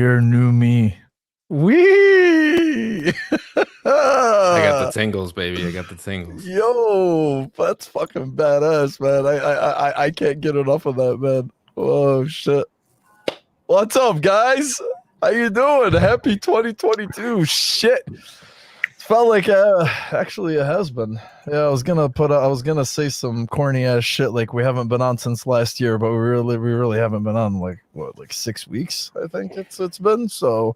year, new me. Wee! I got the tingles, baby. I got the tingles. Yo, that's fucking badass, man. I can't get enough of that, man. Oh shit. What's up, guys? How you doing? Happy 2022. Shit. Felt like actually it has been. Yeah, I was gonna say some corny ass shit like we haven't been on since last year, but we really haven't been on like 6 weeks, I think it's been. So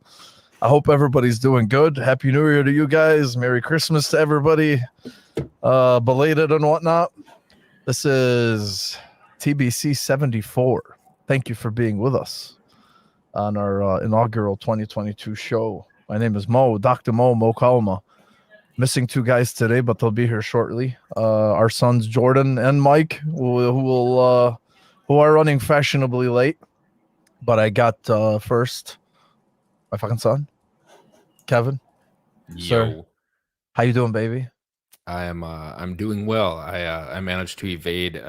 I hope everybody's doing good. Happy New Year to you guys. Merry Christmas to everybody. Belated and whatnot. This is TBC 74. Thank you for being with us on our inaugural 2022 show. My name is Dr. Mo Kalma. Missing two guys today, but they'll be here shortly. Our sons Jordan and Mike, who are running fashionably late. But I got first my fucking son, Kevin. Sir, Yo, how you doing, baby? I'm doing well. I managed to evade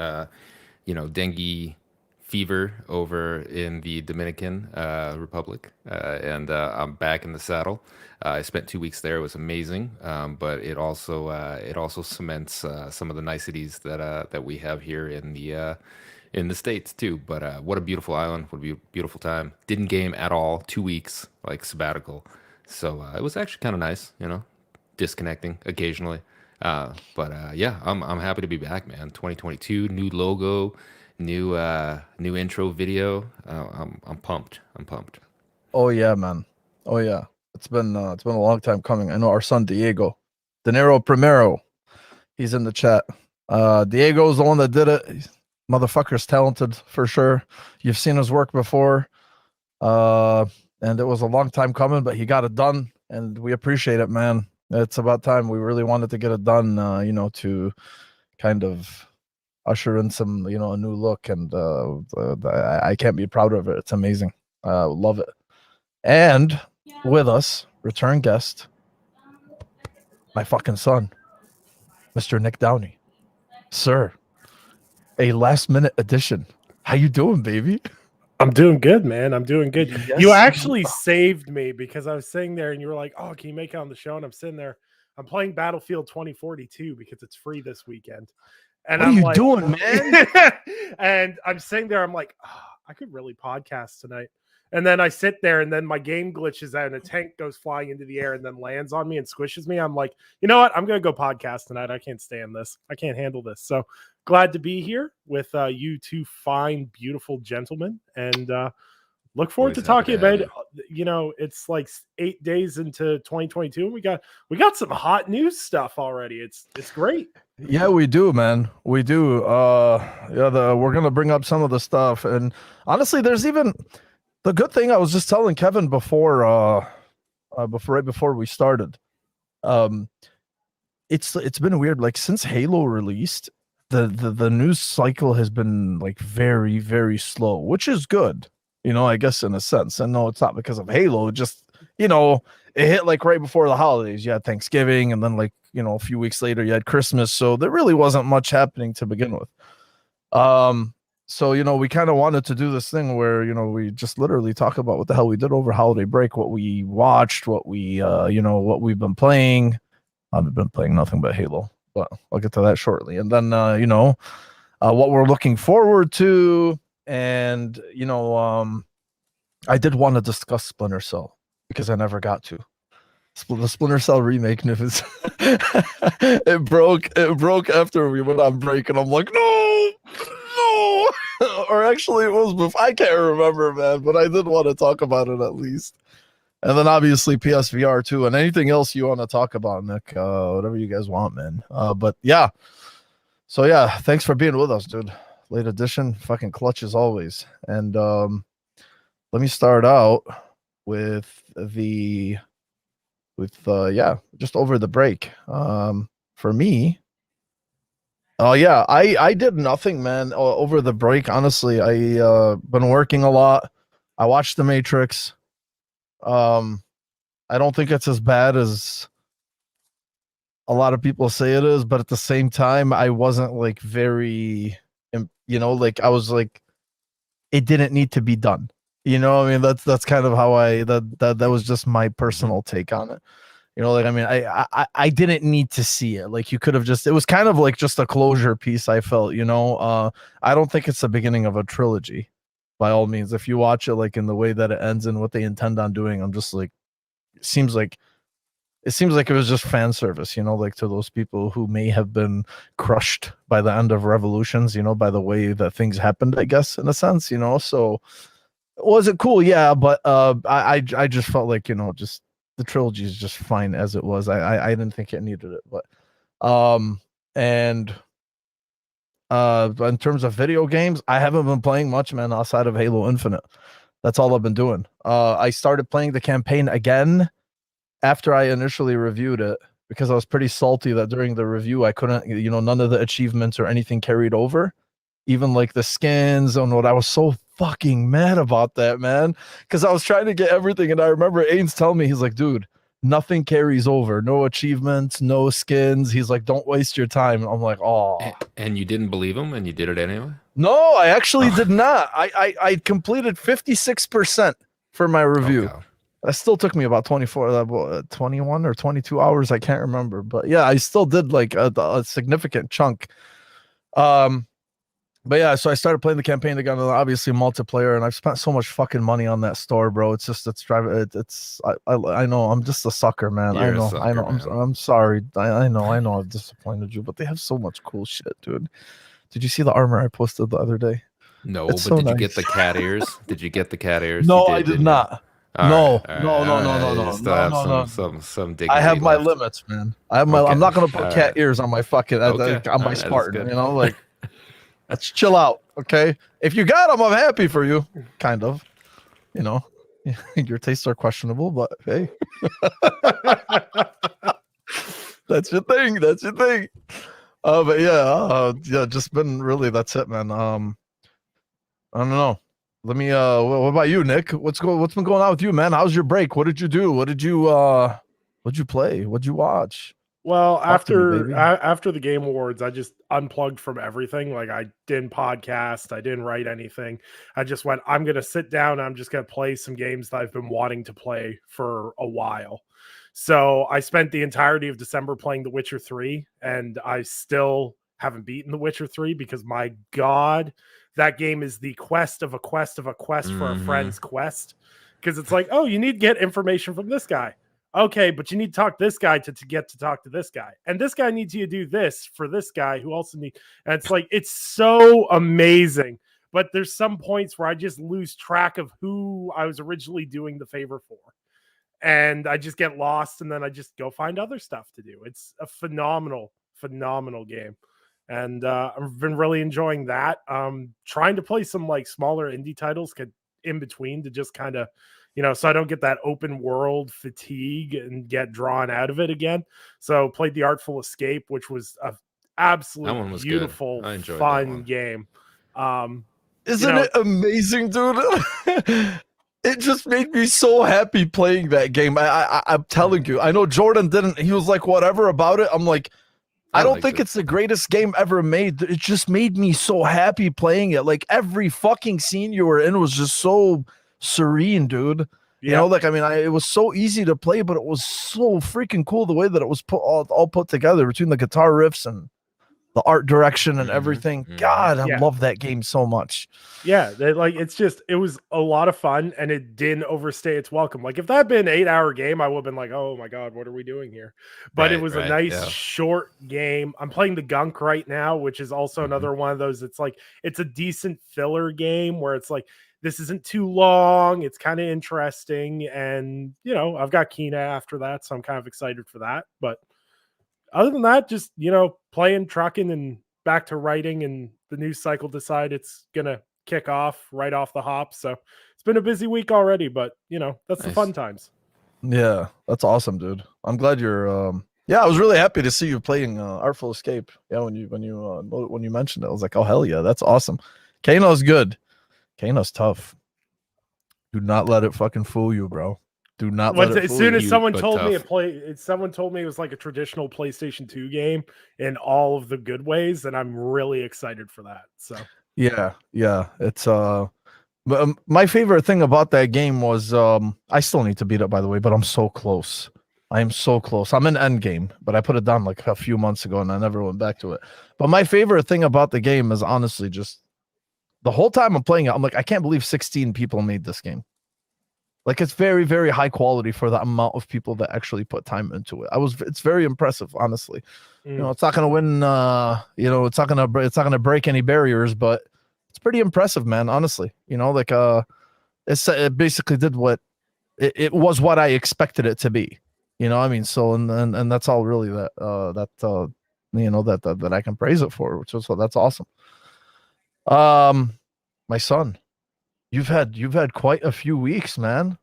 dengue fever over in the Dominican Republic, and I'm back in the saddle. I spent 2 weeks there. It was amazing, but it also cements some of the niceties that we have here in the States too. But what a beautiful island! What a beautiful time. Didn't game at all. 2 weeks like sabbatical, so it was actually kind of nice. Disconnecting occasionally. But yeah, I'm happy to be back, man. 2022, new logo, new intro video. I'm pumped. I'm pumped. Oh yeah, man. Oh yeah. It's been a long time coming. I know our son Diego, Dinero Primero. He's in the chat. Diego's the one that did it. Motherfucker's talented for sure. You've seen his work before. And it was a long time coming, but he got it done, and we appreciate it, man. It's about time. We really wanted to get it done, to kind of usher in some, a new look, and I can't be proud of it. It's amazing. Love it. And with us, return guest, my fucking son, Mr. Nick Downey. Sir, a last minute addition. How you doing, baby? I'm doing good, man. I'm doing good. Yes. You actually saved me because I was sitting there and you were like, "Oh, can you make it on the show?" And I'm sitting there. I'm playing Battlefield 2042 because it's free this weekend. And What are I'm you like, doing, man? and I'm sitting there. I'm like, oh, I could really podcast tonight. And then I sit there, and then my game glitches out, and a tank goes flying into the air and then lands on me and squishes me. I'm like, you know what? I'm gonna go podcast tonight. I can't stand this. I can't handle this. So glad to be here with you two fine, beautiful gentlemen, and look forward to Always happy talking to have about it. It's like 8 days into 2022, and we got some hot news stuff already. It's great. Yeah, we do, man. We do. We're gonna bring up some of the stuff, and honestly, there's even the good thing. I was just telling Kevin before right before we started. It's been weird. Like since Halo released, the news cycle has been like very, very slow, which is good. I guess in a sense. And no, it's not because of Halo. Just it hit like right before the holidays. You had Thanksgiving, and then a few weeks later you had Christmas. So there really wasn't much happening to begin with. So we kind of wanted to do this thing where we just literally talk about what the hell we did over holiday break, what we watched, what what we've been playing. I've been playing nothing but Halo, but I'll get to that shortly. And then what we're looking forward to. And I did want to discuss Splinter Cell because I never got to. The Splinter Cell remake news. It broke after we went on break, and I'm like, no. Or actually, it was before. I can't remember, man, but I did want to talk about it at least. And then obviously PSVR too, and anything else you want to talk about, Nick. Whatever you guys want, man. But yeah. So yeah, thanks for being with us, dude. Late edition, fucking clutch as always. And let me start out with just over the break. For me, I did nothing, man. Over the break, honestly, I been working a lot. I watched The Matrix. I don't think it's as bad as a lot of people say it is, but at the same time, I wasn't like very, I was like, it didn't need to be done. You know, I mean, that's kind of how that was just my personal take on it. You know, like, I mean, I didn't need to see it. Like, you could have just, it was kind of like just a closure piece, I felt, you know. I don't think it's the beginning of a trilogy, by all means. If you watch it like in the way that it ends and what they intend on doing, I'm just like, it seems like it was just fan service, you know, like to those people who may have been crushed by the end of Revolutions, you know, by the way that things happened, I guess, in a sense, you know. So was it cool? Yeah, but I just felt like, you know, just the trilogy is just fine as it was. I didn't think it needed it, but and in terms of video games, I haven't been playing much, man, outside of Halo Infinite. That's all I've been doing. I started playing the campaign again after I initially reviewed it because I was pretty salty that during the review I couldn't, you know, none of the achievements or anything carried over, even like the skins and what. I was so fucking mad about that, man, because I was trying to get everything, and I remember Ains telling me, he's like, dude, nothing carries over, no achievements, no skins. He's like, don't waste your time. I'm like, oh. And you didn't beleave him, and you did it anyway? No, I actually did not. I completed 56% for my review. Okay. That still took me about 21 or 22 hours. I can't remember, but yeah, I still did like a significant chunk. But yeah, so I started playing the campaign again, obviously multiplayer, and I've spent so much fucking money on that store, bro. It's just, it's driving. I know I'm just a sucker, man. You're I know, a sucker, man. I'm sorry. I know I've disappointed you, but they have so much cool shit, dude. Did you see the armor I posted the other day? No, It's but so did you nice. get the cat ears? Did you get the cat ears? No, You did, I did didn't you? not. All No, right, all no, right, no, all no, right. no, You no, still no, have no, no. some dignity I have my left. limits, man. I have my. Okay, I'm not gonna put all cat right. ears on my fucking Okay, on all my right, that's Spartan. good. You know, like, let's chill out, okay? If you got them, I'm happy for you. Kind of, you know. Your tastes are questionable, but hey, that's your thing. That's your thing. But yeah, just been really. That's it, man. I don't know. Let me. What about you, Nick? What's been going on with you, man? How's your break? What did you do? What'd you play? What'd you watch? Well, Talk to me, baby. after the Game Awards, I just unplugged from everything. Like, I didn't podcast, I didn't write anything. I just went, I'm gonna sit down, I'm just gonna play some games that I've been wanting to play for a while. So I spent the entirety of December playing The Witcher 3, and I still haven't beaten The Witcher 3 because, my God, that game is the quest of a quest of a quest for a friend's quest. Because it's like, oh, you need to get information from this guy. Okay, but you need to talk to this guy to get to talk to this guy. And this guy needs you to do this for this guy who also needs. And it's like, it's so amazing. But there's some points where I just lose track of who I was originally doing the favor for. And I just get lost, and then I just go find other stuff to do. It's a phenomenal, phenomenal game. And I've been really enjoying that. Trying to play some like smaller indie titles in between to just kind of, you know, so I don't get that open world fatigue and get drawn out of it again. So played The Artful Escape, which was a absolute beautiful, fun game. Isn't it amazing, dude? It just made me so happy playing that game. I'm telling you. I know Jordan didn't. He was like, whatever about it. I'm like, I don't think it's the greatest game ever made. It just made me so happy playing it. Like, every fucking scene you were in was just so serene, dude. You know, like, I mean, it was so easy to play, but it was so freaking cool the way that it was all put together between the guitar riffs and the art direction and everything. God, I love that game so much. Yeah, it was a lot of fun, and it didn't overstay its welcome. Like, if that had been an 8-hour game, I would have been like, oh my God, what are we doing here? But it was a nice short game. I'm playing the Gunk right now, which is also another one of those. It's like, it's a decent filler game where it's like, this isn't too long. It's kind of interesting. And, you know, I've got Kina after that, so I'm kind of excited for that. But other than that, just, you know, playing, trucking, and back to writing, and the news cycle decide it's going to kick off right off the hop. So it's been a busy week already, but, you know, that's the fun times. Yeah, that's awesome, dude. I'm glad you're yeah, I was really happy to see you playing Artful Escape. Yeah, when you mentioned it, I was like, oh hell yeah, that's awesome. Kano's good. Kano's tough. Do not let it fucking fool you, bro. Do not let it fool you. As soon as someone told me it was like a traditional PlayStation 2 game in all of the good ways, and I'm really excited for that. So yeah, it's But my favorite thing about that game was I still need to beat it, by the way, but I'm so close. I am so close. I'm in Endgame, but I put it down like a few months ago and I never went back to it. But my favorite thing about the game is honestly just the whole time I'm playing it, I'm like, I can't believe 16 people made this game. Like it's very, very high quality for the amount of people that actually put time into it. It's very impressive, honestly. You know, it's not gonna win. You know, it's not gonna break any barriers, but it's pretty impressive, man. Honestly, you know, like it basically did what it was what I expected it to be. You know, I mean, so and that's all really you know that I can praise it for, which is that's awesome. My son, you've had quite a few weeks, man.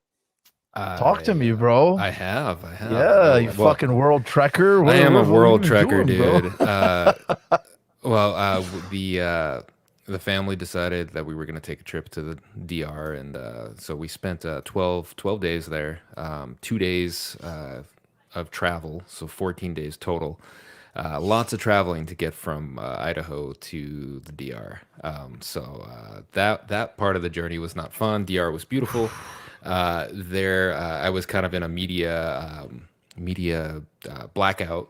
Talk to me, bro. I have. Yeah, you fucking world trekker. I am a world what are you trekker, doing, dude. The family decided that we were going to take a trip to the DR, and so we spent 12 days there. 2 days of travel, so 14 days total. Lots of traveling to get from Idaho to the DR. That part of the journey was not fun. DR was beautiful. I was kind of in a media blackout.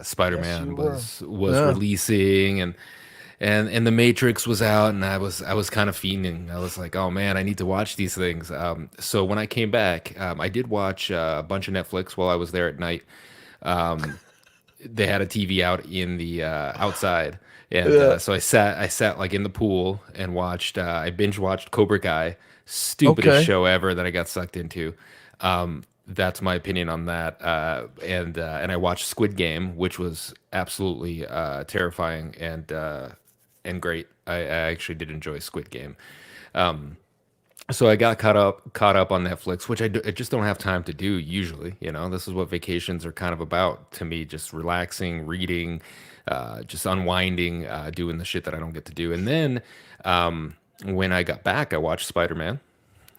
Spider-Man was releasing, and the Matrix was out, and I was kind of fiending. I was like, oh man, I need to watch these things. So when I came back, I did watch a bunch of Netflix while I was there at night. They had a TV out in the outside, and so I sat like in the pool and watched. I binge watched Cobra Kai, stupidest show ever that I got sucked into. That's my opinion on that. And I watched Squid Game, which was absolutely terrifying and great. I actually did enjoy Squid Game. So I got caught up on Netflix, which I just don't have time to do usually. You know, this is what vacations are kind of about to me: just relaxing, reading, just unwinding, doing the shit that I don't get to do. And then when I got back, I watched Spider-Man.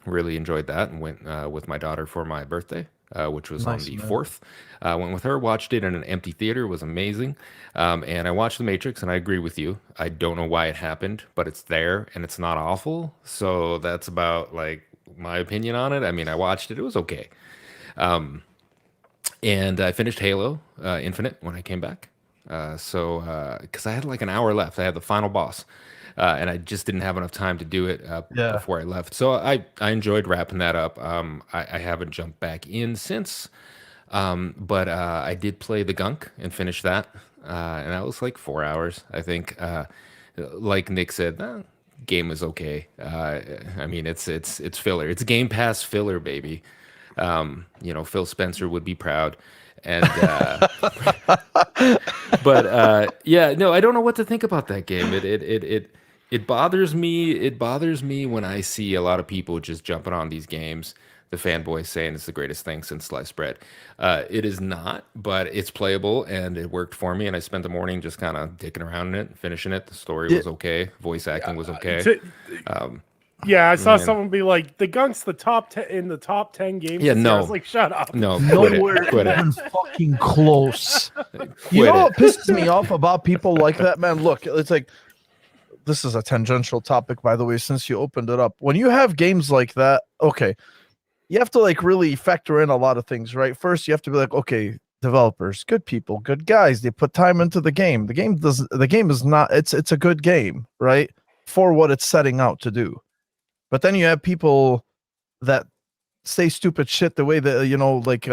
Really enjoyed that, and went with my daughter for my birthday, which was on the 4th. Went with her, watched it in an empty theater. It was amazing. And I watched The Matrix, and I agree with you. I don't know why it happened, but it's there, and it's not awful. So that's about like my opinion on it. I mean, I watched it. It was okay. And I finished Halo Infinite when I came back. Because I had like an hour left. I had the final boss. And I just didn't have enough time to do it before I left. So I enjoyed wrapping that up. I haven't jumped back in since, but I did play the Gunk and finish that, and that was like 4 hours, I think. Like Nick said, game is okay. I mean, it's filler. It's Game Pass filler, baby. You know, Phil Spencer would be proud. And yeah, no, I don't know what to think about that game. It bothers me. It bothers me when I see a lot of people just jumping on these games. The fanboys saying it's the greatest thing since sliced bread. It is not, but it's playable and it worked for me. And I spent the morning just kind of dicking around in it, finishing it. The story was okay. Voice acting was okay. Yeah, I saw someone be like, "The Gunk's the top 10 in the top 10 games." Yeah, no, I was like, "Shut up!" No, nowhere even fucking close. You know what pisses me off about people like that, man? Look, it's like this is a tangential topic, by the way. Since you opened it up, when you have games like that, okay, you have to like really factor in a lot of things, right? First, you have to be like, okay, developers, good people, good guys. They put time into the game. The game is not. It's a good game, right? For what it's setting out to do. But then you have people that say stupid shit the way that, you know, like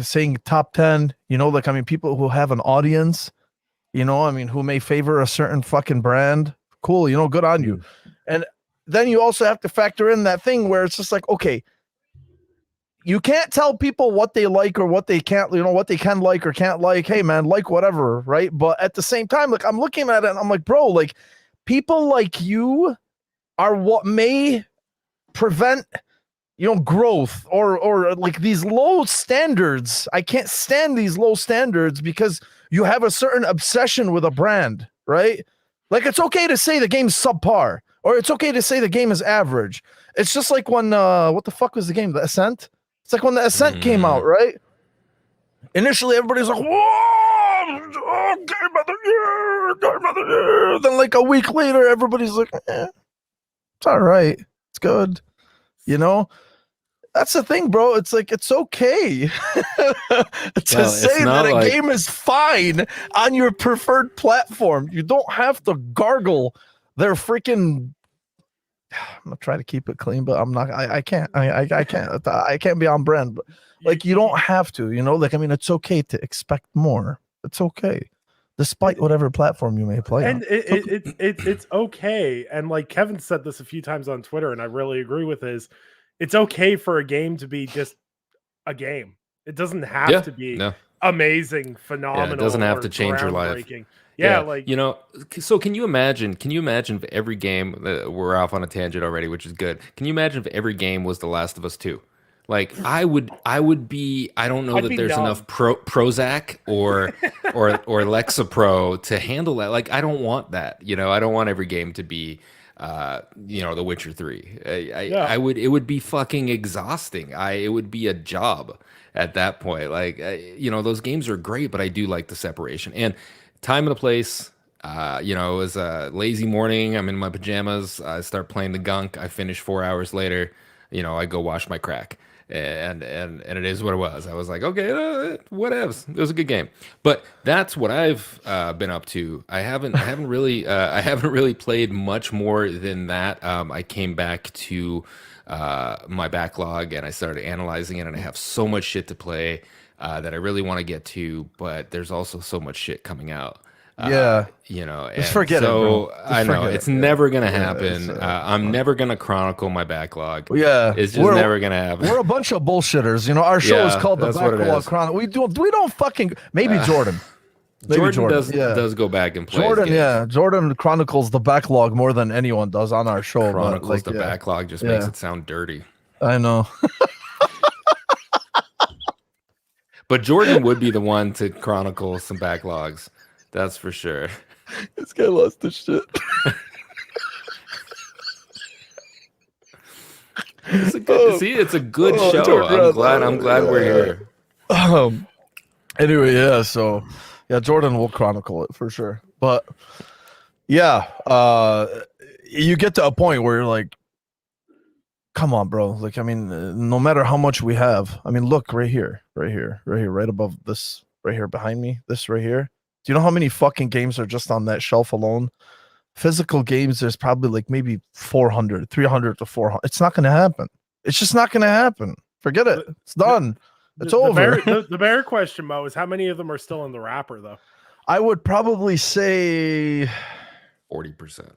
saying top 10, you know, like, I mean, people who have an audience, you know, I mean, who may favor a certain fucking brand. Cool, you know, good on you. And then you also have to factor in that thing where it's just like, okay, you can't tell people what they like or what they can't, you know, what they can like or can't like. Hey, man, like whatever, right? But at the same time, like, I'm looking at it and I'm like, bro, like, people like you are what may prevent, you know, growth or like these low standards. I can't stand these low standards because you have a certain obsession with a brand, right? Like, it's okay to say the game's subpar, or it's okay to say the game is average. It's just like when what the fuck was the game? The Ascent? It's like when the Ascent came out, right? Initially everybody's like, whoa, game of the year, game of the year. Then like a week later, everybody's like, it's all right. good. You know, that's the thing, bro. It's like it's okay to say that a game is fine on your preferred platform. You don't have to gargle their freaking. I'm gonna try to keep it clean, but I'm not. I can't. I can't. I can't be on brand. But like, you don't have to. You know, like, I mean, it's okay to expect more. It's okay, despite whatever platform you may play. And it's okay. And like Kevin said this a few times on Twitter, and I really agree with his. It's okay for a game to be just a game. It doesn't have to be amazing, phenomenal. Yeah, it doesn't have to change your life. Yeah, like, you know, so can you imagine if every game, we're off on a tangent already, which is good. Can you imagine if every game was The Last of Us 2? Like, I would be, I don't know that there's enough Prozac or Lexapro to handle that. Like, I don't want that. You know, I don't want every game to be you know, The Witcher 3. It would be fucking exhausting. It would be a job at that point. Like, you know, those games are great, but I do like the separation and time and a place. You know, it was a lazy morning. I'm in my pajamas. I start playing the gunk. I finish 4 hours later. You know, I go wash my crack. And it is what it was. I was like, okay, whatevs. It was a good game. But that's what I've been up to. I haven't really played much more than that. I came back to my backlog and I started analyzing it, and I have so much shit to play that I really want to get to, but there's also so much shit coming out. You know, just forget it, bro. I know it's never gonna happen. I'm never gonna chronicle my backlog. It's just never gonna happen. We're a bunch of bullshitters. You know, our show is called the Backlog Chronicle. We don't fucking maybe Jordan. Jordan does go back and play. Jordan chronicles the backlog more than anyone does on our show. Chronicles the backlog just makes it sound dirty. I know. But Jordan would be the one to chronicle some backlogs. That's for sure. This guy lost his shit. It's a good show. Jordan, I'm glad we're here. Anyway, so Jordan will chronicle it for sure. But you get to a point where you're like, come on, bro. Like, I mean, no matter how much we have, I mean, look right here, right above this, right here behind me, this right here. Do you know how many fucking games are just on that shelf alone? Physical games, there's probably like maybe 300 to 400. It's not going to happen. It's just not going to happen. Forget it. It's done. It's over. The bear question, Mo, is how many of them are still in the wrapper, though? I would probably say 40%.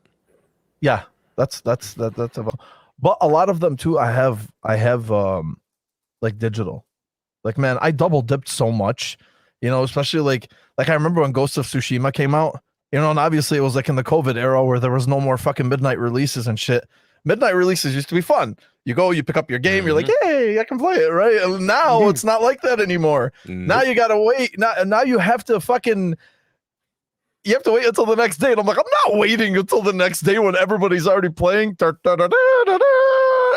Yeah, that's about. But a lot of them too, I have like digital. Like, man, I double dipped so much, you know, especially like I remember when Ghost of Tsushima came out, you know, and obviously it was like in the COVID era where there was no more fucking midnight releases and shit. Midnight releases used to be fun. You go, you pick up your game, you're like, hey, I can play it, right? And now it's not like that anymore. Now you gotta wait. Now you have to fucking. You have to wait until the next day. And I'm like, I'm not waiting until the next day when everybody's already playing.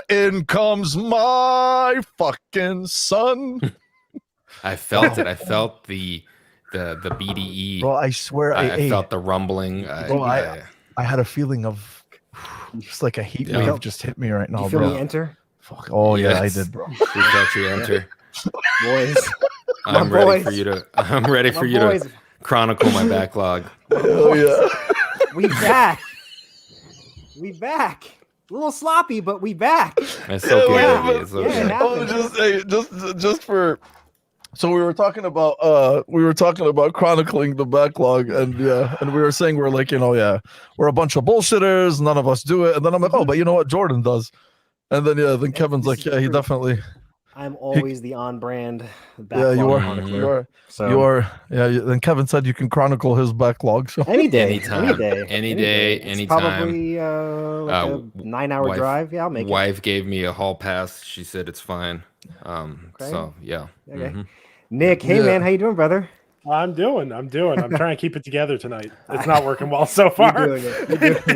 In comes my fucking son. I felt it. I felt the BDE. Bro, I swear I felt the rumbling. I had a feeling of just like a heat wave just hit me right now, you feel bro. Me enter? Fuck. Oh yeah, I did, bro. We felt you enter. Boys. I'm ready for you to chronicle my backlog. Oh yeah. We back. We back. A little sloppy, but we back. It's okay, baby. It's okay. Just for. So we were talking about chronicling the backlog, and we were saying we're like, we're a bunch of bullshitters, none of us do it, and then I'm like, oh, but you know what, Jordan does, and then Kevin's like, yeah, he definitely. I'm always the on-brand Yeah, backlog you are. chronicler. You are. So. You are. Yeah. Then Kevin said you can chronicle his backlog. So any day, anytime, any day, anytime. Probably like a 9-hour drive. Yeah, I'll make it. Wife gave me a hall pass. She said it's fine. So yeah. Okay. Mm-hmm. Nick, hey man, how you doing, brother? I'm doing. I'm trying to keep it together tonight. It's not working well so far. You're doing it,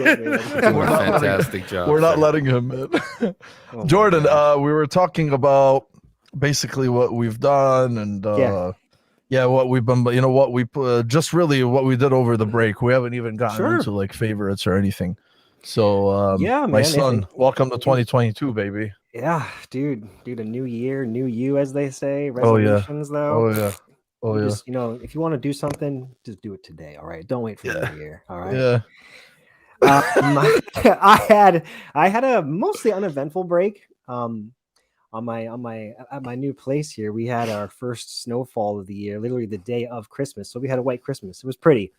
man. We're a fantastic job. We're not letting him in. Jordan, we were talking about basically what we've done and what we've been, what we just really what we did over the break. We haven't even gotten into like favorites or anything. So, Yeah, my man, son, welcome to 2022, baby. Yeah, dude, a new year, new you, as they say. Oh yeah, Resolutions, though. oh yeah, oh You yeah, just, if you want to do something, just do it today. All right, don't wait for the yeah, new year. All right. yeah. I had a mostly uneventful break. At my new place here, we had our first snowfall of the year, literally the day of Christmas. So we had a white Christmas. It was pretty.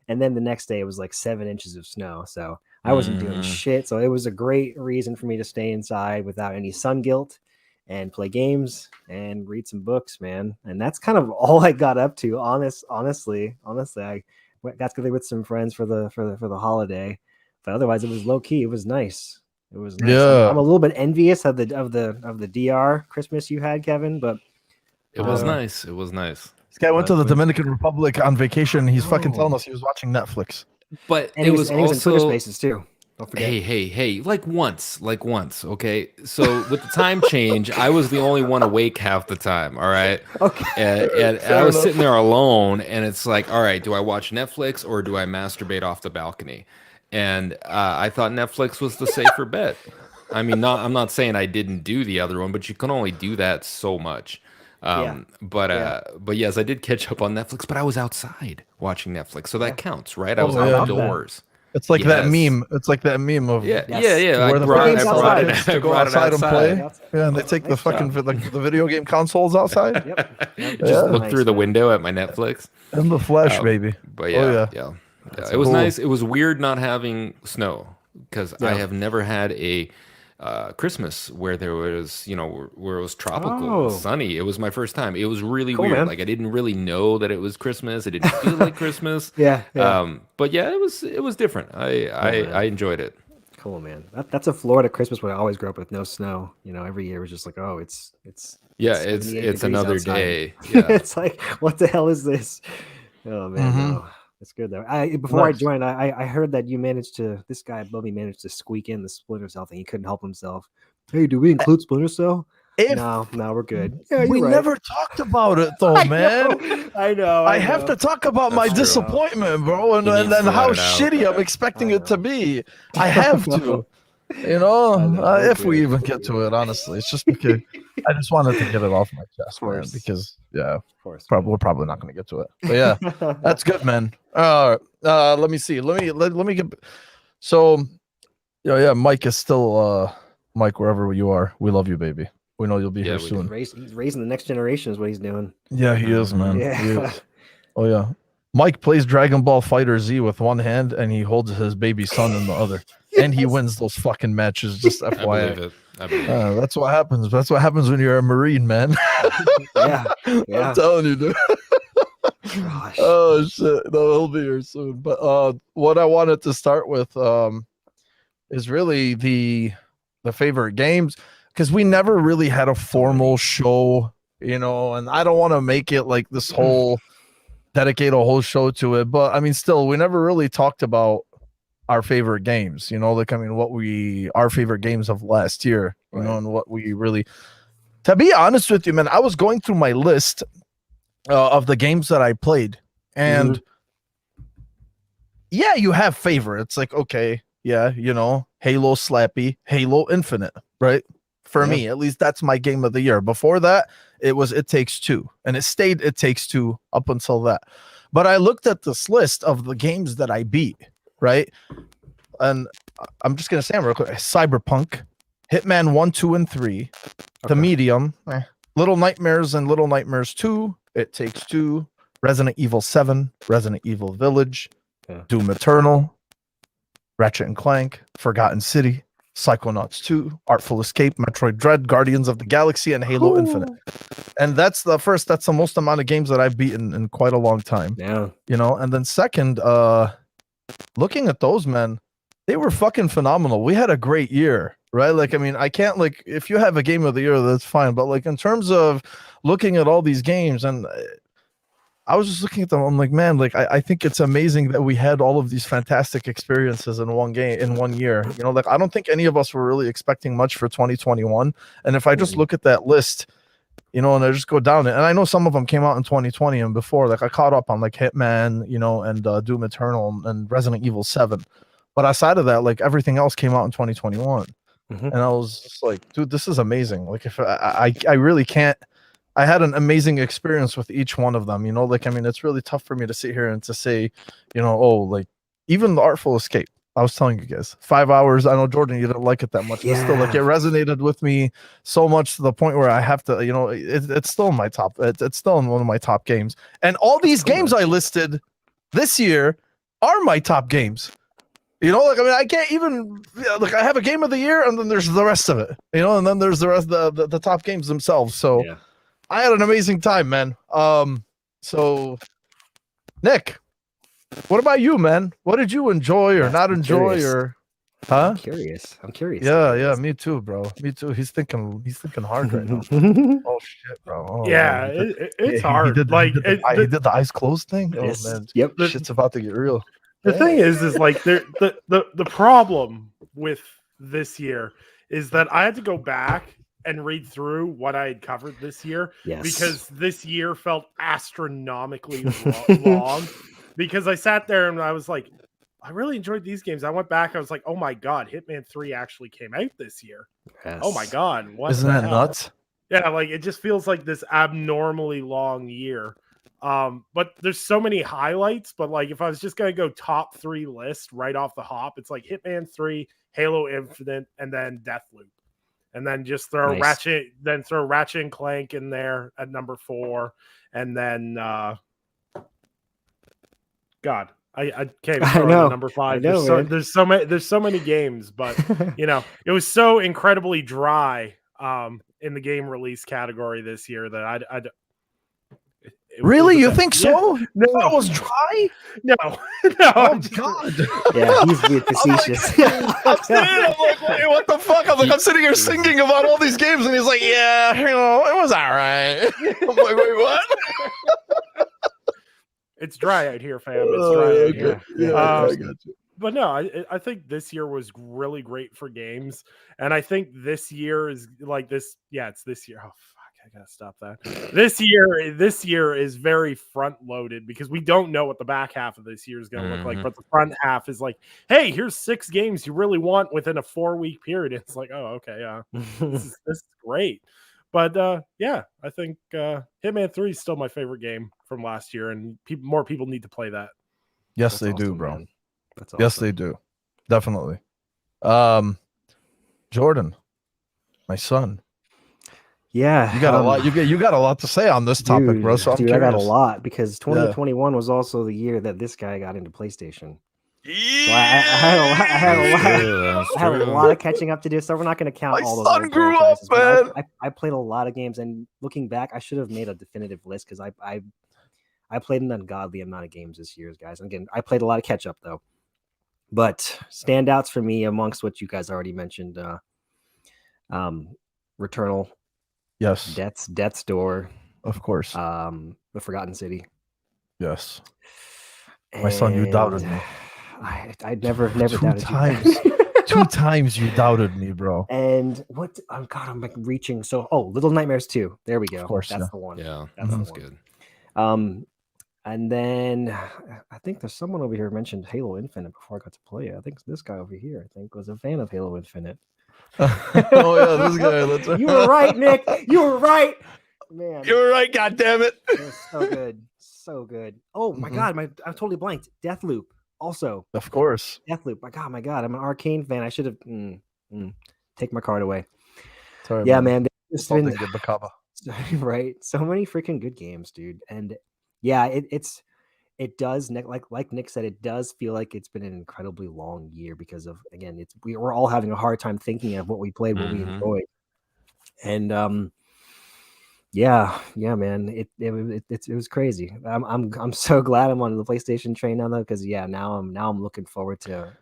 And then the next day it was like 7 inches of snow. So I wasn't doing shit. So it was a great reason for me to stay inside without any sun guilt and play games and read some books, man. And that's kind of all I got up to. Honestly, I got together with some friends for the holiday, but otherwise it was low key. It was nice. It was nice. Yeah. I'm a little bit envious of the DR Christmas you had, Kevin, but It was nice. It was nice. This guy went to the Dominican Republic on vacation. He's fucking telling us he was watching Netflix. But and it he was and he was in Twitter also Spaces too. Don't forget. hey, like once, okay? So with the time change, I was the only one awake half the time, all right? Okay. And I was sitting there alone, and it's like, all right, do I watch Netflix or do I masturbate off the balcony? And I thought Netflix was the safer bet. I mean, I'm not saying I didn't do the other one, but you can only do that so much. But yes, I did catch up on Netflix, but I was outside watching Netflix, so that counts, right? I was outdoors. It's like that meme. It's like that meme of yeah. where I the brought fucking it to go outside outside and play. Outside. Yeah, and they take the fucking the video game consoles outside. Yep. Just look through the window at my Netflix. In the flesh, baby. But yeah. It was cool. nice. It was weird not having snow because I have never had a Christmas where there was, where it was tropical, sunny. It was my first time. It was really weird. Man. Like I didn't really know that it was Christmas. It didn't feel like Christmas. Yeah. But yeah, it was different. I enjoyed it. Cool, man. That's a Florida Christmas where I always grew up with no snow. Every year was just like, oh, it's 78 it's degrees another outside. day. Yeah. It's like, what the hell is this? Oh man, no. It's good though. Before I joined, I heard that this guy above me managed to squeak in the Splinter Cell thing. He couldn't help himself. Hey, do we include Splinter Cell? No, we're good. Yeah, we never talked about it though, man. I know. I have to talk about my disappointment, bro, and how shitty I'm expecting it to be. I have to. If we even get to it, honestly, it's just because I just wanted to get it off my chest, man, because of course, we're probably not going to get to it. But yeah, that's good, man. Let me see. Let me get. So, yeah, Mike is still Mike wherever you are. We love you, baby. We know you'll be here soon. He's raising the next generation is what he's doing. Yeah, he is, man. Yeah. He is. Oh yeah, Mike plays Dragon Ball Fighter Z with one hand, and he holds his baby son in the other. And he wins those fucking matches. Just FYI. I believe it. That's what happens. That's what happens when you're a Marine, man. Yeah. I'm telling you, dude. Gosh. Oh shit! No, he'll be here soon. But what I wanted to start with is really the favorite games, because we never really had a formal show, and I don't want to make it like this whole dedicate a whole show to it. But I mean, still, we never really talked about our favorite games, our favorite games of last year, and what we really, to be honest with you, man, I was going through my list of the games that I played, and yeah, you have favorites, like, okay, yeah, Halo Slappy, Halo Infinite, right? For me, at least that's my game of the year. Before that, it was It Takes Two, and it stayed It Takes Two up until that. But I looked at this list of the games that I beat, right? And I'm just gonna say them real quick: Cyberpunk, Hitman 1, 2, and 3, The Medium, Little Nightmares and Little Nightmares 2, It Takes Two, Resident Evil 7, Resident Evil Village, Doom Eternal, Ratchet and Clank, Forgotten City, Psychonauts 2, Artful Escape, Metroid Dread, Guardians of the Galaxy, and Halo Infinite. And that's the most amount of games that I've beaten in quite a long time. Yeah. And then second, looking at those, men, they were fucking phenomenal. We had a great year, right? Like, I mean, I can't, like, if you have a game of the year, that's fine. But like, in terms of looking at all these games, and I was just looking at them, I'm like, man, like, I think it's amazing that we had all of these fantastic experiences in one game, in 1 year. Like, I don't think any of us were really expecting much for 2021. And if I just look at that list, and I just go down it, and I know some of them came out in 2020 and before. Like, I caught up on like Hitman, and Doom Eternal and Resident Evil 7. But aside of that, like everything else came out in 2021, Mhm. and I was just like, dude, this is amazing. Like if I really can't. I had an amazing experience with each one of them. You know, like I mean, it's really tough for me to sit here and to say, you know, oh, like even the Artful Escape. I was telling you guys, 5 hours. I know Jordan, you didn't like it that much, but still, like it Yeah. resonated with me so much to the point where I have to, you know, it's still in my top. It's still in one of my top games. And all these games I listed this year are my top games. You know, like I mean, I can't even like I have a game of the year, and then there's the rest of it. You know, and then there's the rest of the top games themselves. So. Yeah. I had an amazing time, man. So Nick, what about you, man? What did you enjoy or Yes, not I'm enjoy curious. or huh? I'm curious. Yeah, me too, bro. Me too. He's thinking hard right now. Oh shit, bro. Oh, Yeah, man. it's hard. He did the eyes closed thing. Oh Yes. man, Yep. shit's about to get real. The thing is like the problem with this year is that I had to go back and read through what I had covered this year Yes. because this year felt astronomically long. Because I sat there and I was like, I really enjoyed these games. I went back. I was like, oh my god, Hitman 3 actually came out this year. Yes. Oh my god, what? Isn't the that hell? nuts? Yeah, like it just feels like this abnormally long year. But there's so many highlights. But like, if I was just gonna go top 3 list right off the hop, it's like Hitman 3, Halo Infinite, and then Deathloop, and then just throw Nice. Ratchet and Clank in there at number 4, and then God, I can't even I throw it know. at number 5. I know, man. There's so many games, but you know, it was so incredibly dry in the game release category this year that it Really? was a You bit- think Yeah. so? No, That was dry? no, no. Oh just- god. Yeah, he's being facetious. I'm sitting here, I'm like, wait, what the fuck? I'm sitting here singing about all these games, and he's like, yeah, you know, it was all right. I'm like, wait, what? It's dry out here, fam. It's dry out here. Yeah, Um, I got you. But no, I think this year was really great for games, and I think this year is like this. Yeah, it's this year. Oh fuck, I gotta stop that. This year is very front loaded because we don't know what the back half of this year is going to look like. Mhm. But the front half is like, hey, here's 6 games you really want within a 4-week period. It's like, oh, okay, yeah, this is great. But yeah, I think Hitman 3 is still my favorite game from last year, and more people need to play that. Yes, That's they do, awesome, bro. man. That's Yes, awesome. they do. Definitely. Jordan, my son, Yeah, you got a lot. You got a lot to say on this topic, bro. So I'm dude, curious. I got a lot because 2021 was also the year that this guy got into PlayStation. So I had a lot. I had a lot. That's I have a true. lot of catching up to do, so we're not going to count My all those. son other grew up, franchises, but man. I played a lot of games, and looking back, I should have made a definitive list because I played an ungodly amount of games this year, guys. And again, I played a lot of catch up though. But standouts for me amongst what you guys already mentioned, Returnal, Yes, Death's Door, of course. The Forgotten City. Yes. My son, you doubted And me. I never Two doubted times. you. 2 times you doubted me, bro. And what? Oh God, I'm like reaching. So, Little Nightmares 2. There we go. Of course, That's yeah. the one. Yeah, That's the that's one. good. And then I think there's someone over here who mentioned Halo Infinite before I got to play it. I think this guy over here, I think, was a fan of Halo Infinite. Oh yeah, this guy. Let's... You were right, Nick. You were right, man. You were right. God damn it. It was so good, so good. Oh my Mhm. God, I'm totally blanked. Deathloop, also Of course. Deathloop. My God, I'm an Arcane fan. I should have take my card away. Sorry, Yeah, man. There's been Something get Bacaba. right, so many freaking good games, dude. And yeah, it does, like Nick said, it does feel like it's been an incredibly long year because of, again, we're all having a hard time thinking of what we played, what we Mhm. enjoyed. And yeah, man, it was crazy. I'm so glad I'm on the PlayStation train now though, because yeah, now I'm looking forward to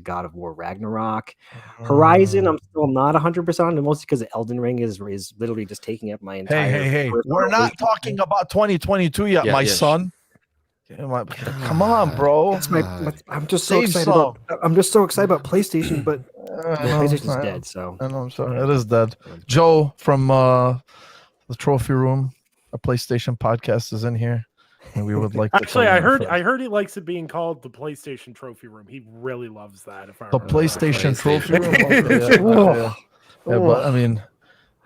God of War Ragnarok. Horizon, I'm still not 100% on it, mostly because Elden Ring is literally just taking up my entire. Hey. We're not talking about 2022 yet, Yeah, my yeah, son. Come on, bro. That's I'm just so Save excited some. I'm just so excited about PlayStation, but I know, PlayStation's I know. dead. So I know, I'm sorry. It is dead. Joe from the trophy room, a PlayStation podcast, is in here. and we would like to Actually, tell I you, my heard friend. I heard he likes it being called the PlayStation Trophy Room. He really loves that. If I The remember PlayStation trophy PlayStation. room. Oh. Yeah, but I mean,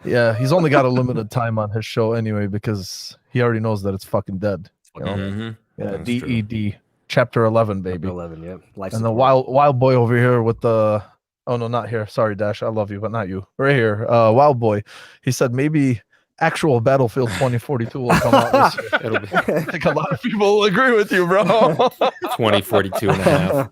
yeah, he's only got a limited time on his show anyway because he already knows that it's fucking dead. You know? Mhm. Yeah, That's true. DED, chapter 11, Chapter baby. 11, yep. Life And the support. wild boy over here with the oh no, not here. Sorry, Dash. I love you, but not you. Right here. Wild boy. He said maybe actual Battlefield 2042 will come out this year. It'll be I think a lot of people will agree with you, bro. 2042 and a half.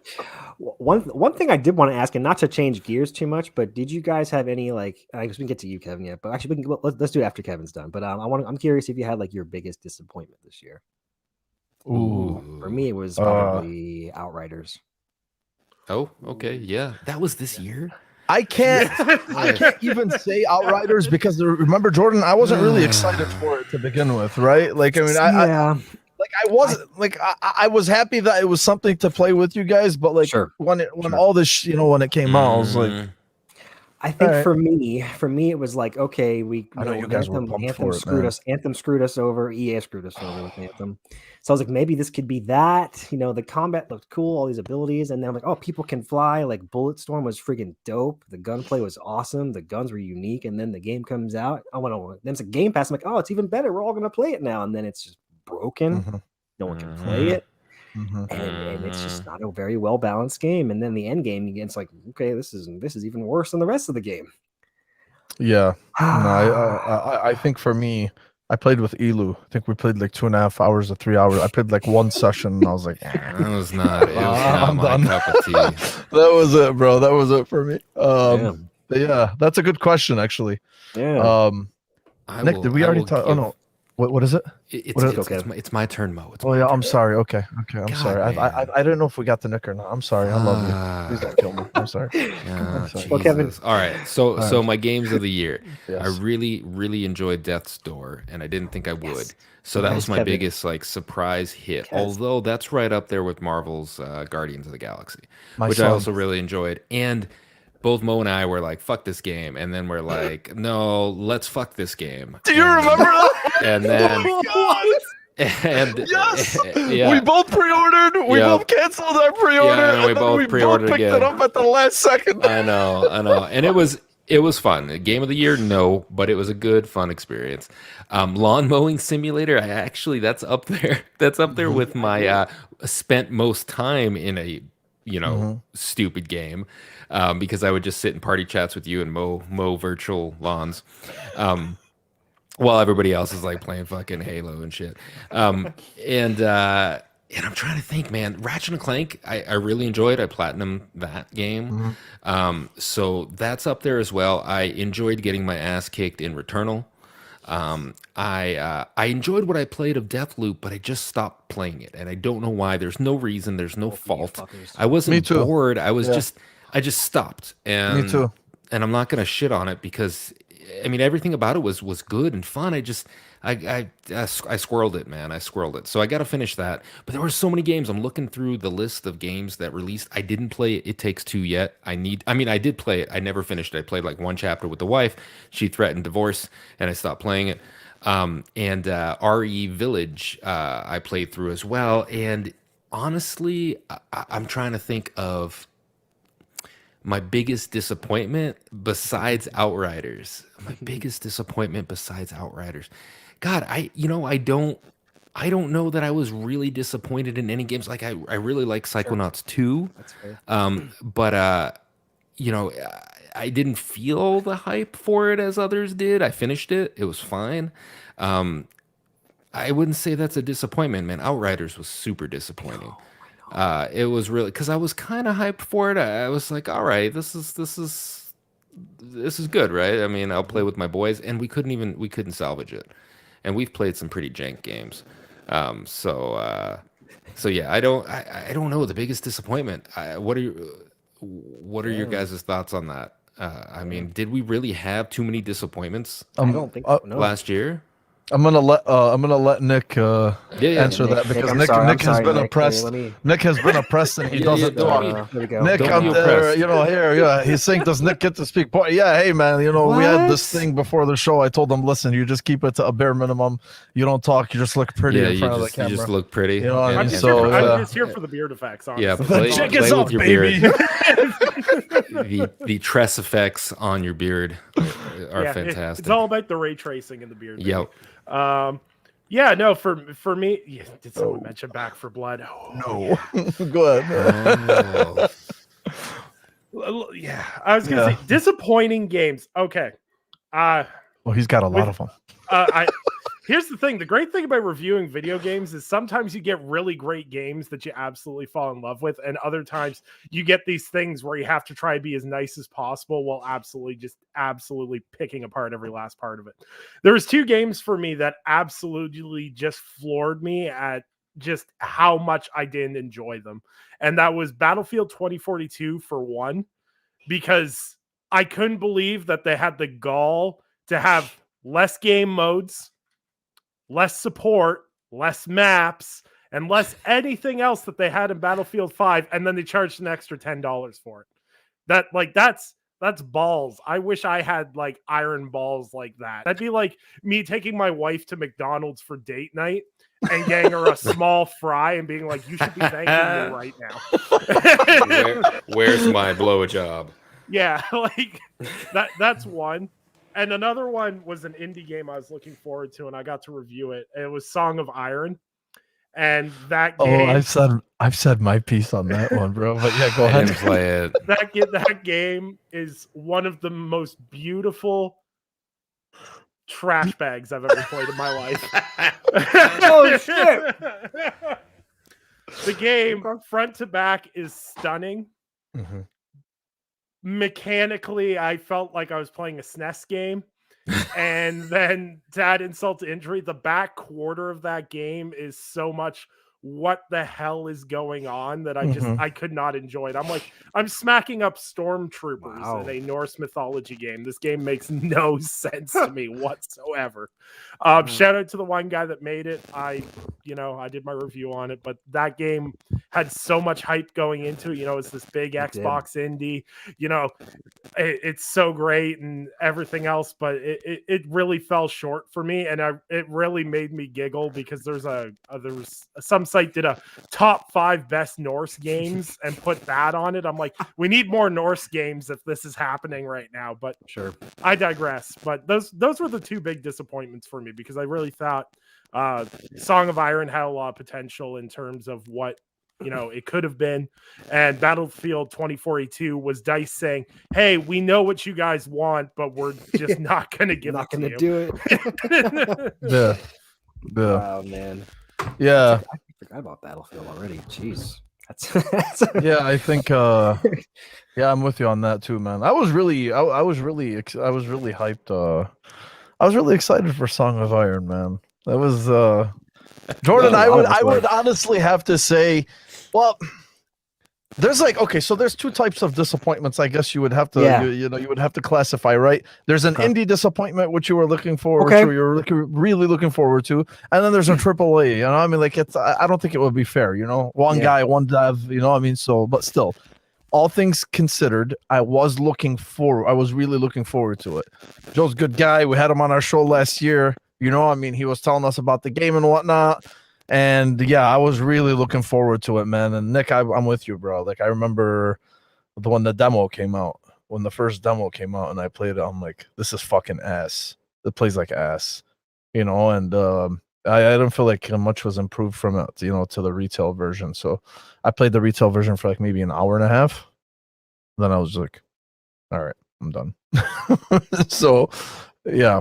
One thing I did want to ask, and not to change gears too much, but did you guys have any I guess we can get to you, Kevin, yet, but actually let's do it after Kevin's done. But I'm curious if you had like your biggest disappointment this year. Ooh. For me, it was probably Outriders. Oh, okay. Yeah. That was this year? I can't even say Outriders because remember, Jordan, I wasn't really excited for it to begin with, right? Like, I mean, I wasn't like I was happy that it was something to play with you guys, but like when all this, when it came out, I was like, I think for me, it was like, okay, I know you guys were pumped for it, man. Anthem screwed us over. EA screwed us over with Anthem. So I was like, maybe this could be that. The combat looked cool, all these abilities, and then I'm like, oh, people can fly. Like Bulletstorm was freaking dope. The gunplay was awesome. The guns were unique. And then the game comes out. Then it's a Game Pass. I'm like, oh, it's even better. We're all gonna play it now. And then it's just broken. No one can play it. And it's just not a very well balanced game. And then the end game, it's like, okay, this is even worse than the rest of the game. Yeah, no, I think for me, I played with Elu. I think we played like 2.5 hours to 3 hours. I played like one session, and I was like, that was not my cup of tea. That was it, bro. That was it for me. Yeah, that's a good question, actually. Yeah. Nick, did we already talk? Oh no. What is it? It's my turn, Mo. I'm sorry. Okay. I'm sorry. I didn't know if we got the Nick or not. I'm sorry. I love you. Please don't kill me. I'm sorry. Well, Kevin. All right. So my games of the year. Yes. I really enjoyed Death's Door, and I didn't think I would. So that was my biggest surprise hit. Although that's right up there with Marvel's Guardians of the Galaxy, which I also really enjoyed. And both Mo and I were like, fuck this game. And then we're like, no, let's fuck this game. Do you remember that? And then... We both pre-ordered. We both canceled our pre-order. Yeah, and we both pre-ordered picked it up at the last second. I know. And it was fun. Game of the year, no, but it was a good, fun experience. Lawn mowing simulator, that's up there. That's up there with my spent most time in a stupid game. Because I would just sit in party chats with you and mow virtual lawns, while everybody else is like playing fucking Halo and shit. And I'm trying to think, man. Ratchet and Clank, I really enjoyed. I platinumed that game, so that's up there as well. I enjoyed getting my ass kicked in Returnal. I enjoyed what I played of Deathloop, but I just stopped playing it, and I don't know why. There's no reason. There's no fault. I wasn't bored. I just stopped. And Me too. And I'm not gonna shit on it because I mean everything about it was good and fun. I squirreled it, man. I squirreled it. So I got to finish that. But there were so many games. I'm looking through the list of games that released. I didn't play It Takes Two yet. I did play it. I never finished it. I played like one chapter with the wife. She threatened divorce, and I stopped playing it. And RE Village, I played through as well. And honestly, I'm trying to think of my biggest disappointment besides Outriders. God, I don't know that I was really disappointed in any games. Like I really like Psychonauts 2. That's fair. But I didn't feel the hype for it as others did. I finished it. It was fine. I wouldn't say that's a disappointment, man. Outriders was super disappointing. It was really because I was kind of hyped for it. I was like, all right, this is good, right? I mean, I'll play with my boys, and we couldn't salvage it. And we've played some pretty jank games. So yeah, I don't know the biggest disappointment. What are your guys' thoughts on that? I mean, did we really have too many disappointments I don't think so, no. last year? I'm gonna let Nick answer Nick, that because I'm Nick sorry, Nick I'm has sorry, been Nick. Here, oppressed. let me. Nick has been oppressed and he Yeah, doesn't don't talk. be- There we go. Nick, Don't I'm be there. oppressed. You know, here, yeah. He's saying, does Nick get to speak? Yeah, hey man, you know, we had this What? thing before the show. I told him, listen, you just keep it to a bare minimum. You don't talk. You just look pretty Yeah, in you front of the just camera. look pretty. You know what I I'm mean? just, So, here, for, yeah. I'm just here for the beard effects, honestly. Yeah, The play, check play is with up, your baby. beard. the tress effects on your beard are Yeah, fantastic. it's all about the ray tracing in the beard. baby. Yep. Yeah, no, for me, yeah, did someone mention Back for Blood? Oh, No. Go ahead. yeah, I was gonna say disappointing games. Okay, Well, he's got a lot With- of them. Here's the thing. The great thing about reviewing video games is sometimes you get really great games that you absolutely fall in love with, and other times you get these things where you have to try to be as nice as possible while absolutely picking apart every last part of it. There was 2 games for me that absolutely just floored me at just how much I didn't enjoy them. And that was Battlefield 2042 for one, because I couldn't believe that they had the gall to have less game modes, less support, less maps, and less anything else that they had in Battlefield 5, and then they charged an extra $10 for it. That's balls. I wish I had like iron balls like that. That'd be like me taking my wife to McDonald's for date night and getting her a small fry and being like, you should be thanking me right now. Where's my blowjob? Yeah, like that's one. And another one was an indie game I was looking forward to, and I got to review it. It was Song of Iron. And that game, I've said my piece on that one, bro. But yeah, go I ahead. didn't play it. that game is one of the most beautiful trash bags I've ever played in my life. Oh, shit. The game front to back is stunning. Mhm. Mechanically, I felt like I was playing a SNES game. And then to add insult to injury, the back quarter of that game is so much what the hell is going on that I could not enjoy it. I'm smacking up stormtroopers in a Norse mythology game. This game makes no sense to me whatsoever. Shout out to the one guy that made it. I did my review on it, but that game had so much hype going into it. It's this big Xbox indie. It's so great and everything else, but it really fell short for me, and it really made me giggle because there was some site did a top 5 best Norse games and put that on it. I'm like, we need more Norse games if this is happening right now. But Sure, I digress. But those were the 2 big disappointments for me because I really thought Song of Iron had a lot of potential in terms of what it could have been, and Battlefield 2042 was DICE saying, "Hey, we know what you guys want, but we're just not going to give not it to gonna you." do it. Yeah. Wow, man. Yeah. I forgot about Battlefield already. Jeez, that's Yeah, I think yeah, I'm with you on that too, man. I was really hyped. I was really excited for Song of Iron, man. That was Jordan, I would honestly have to say, well, there's there's 2 types of disappointments. I guess you would have to, you would have to classify, right? There's an indie disappointment, which you were looking forward to, you're really looking forward to, and then there's a AAA. I mean, like I don't think it would be fair. One guy, one dev. I mean, so, but still, all things considered, I was really looking forward to it. Joe's a good guy. We had him on our show last year. I mean, he was telling us about the game and whatnot. And yeah, I was really looking forward to it, man. And Nick, I'm with you, bro. Like, I remember when the demo came out, when the first demo came out and I played it, I'm like, this is fucking ass. It plays like ass, and I didn't feel like much was improved from it, to the retail version. So I played the retail version for like maybe an hour and a half. Then I was like, all right, I'm done. So yeah.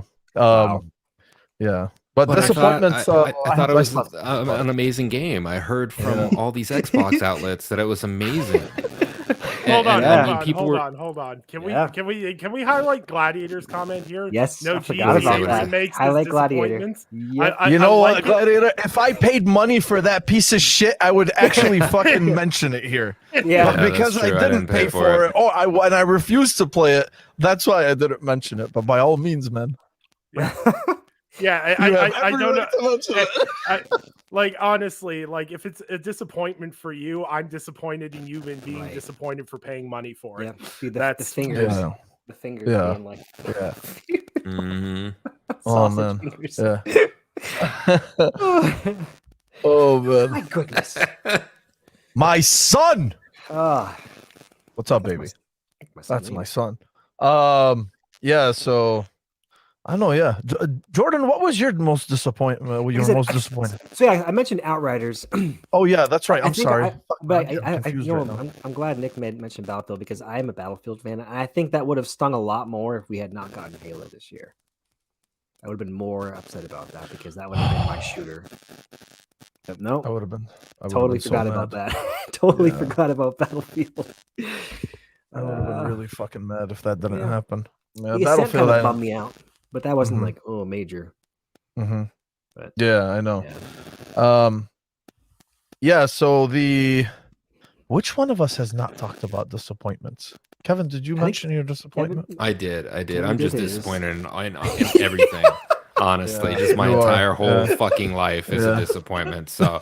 Yeah. But disappointments. I thought it was an amazing game. I heard from all these Xbox outlets that it was amazing. Hold on. Can Yeah. we highlight Gladiator's comment here? Yes, No I forgot cheese about games that. makes Highlight this Gladiator. disappointments. Yep. I what, like Gladiator? If I paid money for that piece of shit, I would actually fucking mention it here. Yeah, But because that's true. I didn't pay for it, and I refused to play it, that's why I didn't mention it. But by all means, man. Yeah, I don't know. Like honestly, like if it's a disappointment for you, I'm disappointed in you and being disappointed for paying money for it. Yeah, see, the That's fingers. Yeah. The fingers Yeah. being like Yeah. Mhm. Oh sausage man. fingers. Yeah. Oh, Oh my man. goodness. My son. Ah, What's up, that's baby? my son, That's ain't my it? son. Yeah. So I know. Yeah. Jordan, what was your most disappointment? You were said- most disappointed. So yeah, I mentioned Outriders. Oh yeah, that's right. I'm think sorry. but I'm confused you know, right now. I'm glad Nick mentioned Battlefield because I am a Battlefield fan. And I think that would have stung a lot more if we had not gotten Halo this year. I would have been more upset about that because that would have been my shooter. But no, I would have been. totally forgot about that. Totally Yeah. forgot about Battlefield. I would have been really fucking mad if that didn't happen. Yeah, The Ascent Battlefield. kind of bummed me out, but that wasn't Mhm. like major. But Yeah, I know. yeah. Yeah. So which one of us has not talked about disappointments? Kevin, did you I think mention your disappointment? I did. Kevin I'm did just his. disappointed in everything. Honestly, Yeah, just my you are. entire whole Yeah. fucking life is a disappointment. So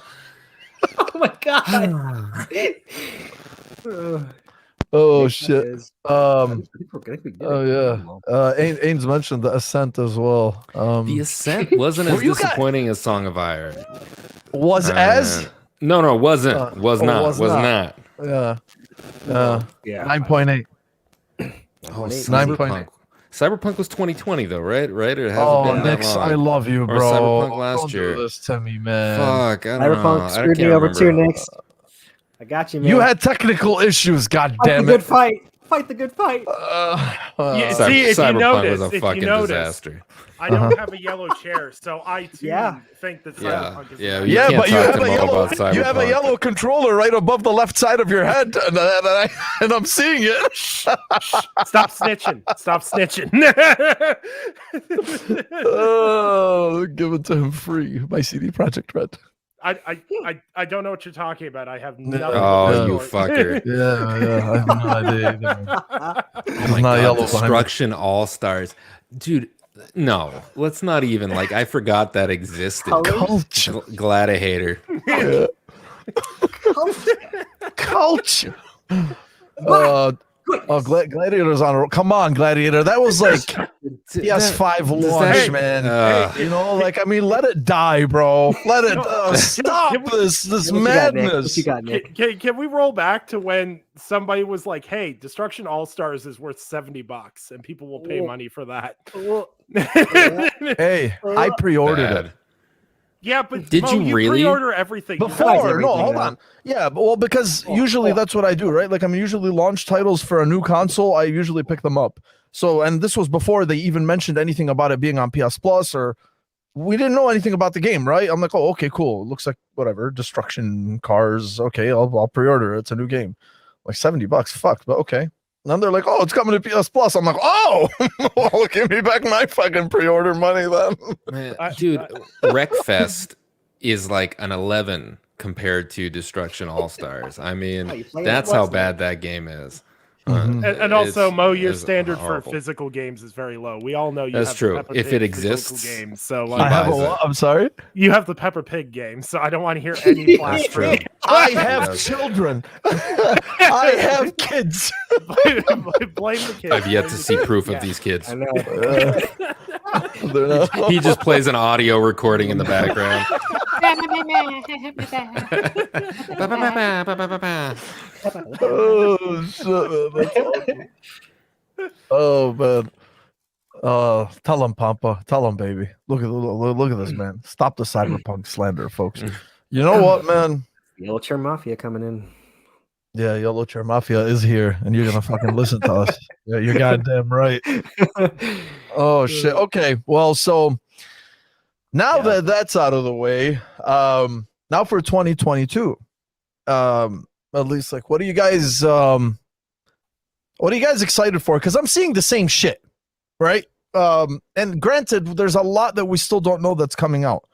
Oh my god. Oh Nick, shit. that is- Oh yeah. yeah. Ains mentioned the Ascent as well. the Ascent wasn't as Were you guys- disappointing as Song of Iron. Was as No, it wasn't. Was not. was Was not. not. yeah. Yeah. 9.8. Oh, 9.8. Cyberpunk was 2020 though, right? Right? It hasn't Oh, been that Nix, long. I love you, Or bro. Cyberpunk last Don't year. do this to me, man. Fuck, I don't know. Cyberpunk I screwed can't me over too, remember. Nick. I got you, man. You had technical issues, god Fight the damn good it. fight. Fight the good fight. Yeah, Cy- see, if you Cyberpunk notice, was a if fucking you notice, disaster. I don't have a yellow chair, so I too think that Yeah, Cyberpunk is yeah, nice. you Yeah, can't but you talk have to a Mo yellow. about You have a Cyberpunk. yellow controller right above the left side of your head, and I'm seeing it. Stop snitching. Stop snitching. Oh, give it to him free. My CD Project Red. I don't know what you're talking about. I have nothing. Oh, Yeah. you fucker. Yeah, I have no idea either. Oh my not god, yellow behind me. Destruction All Stars. Dude, no. Let's not even like I forgot that existed. Culture. Gladiator. Culture. Gladiator's on a roll. Come on, Gladiator. That was like PS5 launch, man. You know, like, I mean, let it die, bro. Let it stop this madness. What you got, Nick? Can we roll back to when somebody was like, "Hey, Destruction All Stars is worth $70, and people will pay money for that." Hey, I pre-ordered it. Yeah, but Did Mo, you really? pre-order everything? Before, no, hold on. Yeah, well, because usually that's what I do, right? Like, I'm usually launch titles for a new console. I usually pick them up. So, and this was before they even mentioned anything about it being on PS Plus, or we didn't know anything about the game, right? I'm like, oh, okay, cool. It looks like whatever, Destruction Cars. Okay, I'll pre-order it. It's a new game. Like $70, fuck, but okay. And then they're like, oh, it's coming to PS Plus. I'm like, oh, well, give me back my fucking pre-order money then. Man, dude, Wreckfest is like an 11 compared to Destruction All Stars. I mean, that's how bad that game is. And also, Mo, your it's standard horrible. for physical games is very low. We all know you That's have true. the Peppa If Pig it physical exists, games. So I have a buys it. what? I'm sorry? you have the Peppa Pig game, so I don't want to hear any flash from you. I have children. I have kids. Blame the kids. I've yet to see proof of these kids. I know. They're not- He just plays an audio recording in the background. Oh shit, man. That's awesome. Oh man. Tell him, Pampa. Tell him, baby. Look at this, man. Stop the cyberpunk slander, folks. You know what, man? Yellow Chair Mafia coming in. Yeah, Yellow Chair Mafia is here, and you're gonna fucking listen to us. Yeah, you're goddamn right. Oh shit. Okay. Well, so now that that's out of the way, now for 2022, at least, like, what are you guys excited for? Because I'm seeing the same shit, right? And granted, there's a lot that we still don't know that's coming out.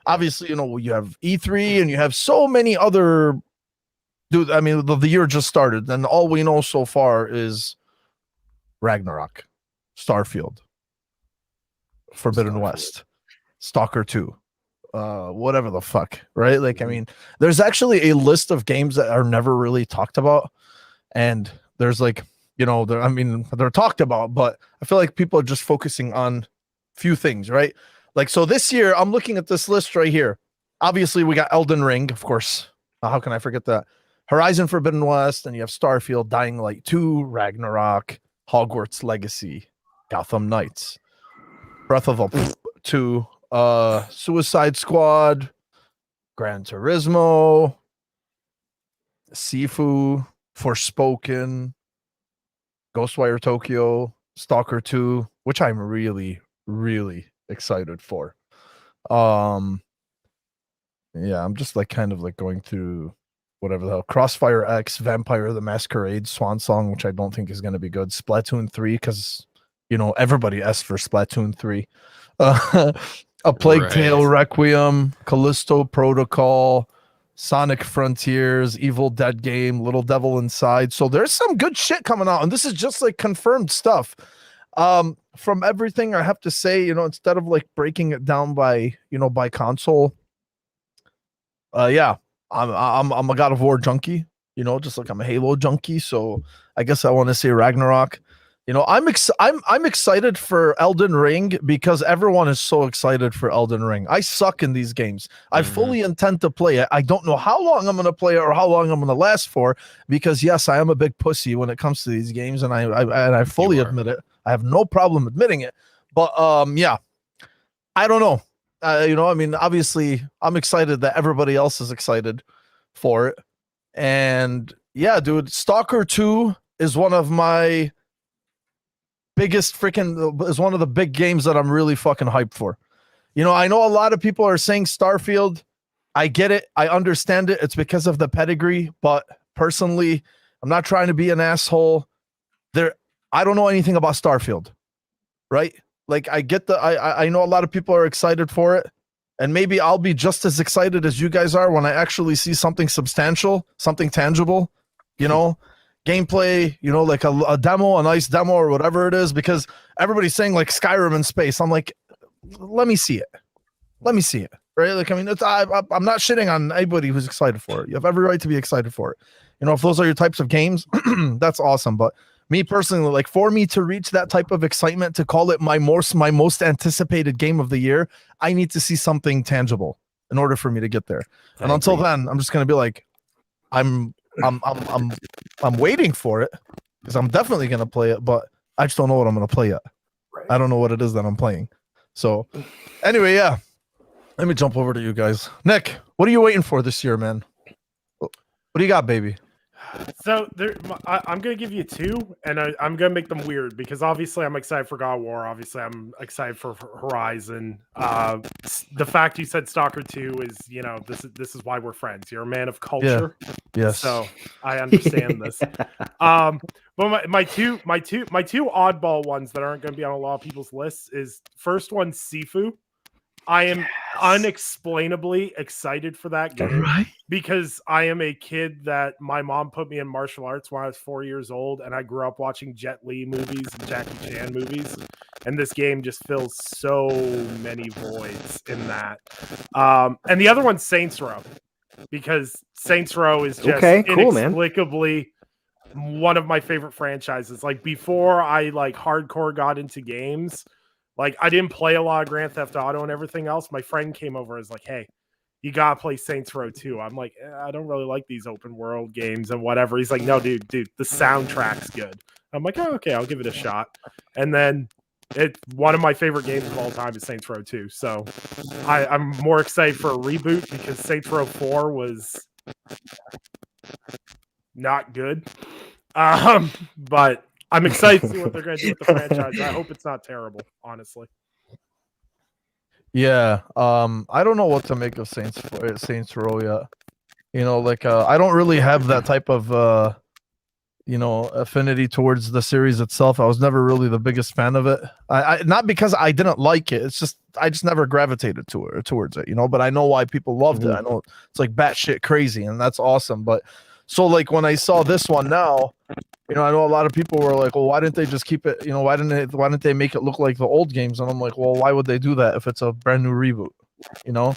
Obviously, you know, you have E3 and you have so many other. Dude, I mean, the year just started, and all we know so far is Ragnarok, Starfield, Forbidden West. Stalker 2, whatever the fuck, right? Like, I mean, there's actually a list of games that are never really talked about, and there's like, you know, I mean, they're talked about, but I feel like people are just focusing on few things, right? Like, so this year, I'm looking at this list right here. Obviously, we got Elden Ring, of course. How can I forget that? Horizon Forbidden West, and you have Starfield, Dying Light 2, Ragnarok, Hogwarts Legacy, Gotham Knights, Breath of the 2, Suicide Squad, Gran Turismo, Sifu, Forspoken, Ghostwire Tokyo, Stalker 2, which I'm really, really excited for. Yeah, I'm just like kind of like going through whatever the hell. Crossfire X, Vampire the Masquerade, Swan Song, which I don't think is going to be good. Splatoon 3, because, you know, everybody asked for Splatoon 3. A Plague Tale Requiem, Callisto Protocol, Sonic Frontiers, Evil Dead game, Little Devil Inside. So there's some good shit coming out, and this is just like confirmed stuff. From everything, I have to say, you know, instead of like breaking it down by, you know, by console, yeah, I'm a God of War junkie, you know, just like I'm a Halo junkie. So I guess I want to say Ragnarok. You know, I'm excited for Elden Ring because everyone is so excited for Elden Ring. I suck in these games. I fully intend to play it. I don't know how long I'm going to play it or how long I'm going to last for, because yes, I am a big pussy when it comes to these games, and I fully admit it. I have no problem admitting it. But yeah, I don't know. You know, I mean, obviously, I'm excited that everybody else is excited for it. And yeah, dude, Stalker 2 is one of my biggest is one of the big games that I'm really fucking hyped for. You know, I know a lot of people are saying Starfield. I get it. I understand it. It's because of the pedigree. But personally, I'm not trying to be an asshole. I don't know anything about Starfield, right? Like, I get I know a lot of people are excited for it, and maybe I'll be just as excited as you guys are when I actually see something substantial, something tangible, you know, gameplay, you know, like a demo, a nice demo or whatever it is, because everybody's saying like Skyrim in space. I'm like, let me see it. Let me see it, right? Like, I mean, I'm not shitting on anybody who's excited for it. You have every right to be excited for it. You know, if those are your types of games, that's awesome. But me personally, like, for me to reach that type of excitement, to call it my most anticipated game of the year, I need to see something tangible in order for me to get there. And until then, I'm just gonna be like, I'm waiting for it, because I'm definitely gonna play it, but I just don't know what I'm gonna play yet. Right. I don't know what it is that I'm playing. So anyway, yeah. Let me jump over to you guys. Nick, what are you waiting for this year, man? What do you got, baby? So I'm gonna give you two, and I'm gonna make them weird, because obviously I'm excited for God of War. Obviously I'm excited for Horizon. The fact you said Stalker 2 is, you know, this is why we're friends. You're a man of culture. Yeah. Yes. So I understand this. But my two oddball ones that aren't gonna be on a lot of people's lists is, first one, Sifu. I am unexplainably excited for that game, right? Because I am a kid that my mom put me in martial arts when I was 4 years old, and I grew up watching Jet Li movies and Jackie Chan movies, and this game just fills so many voids in that. And the other one's Saints Row, because Saints Row is just inexplicably one of my favorite franchises. Like, before I like hardcore got into games, like, I didn't play a lot of Grand Theft Auto and everything else. My friend came over and was like, hey, you gotta play Saints Row 2. I'm like, I don't really like these open world games and whatever. He's like, no, dude, the soundtrack's good. I'm like, oh, okay, I'll give it a shot. And then one of my favorite games of all time is Saints Row 2. So I'm more excited for a reboot, because Saints Row 4 was not good. But I'm excited to see what they're going to do with the franchise. I hope it's not terrible, honestly. Yeah, I don't know what to make of Saints Row yet. You know, like, I don't really have that type of you know, affinity towards the series itself. I was never really the biggest fan of it. I not because I didn't like it. It's just I just never gravitated towards it. You know, but I know why people loved it. I know it's like batshit crazy, and that's awesome. But so, like, when I saw this one now, You know, I know a lot of people were like, "Well, why didn't they just keep it? You know, why didn't they make it look like the old games?" And I'm like, "Well, why would they do that if it's a brand new reboot?" You know,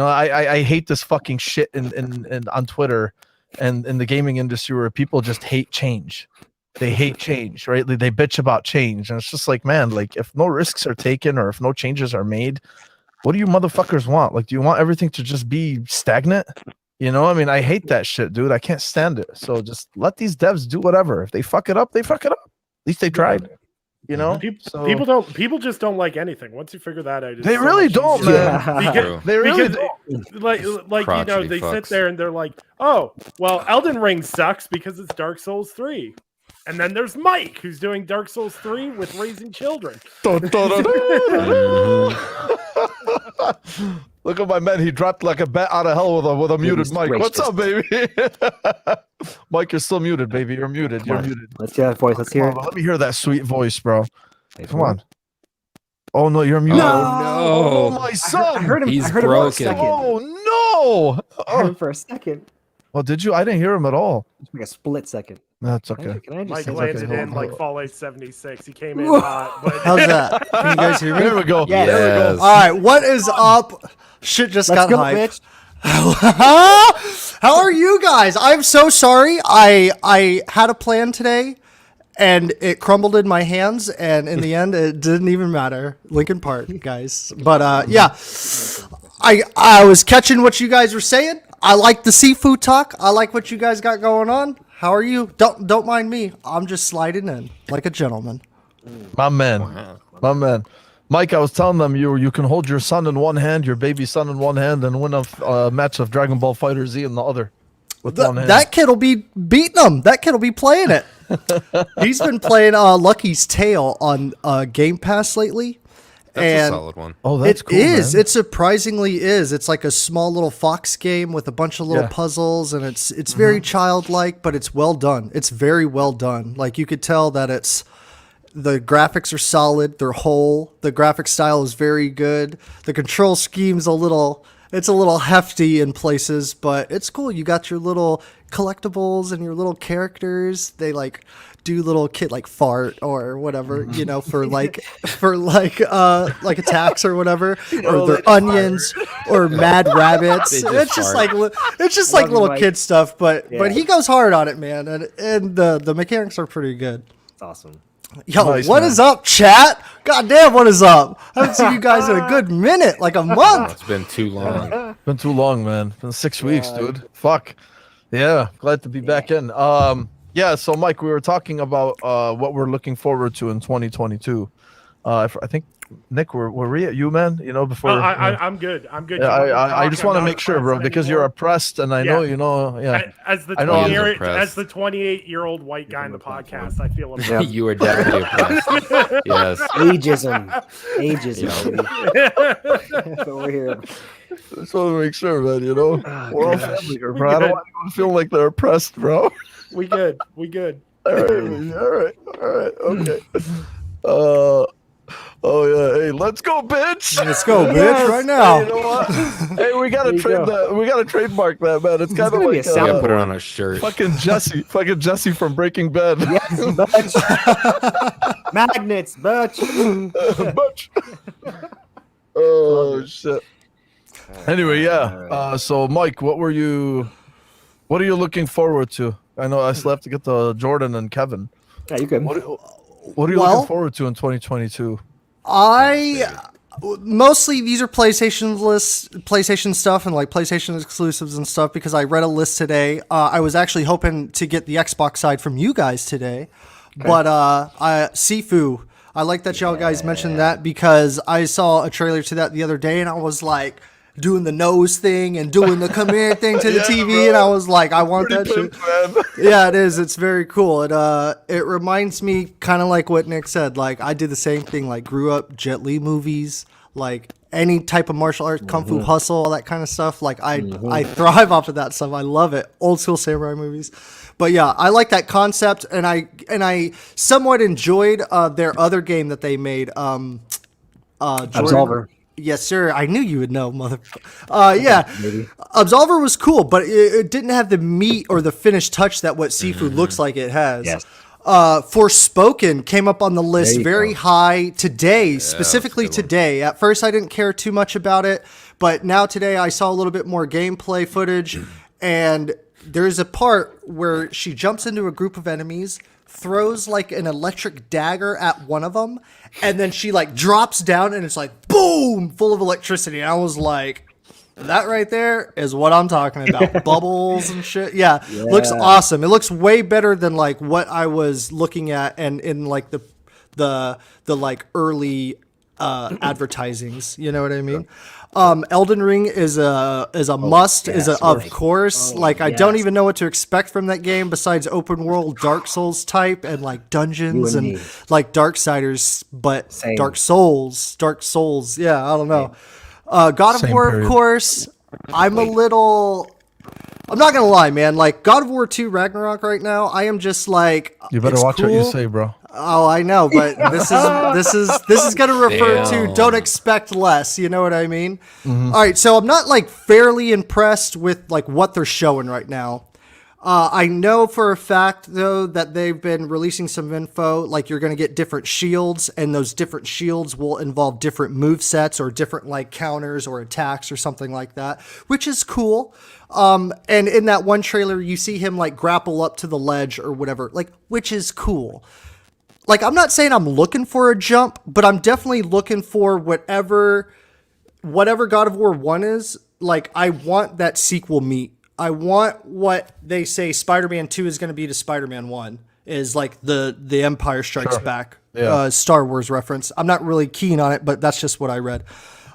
I hate this fucking shit in on Twitter and in the gaming industry where people just hate change. They hate change, right? They bitch about change, and it's just like, man, like if no risks are taken or if no changes are made, what do you motherfuckers want? Like, do you want everything to just be stagnant? You know, I mean, I hate that shit, dude. I can't stand it. So just let these devs do whatever. If they fuck it up, they fuck it up. At least they tried. You know, People just don't like anything. Once you figure that out, it's they so really much don't, easier. man. True. They really Because don't. like you know, Crotchety they sit fucks. there and they're like, "Oh, well, Elden Ring sucks because it's Dark Souls 3." And then there's Mike, who's doing Dark Souls 3 with raising children. Look at my man. He dropped like a bat out of hell with a muted mic. What's up, baby? Mike, you're still muted, baby. You're muted. You're muted. Let's hear that voice. Let's hear it. Let me hear that sweet voice, bro. Wait Come for on. Oh no, you're muted. Oh, Oh, no. my it. son. I heard him. He's I heard him for a broken. second. Oh no. I heard him Oh, for a second. did you? I didn't hear him at all. Just like a split second. That's okay. Can I just Mike say landed something? in like Fallout 76. He came in Whoa. hot. But How's that? Can you guys hear me? There we go. Yes. There we Yes. go. All right, what is up? Shit just Let's got go, hyped. bitch. How are you guys? I'm so sorry. I had a plan today, and it crumbled in my hands, and in the end, it didn't even matter. Lincoln Park, guys. But yeah, I was catching what you guys were saying. I like the seafood talk. I like what you guys got going on. How are you? Don't mind me. I'm just sliding in like a gentleman. My man. My man. Mike, I was telling them you can hold your son in one hand, your baby son in one hand, and win a match of Dragon Ball Fighter Z in the other. With one hand. That kid will be beating him. That kid will be playing it. He's been playing Lucky's Tale on Game Pass lately. That's and a solid one. Oh, that's it cool. is. Man. It surprisingly is. It's like a small little fox game with a bunch of little Yeah. puzzles, and it's very childlike, but it's well done. It's very well done. Like you could tell that the graphics are solid. They're whole. The graphic style is very good. The control scheme's a little hefty in places, but it's cool. You got your little collectibles and your little characters. They like do little kid like fart or whatever, you know, for attacks or whatever, or they're onions or mad rabbits. They just It's just fart. like little Mike. kid stuff, but Yeah. he goes hard on it, man, and the mechanics are pretty good. It's awesome. Yo, Nice, what man. is up, chat? God damn, what is up? I haven't seen you guys in a good minute, like a Oh, month. it's been too long. Been too long, man. Been 6 weeks, dude. Fuck. Yeah, glad to be back in. Yeah, so Mike, we were talking about what we're looking forward to in 2022. I think Nick, were we at you, man? You know, before. I'm good. I'm good. Yeah, You want to I talk? just I'm want to not make sure, bro, oppressed because you're anymore. oppressed, and I know, Yeah. you know, yeah. As the I know I'm 28 oppressed. as the 28-year-old white guy in the podcast, I feel Yeah. You are definitely oppressed. Yes. Ageism. Ageism, baby. That's what we're here. Just want to make sure, man. You know, we're all gosh. family here, We bro. I don't good. want anyone to feel like they're oppressed, bro. We good. We good. All right, okay. Oh yeah, hey, let's go, bitch. Let's go, bitch, Yes. right now. Hey, you know what? Hey, we gotta There you trade go. that. We gotta trademark that, man. It's kind of gonna be like a sound Yeah, put it on a shirt. fucking Jesse from Breaking Bad. Yes, bitch. Magnets, bitch. Butch. Oh shit. Anyway, yeah. So, Mike, what are you looking forward to? I know I still have to get to Jordan and Kevin. Yeah, you could. What are you Well- looking forward to in 2022? Mostly these are PlayStation stuff and like PlayStation exclusives and stuff because I read a list today. I was actually hoping to get the Xbox side from you guys today, but Sifu. I like that y'all guys mentioned that because I saw a trailer to that the other day and I was like doing the nose thing and doing the come here thing to the Yeah, TV bro. and I was like, I want that Pretty shit. pimp, man. Yeah, it is. It's very cool. It reminds me kind of like what Nick said. Like I did the same thing. Like grew up Jet Li movies, like any type of martial arts, kung fu hustle, all that kind of stuff. Like I thrive off of that stuff. I love it. Old school samurai movies. But yeah, I like that concept, and I somewhat enjoyed their other game that they made. Jordan, Absolver. Yes, sir. I knew you would know, mother. Yeah, Maybe. Absolver was cool, but it didn't have the meat or the finished touch that what Seafood looks like it has. Yes. Forspoken came up on the list There you very go. high today, specifically that's a good one. today. At first, I didn't care too much about it, but now today I saw a little bit more gameplay footage, and there's a part where she jumps into a group of enemies, throws like an electric dagger at one of them, and then she like drops down and it's like boom, full of electricity. And I was like, that right there is what I'm talking about. Bubbles and shit. Yeah, looks awesome. It looks way better than like what I was looking at and in like the like early advertisings. You know what I mean? Elden Ring is a must. yes, Of right. course. Oh, Like I don't yes. even know what to expect from that game besides open world Dark Souls type and like dungeons You and and me. like Darksiders, but Same. Dark Souls. Yeah, I don't know. God of Same War, period. of course. I'm not gonna lie, man. Like God of War 2 Ragnarok right now, I am just like, You better it's watch what you cool. say, bro. Oh, I know, but this is gonna refer to Damn. don't expect less. You know what I mean? All right, so I'm not like fairly impressed with like what they're showing right now. I know for a fact though that they've been releasing some info, like you're gonna get different shields, and those different shields will involve different move sets or different like counters or attacks or something like that, which is cool. And in that one trailer, you see him like grapple up to the ledge or whatever, like which is cool. Like, I'm not saying I'm looking for a jump, but I'm definitely looking for whatever God of War 1 is. Like, I want that sequel meat. I want what they say Spider-Man 2 is going to be to Spider-Man 1 is like the Empire Strikes Back Yeah. Star Wars reference. I'm not really keen on it, but that's just what I read.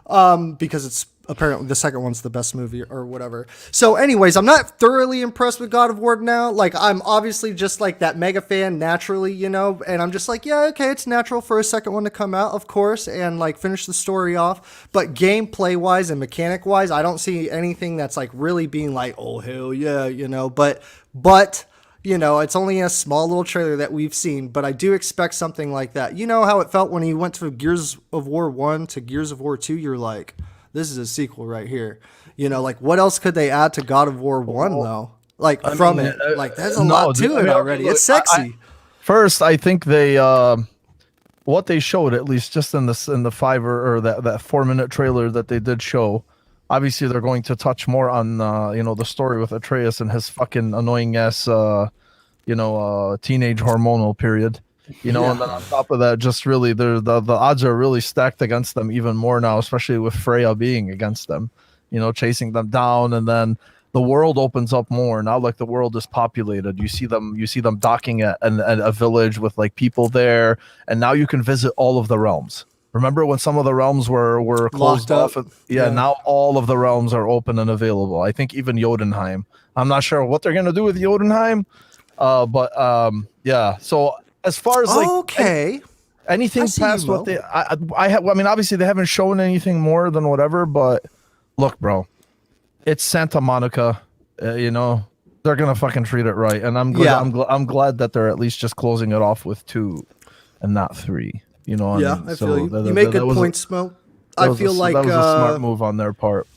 Because it's apparently the second one's the best movie or whatever. So anyways, I'm not thoroughly impressed with God of War now. Like I'm obviously just like that mega fan naturally, you know, and I'm just like, yeah, okay, it's natural for a second one to come out, of course, and like finish the story off. But gameplay wise and mechanic wise, I don't see anything that's like really being like, oh hell yeah, you know, but you know, it's only a small little trailer that we've seen, but I do expect something like that. You know how it felt when you went to Gears of War 1 to Gears of War 2? You're like, this is a sequel right here. You know, like what else could they add to God of War 1 though? Like from it. Like there's a lot to it already. It's sexy. First, I think they what they showed, at least just in the 5 or that 4-minute trailer that they did show. Obviously, they're going to touch more on you know, the story with Atreus and his fucking annoying ass you know, teenage hormonal period. You know, and then on top of that, just really the odds are really stacked against them even more now, especially with Freya being against them, you know, chasing them down, and then the world opens up more now. Like the world is populated. You see them docking at a village with like people there, and now you can visit all of the realms. Remember when some of the realms were closed Locked off? up. Yeah, Yeah. now all of the realms are open and available. I think even Jotunheim. I'm not sure what they're gonna do with Jotunheim, but yeah. So as far as like Okay. anything I see past you, what Mo. they, I mean, obviously they haven't shown anything more than whatever. But look, bro, it's Santa Monica. You know, they're gonna fucking treat it right, and I'm glad. Yeah. I'm glad that they're at least just closing it off with 2, and not 3. You know, what Yeah, mean? I So feel you. that- You make that good was a- points, Mo. that I was feel like that was a smart move on their part.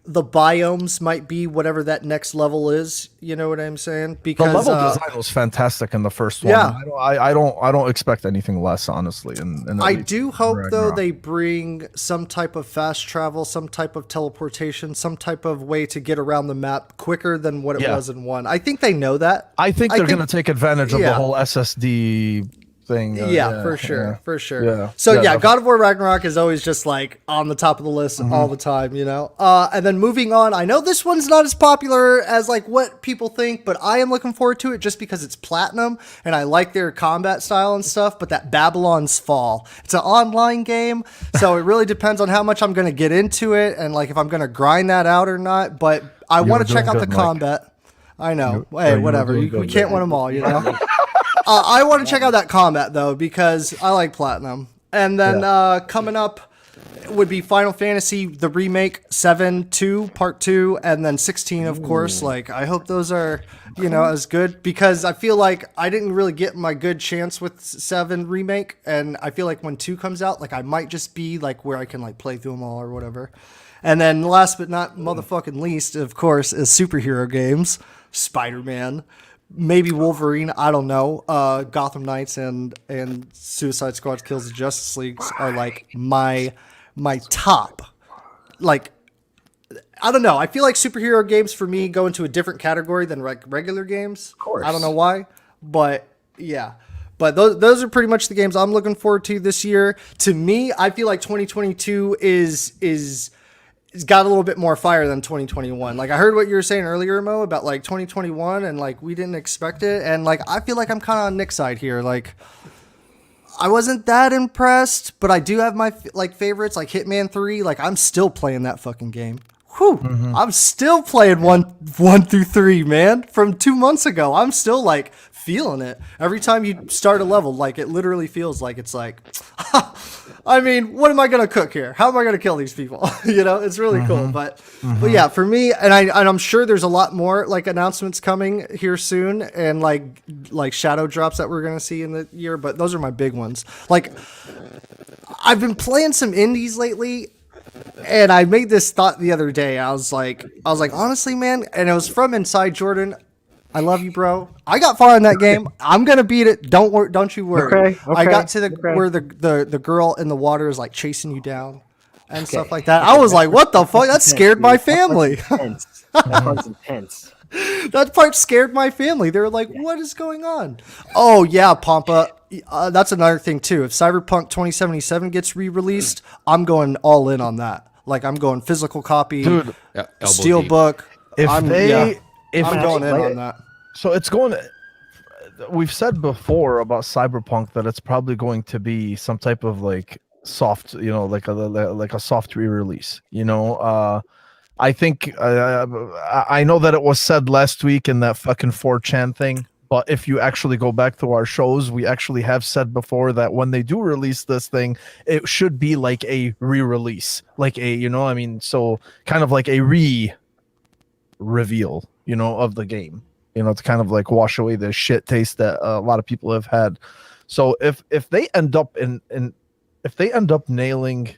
the biomes might be whatever that next level is. You know what I'm saying? The Because level design was fantastic in the first one. Yeah. I don't expect anything less, honestly. And I do hope though they bring some type of fast travel, some type of teleportation, some type of way to get around the map quicker than what it Yeah. was in 1. I think they know that. I think they're going to take advantage of the yeah. whole SSD thing. Yeah, for sure, for sure. Yeah. So Yeah, yeah, definitely. God of War Ragnarok is always just like on the top of the list all the time, you know. And then moving on, I know this one's not as popular as like what people think, but I am looking forward to it just because it's platinum and I like their combat style and stuff. But that Babylon's Fall, it's an online game, so it really depends on how much I'm going to get into it and like if I'm going to grind that out or not. But I were want to check doing out the good, Mike. combat. I know. You- Hey, you were whatever. doing We good, can't man. win them all, you know. I want to check out that combat though because I like platinum. And then coming up would be Final Fantasy the remake 7-2 part 2 and then 16 of course. Like I hope those are, you know, as good because I feel like I didn't really get my good chance with 7 remake and I feel like when 2 comes out like I might just be like where I can like play through them all or whatever. And then last but not motherfucking least, of course, is superhero games. Spider-Man. maybe Wolverine. I don't know. Gotham Knights and Suicide Squad Kills the Justice Leagues are like my top. Like, I don't know. I feel like superhero games for me go into a different category than regular games. Of course. I don't know why, but yeah. But those are pretty much the games I'm looking forward to this year. To me, I feel like 2022 is got a little bit more fire than 2021. Like I heard what you were saying earlier, Mo, about like 2021 and like we didn't expect it. And like I feel like I'm kind of on Nick's side here. Like I wasn't that impressed, but I do have my like favorites, like Hitman 3. Like I'm still playing that fucking game. Whew. I'm still playing one through 3, man. From 2 months ago. I'm still like feeling it. Every time you start a level, like it literally feels like it's like, I mean, what am I gonna cook here? How am I gonna kill these people? You know, it's really cool. But yeah, for me, and I'm sure there's a lot more like announcements coming here soon, and like shadow drops that we're gonna see in the year. But those are my big ones. Like, I've been playing some indies lately. And I made this thought the other day. I was like, honestly, man, and it was from Inside Jordan. I love you, bro. I got far in that game. I'm gonna beat it. Don't you worry. Okay. I got to where the girl in the water is like chasing you down and stuff like that. I was like, what the fuck? That scared my family. That part's intense. That part scared my family. They were like, what is going on? Oh yeah, Pampa. That's another thing too. If Cyberpunk 2077 gets re-released, I'm going all in on that. Like I'm going physical copy, Dude, steelbook. I'm going in play on it. that. So it's going. We've said before about Cyberpunk that it's probably going to be some type of like soft, you know, like a soft re-release. You know, I think I know that it was said last week in that fucking 4chan thing. But if you actually go back to our shows, we actually have said before that when they do release this thing, it should be like a re-release, like a, you know, I mean, so kind of like a reveal, you know, of the game, you know, to kind of like wash away the shit taste that a lot of people have had. So if they end up if they end up nailing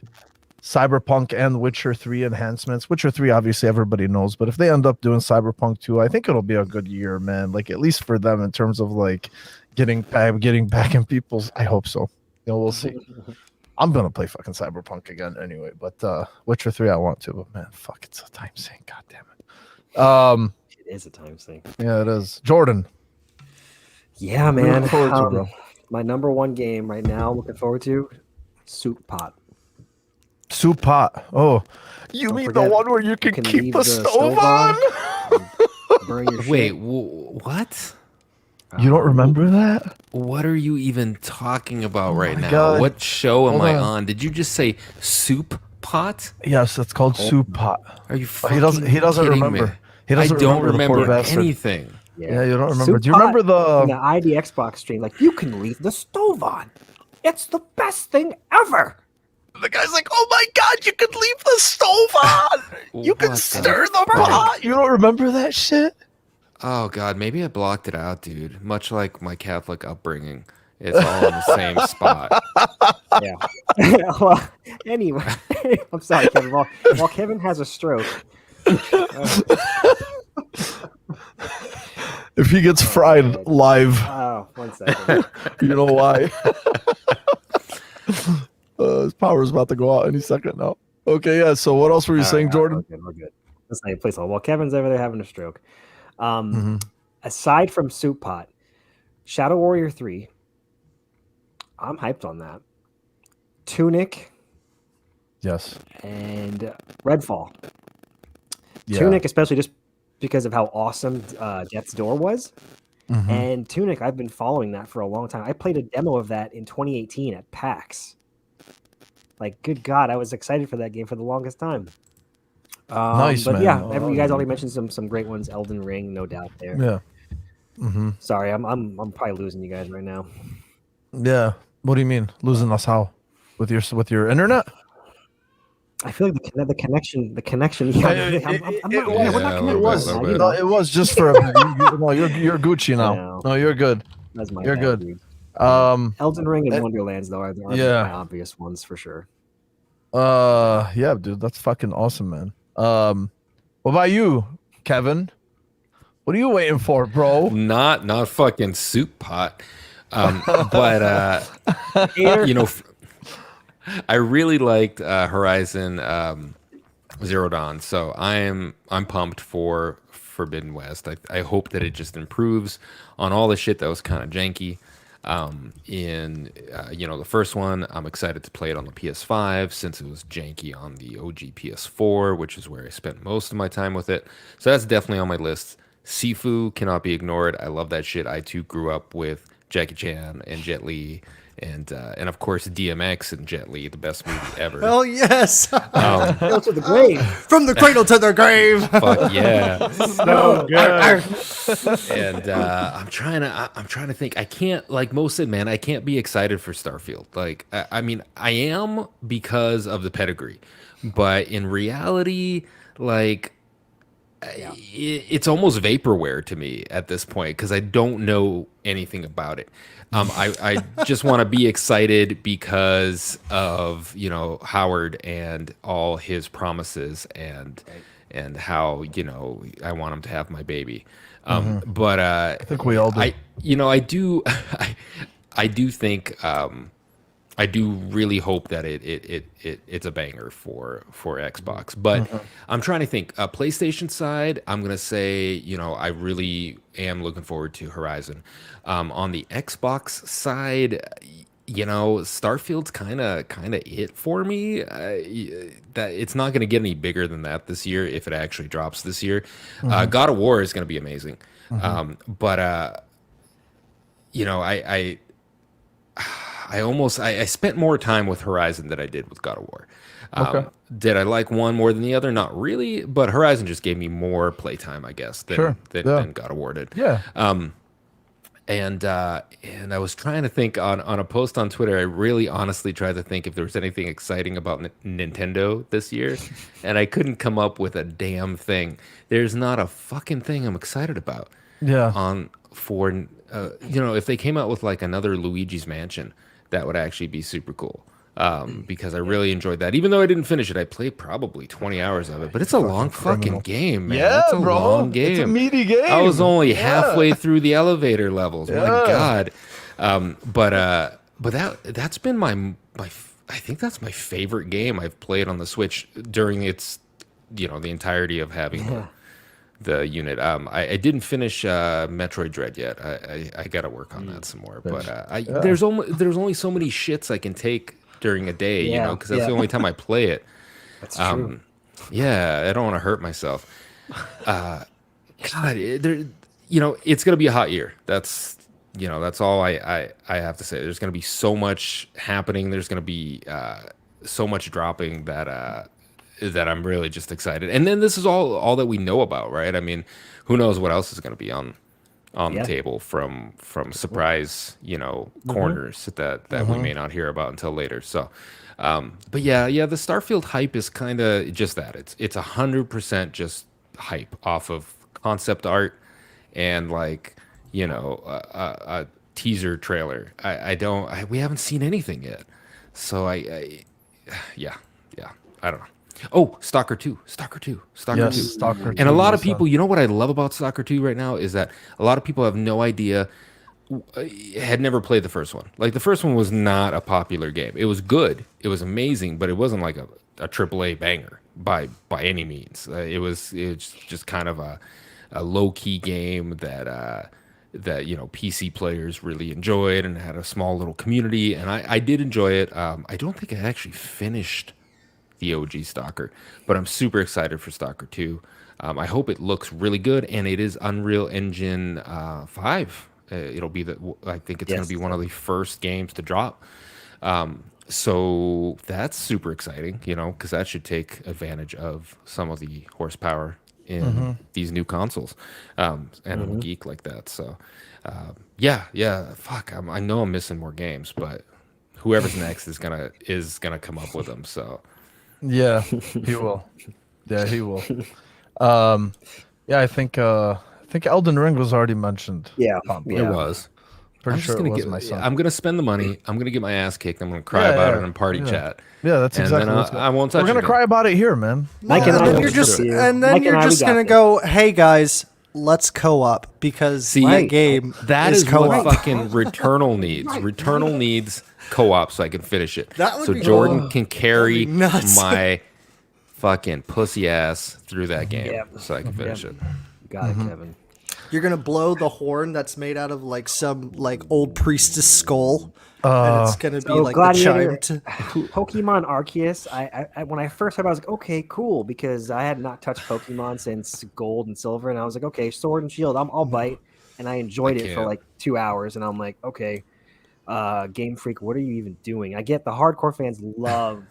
Cyberpunk and Witcher 3 enhancements. Witcher 3, obviously, everybody knows, but if they end up doing Cyberpunk 2, I think it'll be a good year, man. Like, at least for them in terms of, like, getting back in people's... I hope so. You know, we'll see. I'm going to play fucking Cyberpunk again anyway, but Witcher 3, I want to, but man, fuck, it's a time sink. God damn it. It is a time sink. Yeah, it is. Jordan. Yeah, man. Looking forward to, bro. My number one game right now, looking forward to, Soup Pot. Soup Pot. Oh, you Don't mean forget, the one where you can keep leave the stove on? Burn your Wait, shit. what? You don't remember that? What are you even talking about right my now? God. What show am Hold I on. on? Did you just say soup pot? Yes, it's called Soup Pot. Are you Oh, fucking he doesn't kidding remember. me? He I doesn't don't remember the poor remember bastard. anything. Yeah, you don't remember. Soup Do you remember Pot in the... the ID Xbox stream? Like, you can leave the stove on. It's the best thing ever. The guy's like, oh my God, you could leave the stove on. You can What the stir the fuck? pot. You don't remember that shit? Oh god, maybe I blocked it out, dude. Much like my Catholic upbringing, it's all in the same spot. Yeah. Well, anyway, I'm sorry, Kevin. While Kevin has a stroke, If he gets fried God. live, oh, 1 second. you know why. His power's about to go out any second now. Okay, yeah. So what else were you saying, Jordan? We're good. Let's not place on. While Kevin's over there having a stroke, Mhm. aside from Soup Pot, Shadow Warrior 3, I'm hyped on that. Tunic Yes. and Redfall. Yeah. Tunic, especially just because of how awesome Death's Door was. Mhm. And Tunic, I've been following that for a long time. I played a demo of that in 2018 at PAX. Like, good God, I was excited for that game for the longest time. Nice, but man. yeah, Oh, you guys yeah. already mentioned some great ones. Elden Ring, no doubt there. Yeah. Mm-hmm. Sorry, I'm probably losing you guys right now. Yeah. What do you mean losing us? How? With your internet? I feel like the connection. Yeah, It- I'm it- not, it we're was- not Yeah, a connected little right bit, now, little you bit. No, know. it was just for no. You're Gucci now. No. No, you're good. That's my You're bad, good. dude. Um. Elden Ring and it- Wonderlands though are yeah. my obvious ones for sure. Yeah, dude, that's fucking awesome, man. What about you, Kevin? What are you waiting for, bro? Not fucking soup pot. But you know, I really liked Horizon Zero Dawn, so I'm pumped for Forbidden West. I hope that it just improves on all the shit that was kind of janky. In the first one, I'm excited to play it on the PS5 since it was janky on the OG PS4, which is where I spent most of my time with it. So that's definitely on my list. Sifu cannot be ignored. I love that shit. I too grew up with Jackie Chan and Jet Li, and of course DMX and Jet Li, the best movie ever. Oh yes, Go to the grave. from the cradle to the grave. Fuck yeah! So good. And I'm trying to think. I can't, like Mo said, man. I can't be excited for Starfield. Like, I mean, I am because of the pedigree, but in reality, like, it's almost vaporware to me at this point because I don't know anything about it. I just want to be excited because of Howard and all his promises and how I want him to have my baby. But I think we all do. I do I do think I do really hope that it's a banger for Xbox. But I'm trying to think. PlayStation side, I'm gonna say I really am looking forward to Horizon. On the Xbox side, Starfield's kind of it for me. That it's not gonna get any bigger than that this year if it actually drops this year. God of War is gonna be amazing. But I spent more time with Horizon than I did with God of War. Okay. Did I like one more than the other? Not really, but Horizon just gave me more playtime, I guess, than God of War did. Yeah. And I was trying to think on a post on Twitter. I really honestly tried to think if there was anything exciting about Nintendo this year, and I couldn't come up with a damn thing. There's not a fucking thing I'm excited about. Yeah. If they came out with like another Luigi's Mansion, that would actually be super cool. Because I really enjoyed that. Even though I didn't finish it, I played probably 20 hours of it. But it's a long fucking game, man. Yeah, it's a bro. long game. It's a meaty game. I was only halfway through the elevator levels. My God. But that's been my I think that's my favorite game I've played on the Switch during its the entirety of having the unit. I didn't finish Metroid Dread yet. I got to work on that some more. But there's only so many shits I can take during a day, because that's the only time I play it. That's true. Yeah, I don't want to hurt myself. God, it's gonna be a hot year. That's all I have to say. There's gonna be so much happening. There's gonna be so much dropping that I'm really just excited. And then this is all that we know about, right? I mean, who knows what else is going to be on the table from surprise, corners that we may not hear about until later. So, but yeah, the Starfield hype is kind of just that. It's 100% just hype off of concept art and like, a teaser trailer. We haven't seen anything yet. So I don't know. Oh, Stalker 2. Stalker 2. And a lot of people, what I love about Stalker 2 right now is that a lot of people have no idea, had never played the first one. Like, the first one was not a popular game. It was good. It was amazing, but it wasn't like a AAA banger by any means. It's just kind of a low-key game that PC players really enjoyed and had a small little community. And I did enjoy it. I don't think I actually finished the OG Stalker, but I'm super excited for Stalker 2. I hope it looks really good, and it is Unreal Engine 5. It'll be I think it's going to be one of the first games to drop. So that's super exciting, because that should take advantage of some of the horsepower in these new consoles. And I'm a geek like that, so fuck. I know I'm missing more games, but whoever's next is gonna come up with them. So. Yeah, he will. Yeah, he will. I think Elden Ring was already mentioned. Yeah, it was. Pretty sure it was my son. I'm gonna spend the money. I'm gonna get my ass kicked. I'm gonna cry about it in party chat. Yeah, that's exactly. And then I won't touch. We're gonna cry about it here, man. And then you're just gonna go, hey guys, let's co-op because See, that game That is is what co-op. fucking Returnal needs. Returnal needs co-op so I can finish it. That would So be Jordan cool. can carry That'd be nuts. my fucking pussy ass through that game Yep. so I can finish it. Got it, Kevin. You're gonna blow the horn that's made out of like some like old priestess skull, and it's gonna be So like Gladiator, the chime. Pokemon Arceus. I when I first heard, I was like, okay, cool, because I had not touched Pokemon since Gold and Silver, and I was like, okay, Sword and Shield, I'll bite, and I enjoyed it for can't. like 2 hours, and I'm like, okay, Game Freak, what are you even doing? I get the hardcore fans love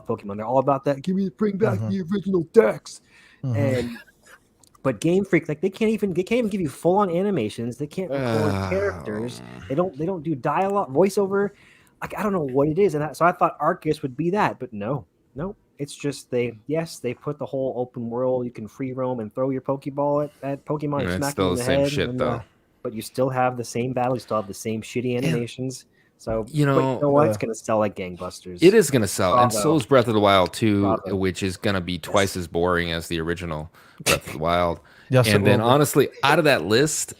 Pokemon. They're all about that. Bring back the original decks, But Game Freak, like they can't even give you full on animations. They can't record characters. They don't do dialogue, voiceover. Like I don't know what it is, and so I thought Arceus would be that, but no, it's just they put the whole open world. You can free roam and throw your Pokeball at Pokemon and It's smack still them in the the same head. shit, and, though. but you still have the same battle. You still have the same shitty animations. So You but know, you know what? It's gonna sell like gangbusters. It is gonna sell, and so Bravo. is Breath of the Wild 2, Bravo. which is gonna be twice as boring as the original Breath of the Wild. Yes, it and then will be. honestly, out of that list,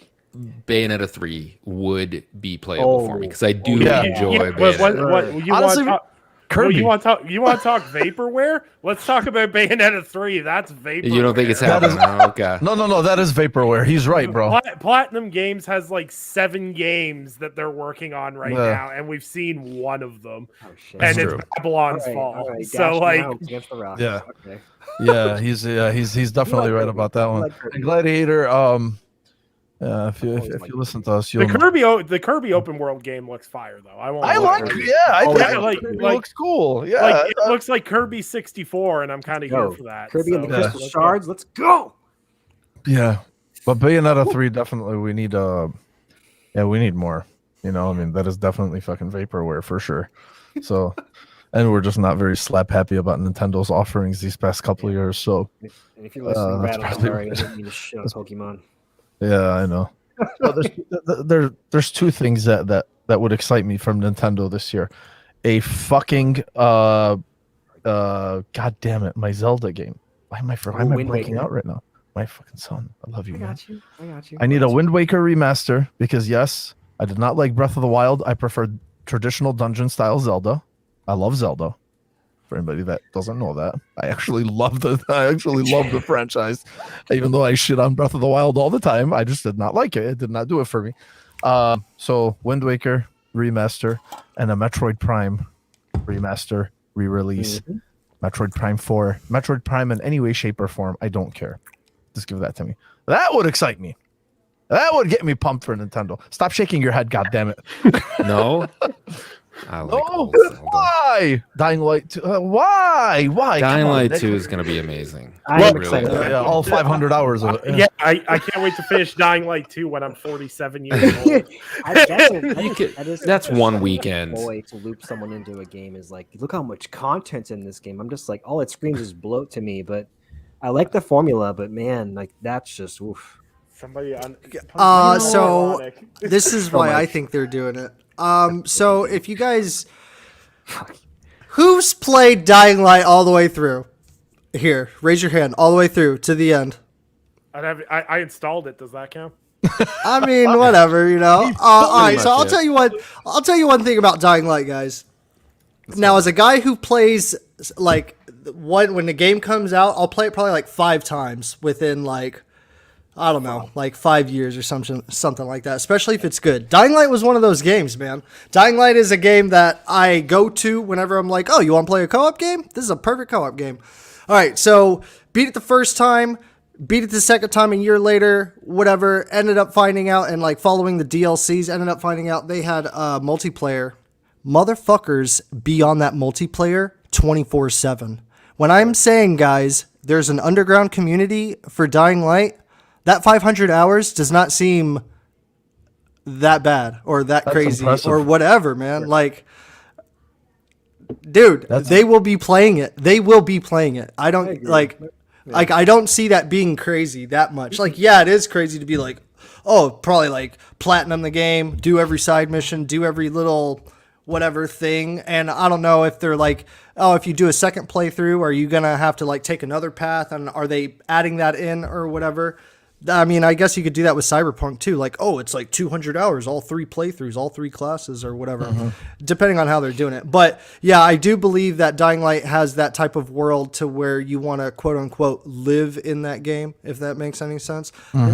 Bayonetta 3 would be playable for me because I do yeah. enjoy But Bayonetta. what you Honestly, want? Kirby. You want to talk? You want to talk vaporware? Let's talk about Bayonetta 3. That's vaporware. You don't think it's That is- happening? Okay. No, that is vaporware. He's right, bro. Platinum Games has like 7 games that they're working on right Yeah. now, and we've seen one of them, Oh, shit. That's and true. it's Babylon's All right, fault. all right, So Dash like, Mounds against the Rock. Yeah. Okay. Yeah, he's definitely right about that one. And Gladiator, if you listen to us, you'll the Kirby open world game looks fire though. I won't. I lie. like it. Yeah, I think Yeah, it like- looks cool. Yeah, Like it looks like Kirby 64, and I'm kind of here Yo, for that. Kirby and the so- Crystal let's Shards. Let's go. yeah. But Bayonetta 3 definitely we need we need more. You know, I mean that is definitely fucking vaporware for sure. So and we're just not very slap happy about Nintendo's offerings these past couple of years. So And if you're listening, that's Brad, I'm probably sorry. I what- didn't mean to shit on Pokemon. yeah, I know. So there's two things that would excite me from Nintendo this year. A fucking god damn it, my Zelda game. Why am I Wind blanking Waker. out right now? My fucking son. I love you, I man. got you. I need a Wind Waker remaster because yes, I did not like Breath of the Wild. I prefer traditional dungeon style Zelda. I love Zelda. For anybody that doesn't know that, I actually love the franchise, even though I shit on Breath of the Wild all the time. I just did not like it. It did not do it for me. So Wind Waker remaster and a Metroid Prime remaster re-release. Metroid Prime 4, Metroid Prime in any way, shape, or form. I don't care. Just give that to me. That would excite me. That would get me pumped for Nintendo. Stop shaking your head, goddammit. No. I like No, old Zelda. why? Dying Light 2. Why? Why? Dying Come on, Light Nick. 2 is going to be amazing. I'm Really. excited. Yeah, all 500 hours of it. Yeah, I can't wait to finish Dying Light 2 when I'm 47 years old. That's one weekend. Boy, to loop someone into a game is like, look how much content's in this game. I'm just like, all it screams is bloat to me. But I like the formula. But man, like that's just oof. Somebody on. So ironic. this is So why I much. think they're doing it. So if you guys, who's played Dying Light all the way through? Here, raise your hand all the way through to the end. I installed it. Does that count? I mean, whatever, you know. All right, so much I'll it. tell you what. I'll tell you one thing about Dying Light, guys. Now, as a guy who plays like when the game comes out, I'll play it probably like 5 times within like I don't know, like 5 years or something like that. Especially if it's good. Dying Light was one of those games, man. Dying Light is a game that I go to whenever I'm like, oh, you want to play a co-op game? This is a perfect co-op game. All right, so beat it the first time. Beat it the second time a year later, whatever, ended up finding out and like following the DLCs, ended up finding out they had multiplayer. Motherfuckers be on that multiplayer 24/7. When I'm saying, guys, there's an underground community for Dying Light, that 500 hours does not seem that bad or that crazy impressive. or whatever, man. Like, dude, That's- they will be playing it. They will be playing it. I don't agree. like I don't see that being crazy that much. Like, yeah, it is crazy to be like, oh, probably like platinum the game, do every side mission, do every little whatever thing. And I don't know if they're like, oh, if you do a second playthrough, are you gonna have to like take another path? And are they adding that in or whatever? I mean, I guess you could do that with Cyberpunk too. Like, oh, it's like 200 hours, all 3 playthroughs, all 3 classes or whatever, depending on how they're doing it. But yeah, I do believe that Dying Light has that type of world to where you want to quote unquote live in that game, if that makes any sense.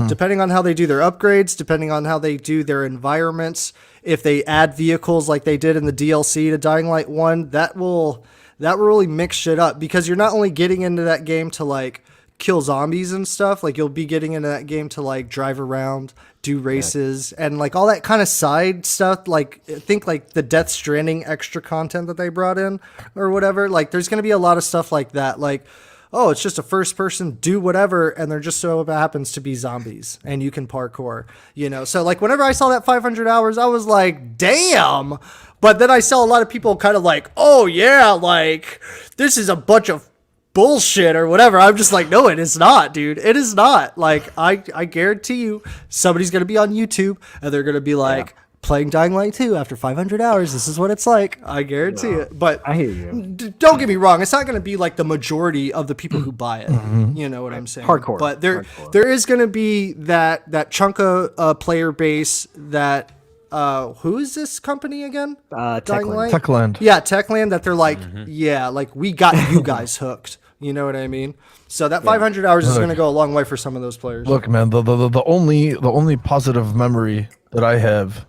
Depending on how they do their upgrades, depending on how they do their environments, if they add vehicles like they did in the DLC to Dying Light 1, that will really mix shit up, because you're not only getting into that game to like kill zombies and stuff, like you'll be getting into that game to like drive around, do races, and like all that kind of side stuff. Like think like the Death Stranding extra content that they brought in or whatever. Like there's going to be a lot of stuff like that. Like, oh, it's just a first person do whatever, and there just so happens to be zombies and you can parkour, you know? So like whenever I saw that 500 hours, I was like, damn. But then I saw a lot of people kind of like, oh yeah, like this is a bunch of bullshit or whatever. I'm just like, no, it is not, dude. It is not. Like I guarantee you somebody's going to be on YouTube and they're going to be like, playing Dying Light 2 after 500 hours. This is what it's like. I guarantee it. But I hear you. Don't get me wrong. It's not going to be like the majority of the people who buy it. You know what I'm saying? Hardcore. But there is going to be that chunk of player base that who is this company again? Dying Light? Techland. Yeah, Techland, that they're like, yeah, like we got you guys hooked. You know what I mean? So that 500 hours is going to go a long way for some of those players. Look, man, the only positive memory that I have,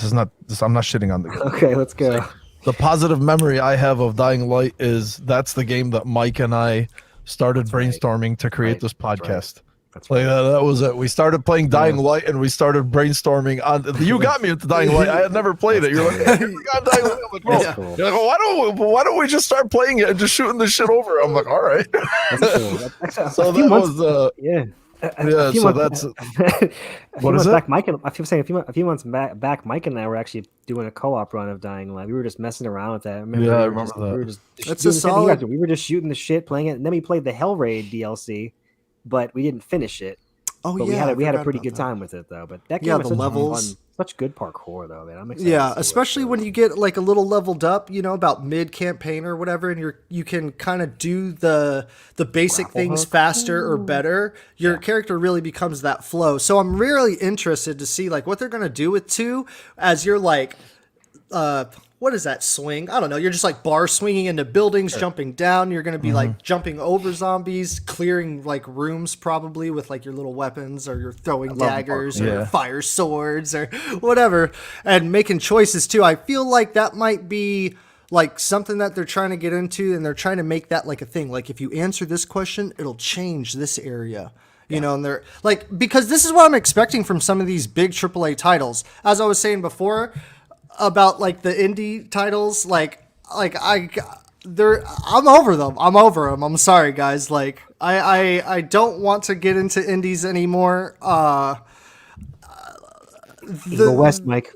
I'm not shitting on the game. Okay, let's go. The positive memory I have of Dying Light is that's the game that Mike and I started brainstorming to create this podcast. That's Like that was it. We started playing Dying Light and we started brainstorming on. You got me into Dying Light. I had never played it. You're like, hey, you got Dying Light. I'm like, bro. Cool. You're like, well, why don't we just start playing it and just shooting this shit over? I'm like, all right. That's cool. So that was yeah. yeah. So that's what is it? Back, Mike and I feel saying a few months back, Mike and I were actually doing a co-op run of Dying Light. We were just messing around with that. Yeah, I remember that. We were just That's doing a the same thing you guys solid- did. We were just shooting the shit, playing it, and then we played the Hell Raid DLC, but we didn't finish it. Oh But yeah, we had a I pretty forgot good about time with it though. But that game Yeah, was the such levels. fun, such good parkour though, man. I'm excited. Yeah, to see where it especially when goes. you get like a little leveled up, you know, about mid campaign or whatever, and you can kind of do the basic Grapple things hook. faster or better. Your character really becomes that flow. So I'm really interested to see like what they're gonna do with 2 as you're like, what is that swing? I don't know. You're just like bar swinging into buildings, jumping down. You're gonna be like jumping over zombies, clearing like rooms probably with like your little weapons, or you're throwing daggers or Yeah. fire swords or whatever, and making choices too. I feel like that might be like something that they're trying to get into, and they're trying to make that like a thing. Like if you answer this question, it'll change this area. You know, and they're like, because this is what I'm expecting from some of these big AAA titles. As I was saying before about like the indie titles, I'm over them. I'm sorry, guys. Like I don't want to get into indies anymore. Go west, Mike.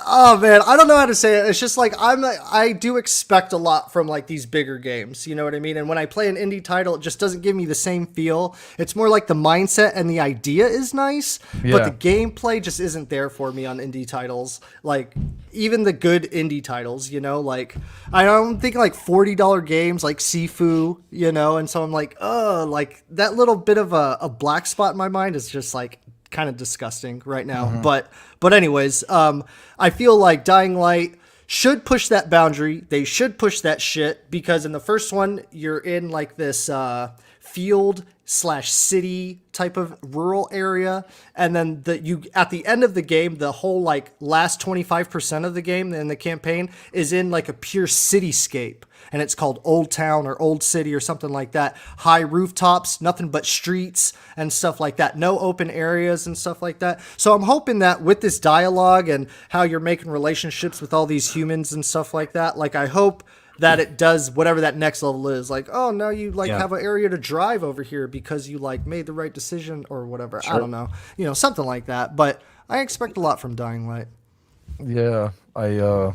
Oh man, I don't know how to say it. It's just like I do expect a lot from like these bigger games, you know what I mean? And when I play an indie title, it just doesn't give me the same feel. It's more like the mindset and the idea is nice, but the gameplay just isn't there for me on indie titles. Like even the good indie titles, you know, like I don't think like $40 games like Sifu, you know, and so I'm like, like that little bit of a black spot in my mind is just like kind of disgusting right now. But anyways, I feel like Dying Light should push that boundary. They should push that shit, because in the first one you're in like this field/city type of rural area, and then at the end of the game, the whole like last 25% of the game in the campaign is in like a pure cityscape, and it's called Old Town or Old City or something like that. High rooftops, nothing but streets and stuff like that. No open areas and stuff like that. So I'm hoping that with this dialogue and how you're making relationships with all these humans and stuff like that, like I hope that it does whatever that next level is. Like, oh, now you like have an area to drive over here because you like made the right decision or whatever. I don't know. You know, something like that. But I expect a lot from Dying Light. Yeah, I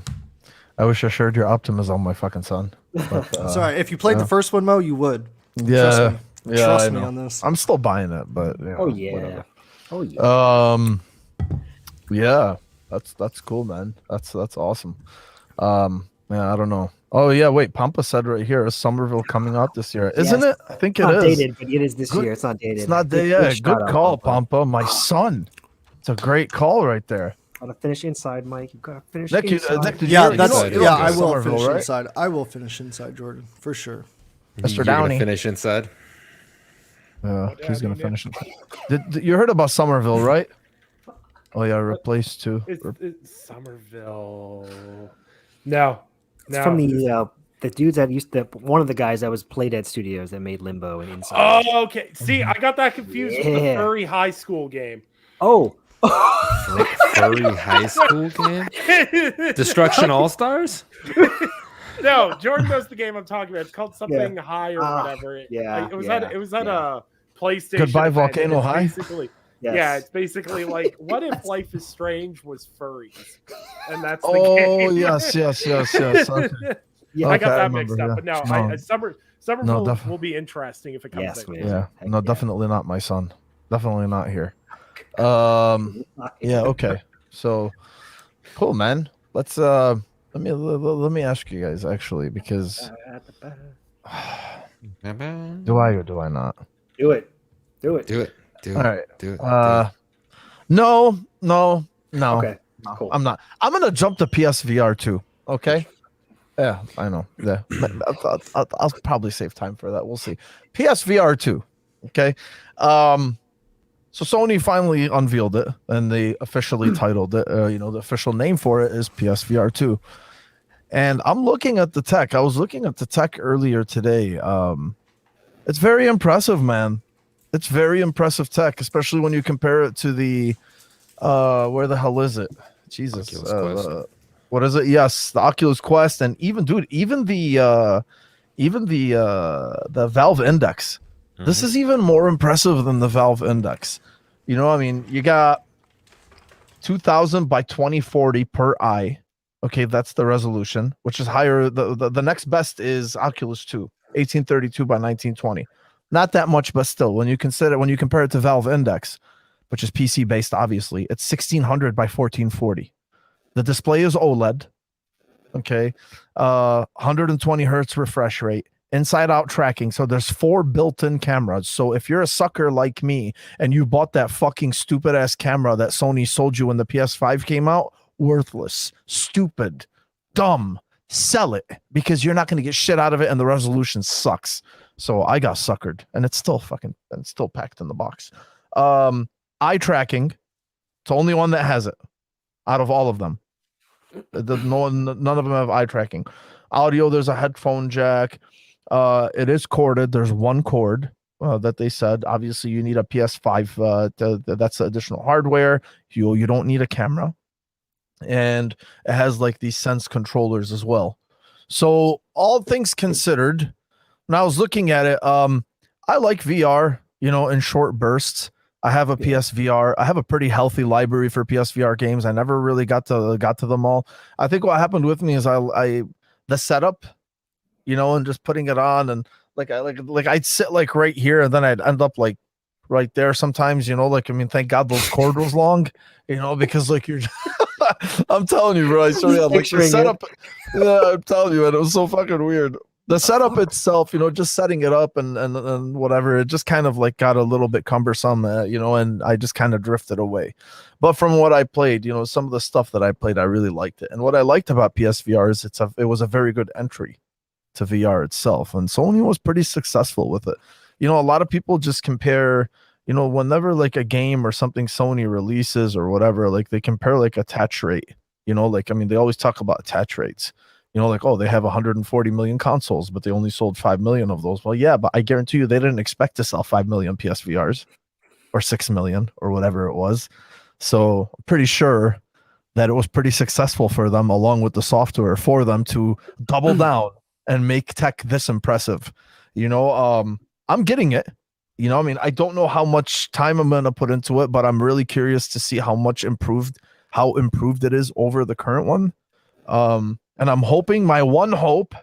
wish I shared your optimism, my fucking son. But, Sorry, if you played the first one, Mo, you would. yeah, Trust I me know. on this. I'm still buying it, but Oh yeah. whatever. Oh yeah. Yeah, that's cool, man. That's awesome. Man, I don't know. Oh yeah, wait. Pampa said right here, is Somerville coming out this year? Isn't Yes. it? I think It's it not is. dated, but it is this Good- year. It's not dated. It's not there. Good Yeah, shout good out, call, Pampa. Pampa. My son. It's a great call right there. Gotta finish inside, Mike. You gotta finish Nick, inside. Nick, did Yeah, you, that's Inside, yeah. I okay. will Somerville, finish right? inside. I will finish inside, Jordan, for sure. Mr. You're gonna Downey. finish inside. He's gonna finish it. You heard about Somerville, right? Oh yeah, replaced too. It's Somerville. No. It's from the dudes that used to one of the guys that was Playdead Studios that made Limbo and Inside. Oh, okay. See, I got that confused with the Yeah. furry high school game. Oh, Furry high school game. Destruction All Stars. No, Jordan knows the game I'm talking about. It's called something high or whatever. It was at a PlayStation. Goodbye, event, Volcano and it's High? basically- yes. Yeah, it's basically like, what if Life is Strange was furries? And that's the Oh game. yes. Okay. Yeah, I Okay, got I that mixed remember, up. But yeah. no, No. Somerville def- will be interesting if it comes Yes, out. man. Yeah. Heck No, yeah. definitely not my son. Definitely not here. Yeah. Okay. So, cool, man. Let's let me ask you guys actually, because do I or do I not? Do it. Do it. Do it. Do it. All right. Do it. No. Okay. Cool. I'm not. I'm gonna jump to PSVR 2. Okay. Yeah, I know. Yeah, I'll probably save time for that. We'll see. PSVR 2. Okay. So Sony finally unveiled it, and they officially titled it. The official name for it is PSVR 2. And I'm looking at the tech. I was looking at the tech earlier today. It's very impressive, man. It's very impressive tech, especially when you compare it to the where the hell is it? Jesus. Oculus Quest. What is it? Yes, the Oculus Quest, and even the Valve Index. This is even more impressive than the Valve Index. You know, I mean, you got 2000 by 2040 per eye. Okay, that's the resolution, which is higher. The next best is Oculus 2, 1832 by 1920. Not that much, but still, when you compare it to Valve Index, which is PC based, obviously, it's 1600 by 1440. The display is OLED. Okay, 120 hertz refresh rate, inside out tracking. So there's 4 built-in cameras. So if you're a sucker like me and you bought that fucking stupid ass camera that Sony sold you when the PS5 came out, worthless, stupid, dumb, sell it, because you're not going to get shit out of it and the resolution sucks. So I got suckered, and it's still packed in the box. Eye tracking, it's the only one that has it out of all of them. None of them have eye tracking. Audio, there's a headphone jack. It is corded. There's one cord that they said. Obviously, you need a PS5. That's additional hardware. You don't need a camera, and it has like these Sense controllers as well. So all things considered, when I was looking at it, I like VR. In short bursts. I have a PSVR. I have a pretty healthy library for PSVR games. I never really got to them all. I think what happened with me is the setup, and just putting it on, and like I'd sit like right here, and then I'd end up like right there sometimes. Thank God those cord was long, because like you're. I'm telling you, bro. I swear to God, like the setup. Yeah, I'm telling you, and it was so fucking weird. The setup itself, just setting it up and whatever, it just kind of like got a little bit cumbersome, and I just kind of drifted away. But from what I played, some of the stuff that I played, I really liked it. And what I liked about PSVR is it was a very good entry to VR itself. And Sony was pretty successful with it. A lot of people just compare, whenever like a game or something Sony releases or whatever, like they compare like attach rate, they always talk about attach rates. They have 140 million consoles, but they only sold 5 million of those. Well, yeah, but I guarantee you they didn't expect to sell 5 million PSVRs or 6 million or whatever it was. So I'm pretty sure that it was pretty successful for them, along with the software, for them to double down and make tech this impressive. I'm getting it. I don't know how much time I'm going to put into it, but I'm really curious to see how improved it is over the current one. And I'm hoping, my one hope,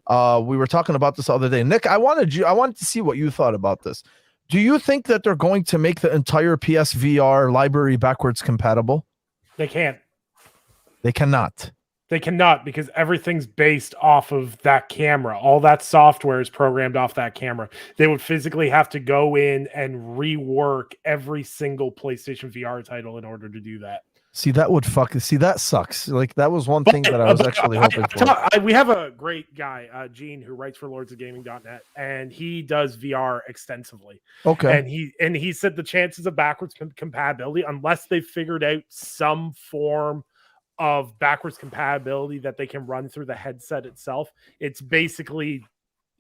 we were talking about this the other day. Nick, I wanted to see what you thought about this. Do you think that they're going to make the entire PSVR library backwards compatible? They can't. They cannot. They cannot, because everything's based off of that camera. All that software is programmed off that camera. They would physically have to go in and rework every single PlayStation VR title in order to do that. See, that would see, that sucks. Like, that was one thing that I was actually hoping for. We have a great guy, Gene, who writes for lordsofgaming.net, and he does VR extensively. Okay. And he said the chances of backwards compatibility, unless they've figured out some form of backwards compatibility that they can run through the headset itself, it's basically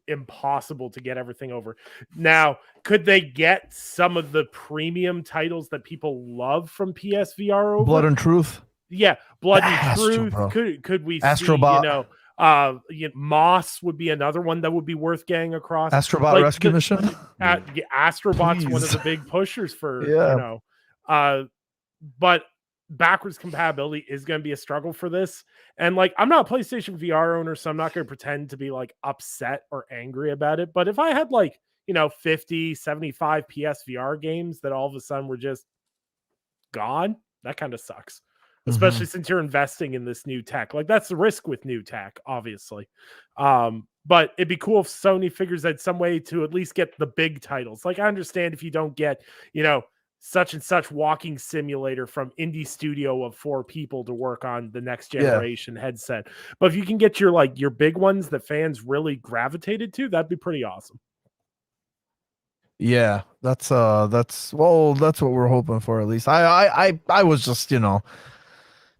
impossible to get everything over. Now, could they get some of the premium titles that people love from PSVR over? Blood and Truth? Yeah, Blood and Astro, Truth. Could we Astrobot. see, Moss would be another one that would be worth getting across. Astrobot Rescue Mission? Astrobot's one of Please. the big pushers for, Yeah. but backwards compatibility is going to be a struggle for this. And like, I'm not a PlayStation VR owner, so I'm not going to pretend to be like upset or angry about it. But if I had like, 50, 75 PSVR games that all of a sudden were just gone, that kind of sucks. Especially since you're investing in this new tech. Like, that's the risk with new tech, obviously. But it'd be cool if Sony figures out some way to at least get the big titles. Like, I understand if you don't get, such and such walking simulator from indie studio of 4 people to work on the next generation headset. But if you can get your big ones that fans really gravitated to, that'd be pretty awesome. Yeah, that's what we're hoping for, at least. I was just,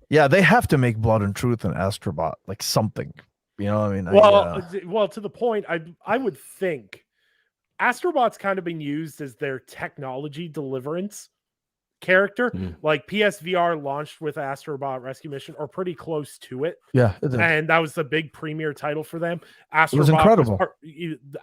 yeah, they have to make Blood and Truth and Astrobot like something. Well, to the point, I would think Astrobot's kind of been used as their technology deliverance character. Like, PSVR launched with Astrobot Rescue Mission, or pretty close to it. Yeah, it did. And that was the big premier title for them. Astrobot was incredible.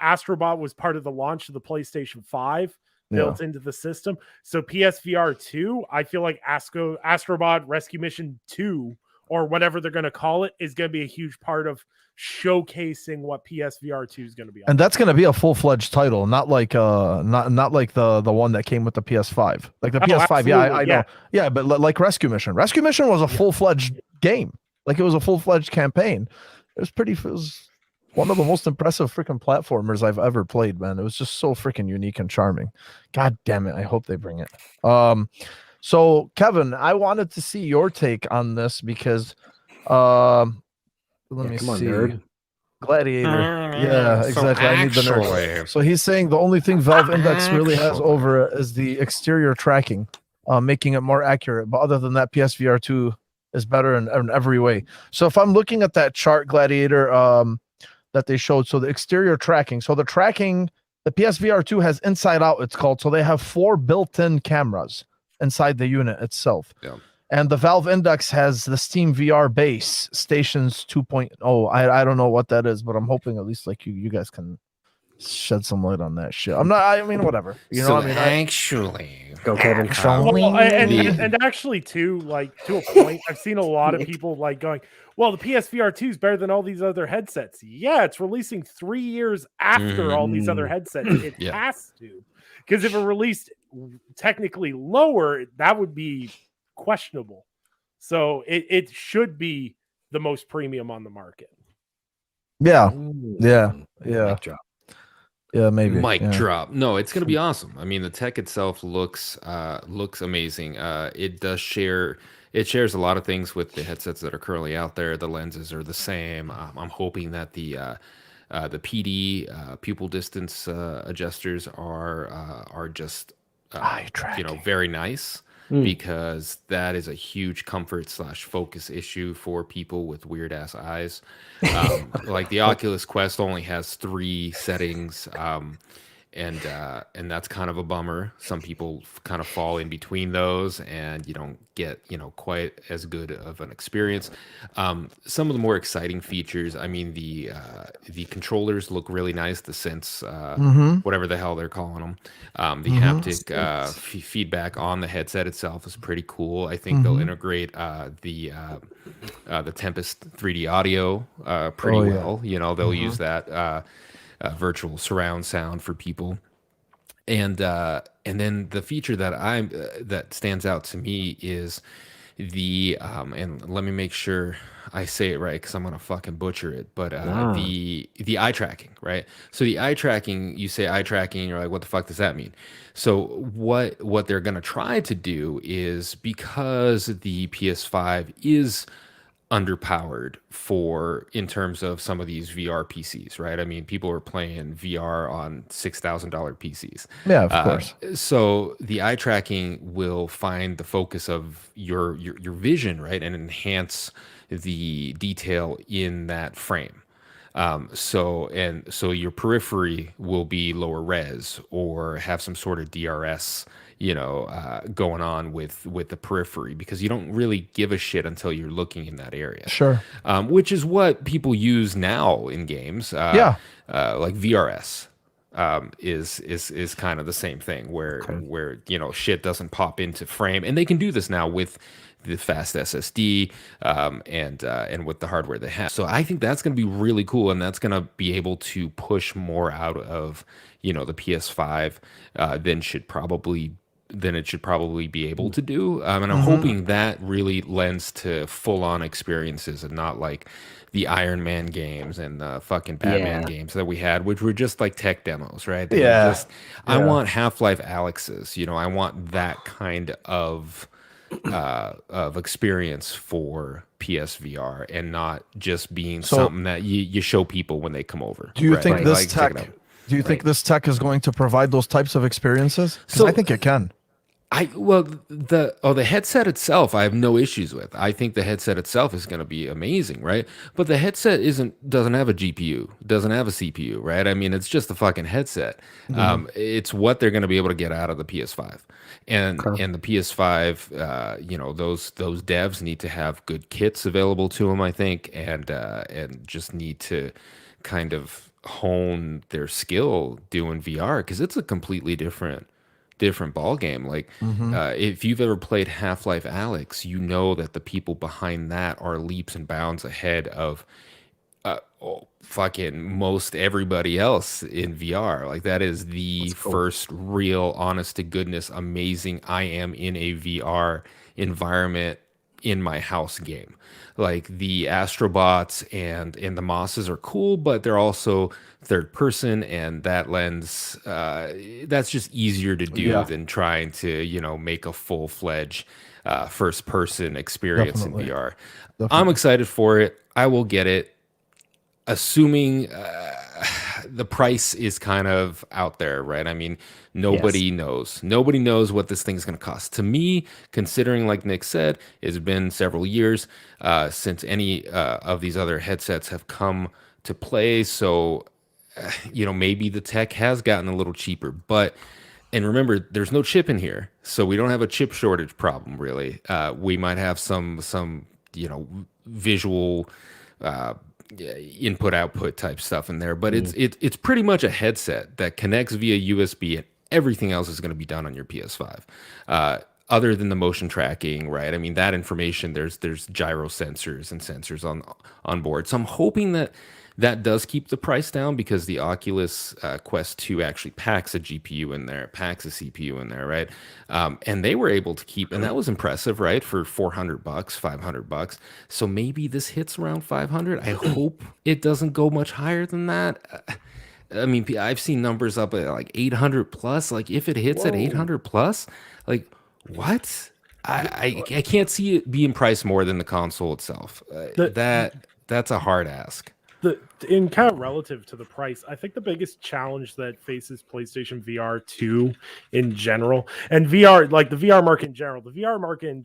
Astrobot was part of the launch of the PlayStation 5 built into the system. So PSVR 2, I feel like Astrobot Rescue Mission 2, or whatever they're going to call it, is going to be a huge part of showcasing what PSVR 2 is going to be. And that's going to be a full-fledged title, not like not like the one that came with the PS5. Like the PS5, I know. Yeah, but like Rescue Mission. Rescue Mission was a full-fledged game. Like, it was a full-fledged campaign. It was one of the most impressive freaking platformers I've ever played, man. It was just so freaking unique and charming. God damn it. I hope they bring it. So Kevin, I wanted to see your take on this because let me see. Nerd. Gladiator. Yeah, exactly. I need the nerd. So he's saying the only thing Valve Index really has over it is the exterior tracking, making it more accurate. But other than that, PSVR 2 is better in every way. So if I'm looking at that chart, Gladiator, that they showed, so the exterior tracking. So the tracking, the PSVR 2 has inside out, it's called. So they have 4 built-in cameras inside the unit itself. Yeah. And the Valve Index has the Steam VR base stations 2.0. I don't know what that is, but I'm hoping at least like you guys can shed some light on that shit. Whatever. Actually, go Kevin. And actually too, like, to a point, I've seen a lot of people like going, well, the PSVR 2 is better than all these other headsets. Yeah, it's releasing 3 years after all these other headsets. It has to. Because if it released technically lower, that would be questionable. So it should be the most premium on the market. Yeah. Maybe. Mic drop. No, it's gonna be awesome. I mean, the tech itself looks amazing. It shares a lot of things with the headsets that are currently out there. The lenses are the same. I'm hoping that the PD pupil distance adjusters are just very nice, because that is a huge comfort / focus issue for people with weird ass eyes. Like the Oculus Quest only has 3 settings, and that's kind of a bummer. Some people kind of fall in between those, and you don't get quite as good of an experience. Some of the more exciting features, I mean, the controllers look really nice. The sense, whatever the hell they're calling them, the haptic feedback on the headset itself is pretty cool. I think they'll integrate the Tempest 3D audio pretty well. They'll use that virtual surround sound for people, and then the feature that stands out to me is and let me make sure I say it right because I'm gonna fucking butcher it. But Ah. the eye tracking, right? So the eye tracking, you say eye tracking, and you're like, what the fuck does that mean? So what they're gonna try to do is, because the PS5 is underpowered for in terms of some of these VR PCs, right? I mean, people are playing VR on $6,000 PCs. Yeah, of course. So the eye tracking will find the focus of your vision, right, and enhance the detail in that frame. So your periphery will be lower res or have some sort of DRS, going on with the periphery, because you don't really give a shit until you're looking in that area. Sure. Which is what people use now in games. Yeah. Like VRS. Is kind of the same thing where shit doesn't pop into frame, and they can do this now with the fast SSD and with the hardware they have. So I think that's going to be really cool, and that's going to be able to push more out of the PS5 than it should probably be able to do. And I'm hoping that really lends to full-on experiences and not like the Iron Man games and the fucking Batman games that we had, which were just like tech demos, right? They were Yeah. I want Half-Life Alyx's, I want that kind of experience for PSVR, and not just being something that you show people when they come over. Do you right? think Like, this check it tech? out. Do you think this tech is going to provide those types of experiences? 'Cause So- I think it can. The headset itself I have no issues with. I think the headset itself is going to be amazing, right? But the headset doesn't have a GPU, doesn't have a CPU, right? I mean, it's just a fucking headset. It's what they're going to be able to get out of the PS5, and the PS5, those devs need to have good kits available to them, I think, and just need to kind of hone their skill doing VR, because it's a completely different ball game. Like if you've ever played Half-Life Alyx, you know that the people behind that are leaps and bounds ahead of fucking most everybody else in VR. Like that is the first real, honest to goodness, amazing I am in a VR environment in my house game. Like the Astrobots and the Mosses are cool, but they're also third person, and that lends that's just easier to do than trying to make a full-fledged first person experience Definitely. in VR. Definitely. I'm excited for it. I will get it, assuming the price is kind of out there, right? I mean, nobody knows what this thing's going to cost. To me, considering, like Nick said, it's been several years since any of these other headsets have come to play. So, maybe the tech has gotten a little cheaper, and remember, there's no chip in here, so we don't have a chip shortage problem, really. We might have some visual input output type stuff in there, but it's pretty much a headset that connects via USB, and everything else is going to be done on your PS5. Other than the motion tracking, right? I mean, that information, there's gyro sensors and sensors on board. So I'm hoping that does keep the price down, because the Oculus Quest 2 actually packs a GPU in there, packs a CPU in there, right? And they were able to keep, and that was impressive, right? For $400, $500. So maybe this hits around 500. I hope it doesn't go much higher than that. I mean, I've seen numbers up at like 800 plus. Like if it hits at 800 plus, like what? I can't see it being priced more than the console itself. That's a hard ask. In kind of relative to the price, I think the biggest challenge that faces PlayStation VR 2 in general, and VR, like the VR market in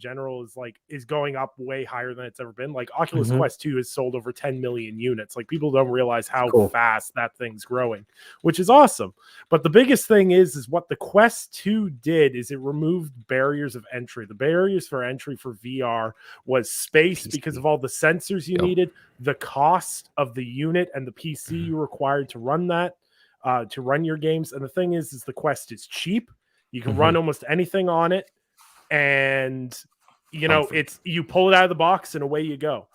general is going up way higher than it's ever been. Like Oculus Quest 2 has sold over 10 million units. Like people don't realize how fast that thing's growing, which is awesome. But the biggest thing is what the Quest 2 did is it removed barriers of entry. The barriers for entry for VR was space, because of all the sensors you needed, the cost of the unit and the PC you required to run that, to run your games. And the thing is the Quest is cheap. You can run almost anything on it, and you pull it out of the box and away you go.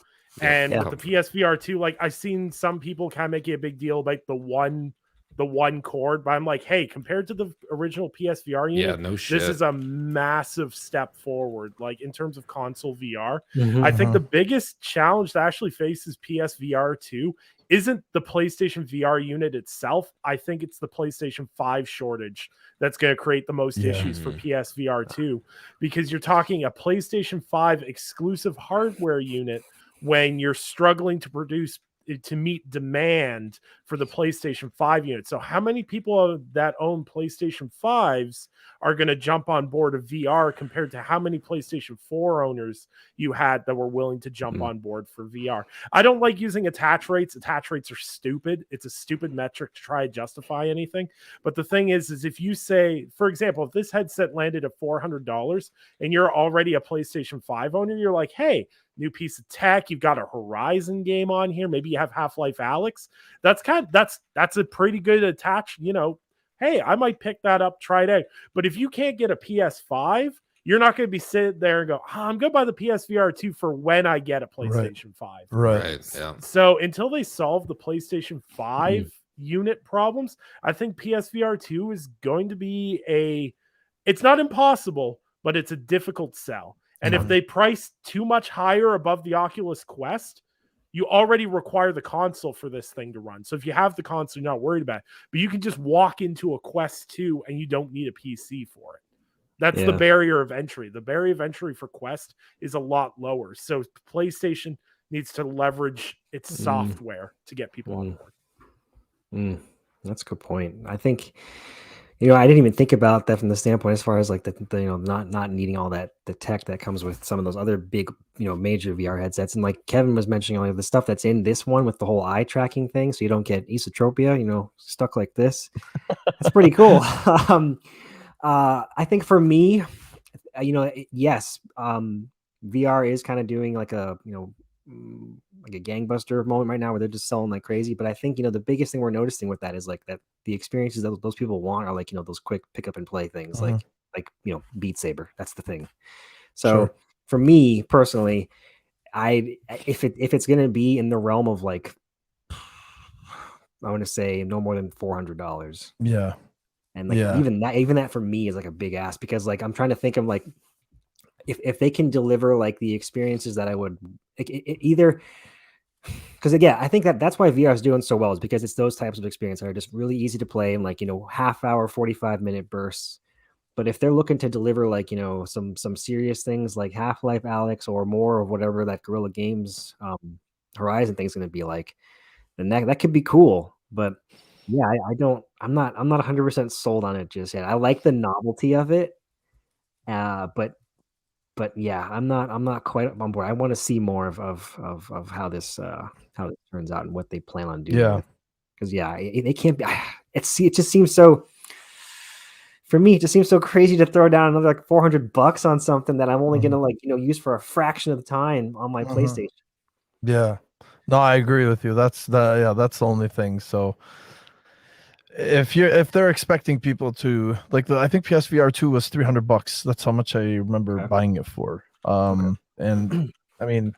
And with the PSVR 2, like I've seen some people kind of making a big deal about the one the one cord, but I'm like, hey, compared to the original PSVR unit, Yeah, no shit. this is a massive step forward, like in terms of console VR. Mhm. I think the biggest challenge that actually faces PSVR 2 isn't the PlayStation VR unit itself. I think it's the PlayStation 5 shortage that's going to create the most Yeah. issues for PSVR 2, because you're talking a PlayStation 5 exclusive hardware unit when you're struggling to produce to meet demand for the PlayStation 5 unit. So how many people that own PlayStation 5s are going to jump on board of VR compared to how many PlayStation 4 owners you had that were willing to jump on board for VR? I don't like using attach rates. Attach rates are stupid. It's a stupid metric to try to justify anything. But the thing is if you say, for example, if this headset landed at $400 and you're already a PlayStation 5 owner, you're like, hey, new piece of tech, you've got a Horizon game on here, maybe you have Half-Life Alyx. That's a pretty good attach, hey, I might pick that up, try it out. But if you can't get a PS5, you're not going to be sitting there and go, I'm going to buy the PSVR 2 for when I get a PlayStation 5. Right. Yeah. So until they solve the PlayStation 5 unit problems, I think PSVR 2 is going to be it's not impossible, but it's a difficult sell. And if they price too much higher above the Oculus Quest, you already require the console for this thing to run. So if you have the console, you're not worried about it. But you can just walk into a Quest 2 and you don't need a PC for it. That's the barrier of entry. The barrier of entry for Quest is a lot lower. So PlayStation needs to leverage its software to get people on board. That's a good point. I think, I didn't even think about that from the standpoint as far as like the not needing all that the tech that comes with some of those other big major VR headsets. And like Kevin was mentioning, all of the stuff that's in this one with the whole eye tracking thing, so you don't get esotropia, stuck like this. That's pretty cool. I think for me, yes, VR is kind of doing like a like a gangbuster moment right now where they're just selling like crazy. But I think the biggest thing we're noticing with that is like that the experiences that those people want are like those quick pick up and play things, like Beat Saber. That's the thing. So for me personally, if it's gonna be in the realm of like, I want to say no more than $400. Yeah. And like even that for me is like a big ask, because like I'm trying to think of like if they can deliver like the experiences that I would like, either, because again, I think that's why VR is doing so well, is because it's those types of experiences that are just really easy to play in like half hour, 45-minute bursts. But if they're looking to deliver like some serious things like Half-Life Alyx or more of whatever that Guerrilla Games Horizon thing's going to be like, then that could be cool. But yeah, I'm not 100% sold on it just yet. I like the novelty of it, but yeah, I'm not quite on board. I want to see more of how this turns out and what they plan on doing. Yeah, because it can't be. It just seems so. For me, it just seems so crazy to throw down another like $400 on something that I'm only gonna use for a fraction of the time on my PlayStation. Yeah, no, I agree with you. That's the only thing. So if they're expecting people to like I think PSVR 2 was $300. That's how much I remember buying it for. And I mean,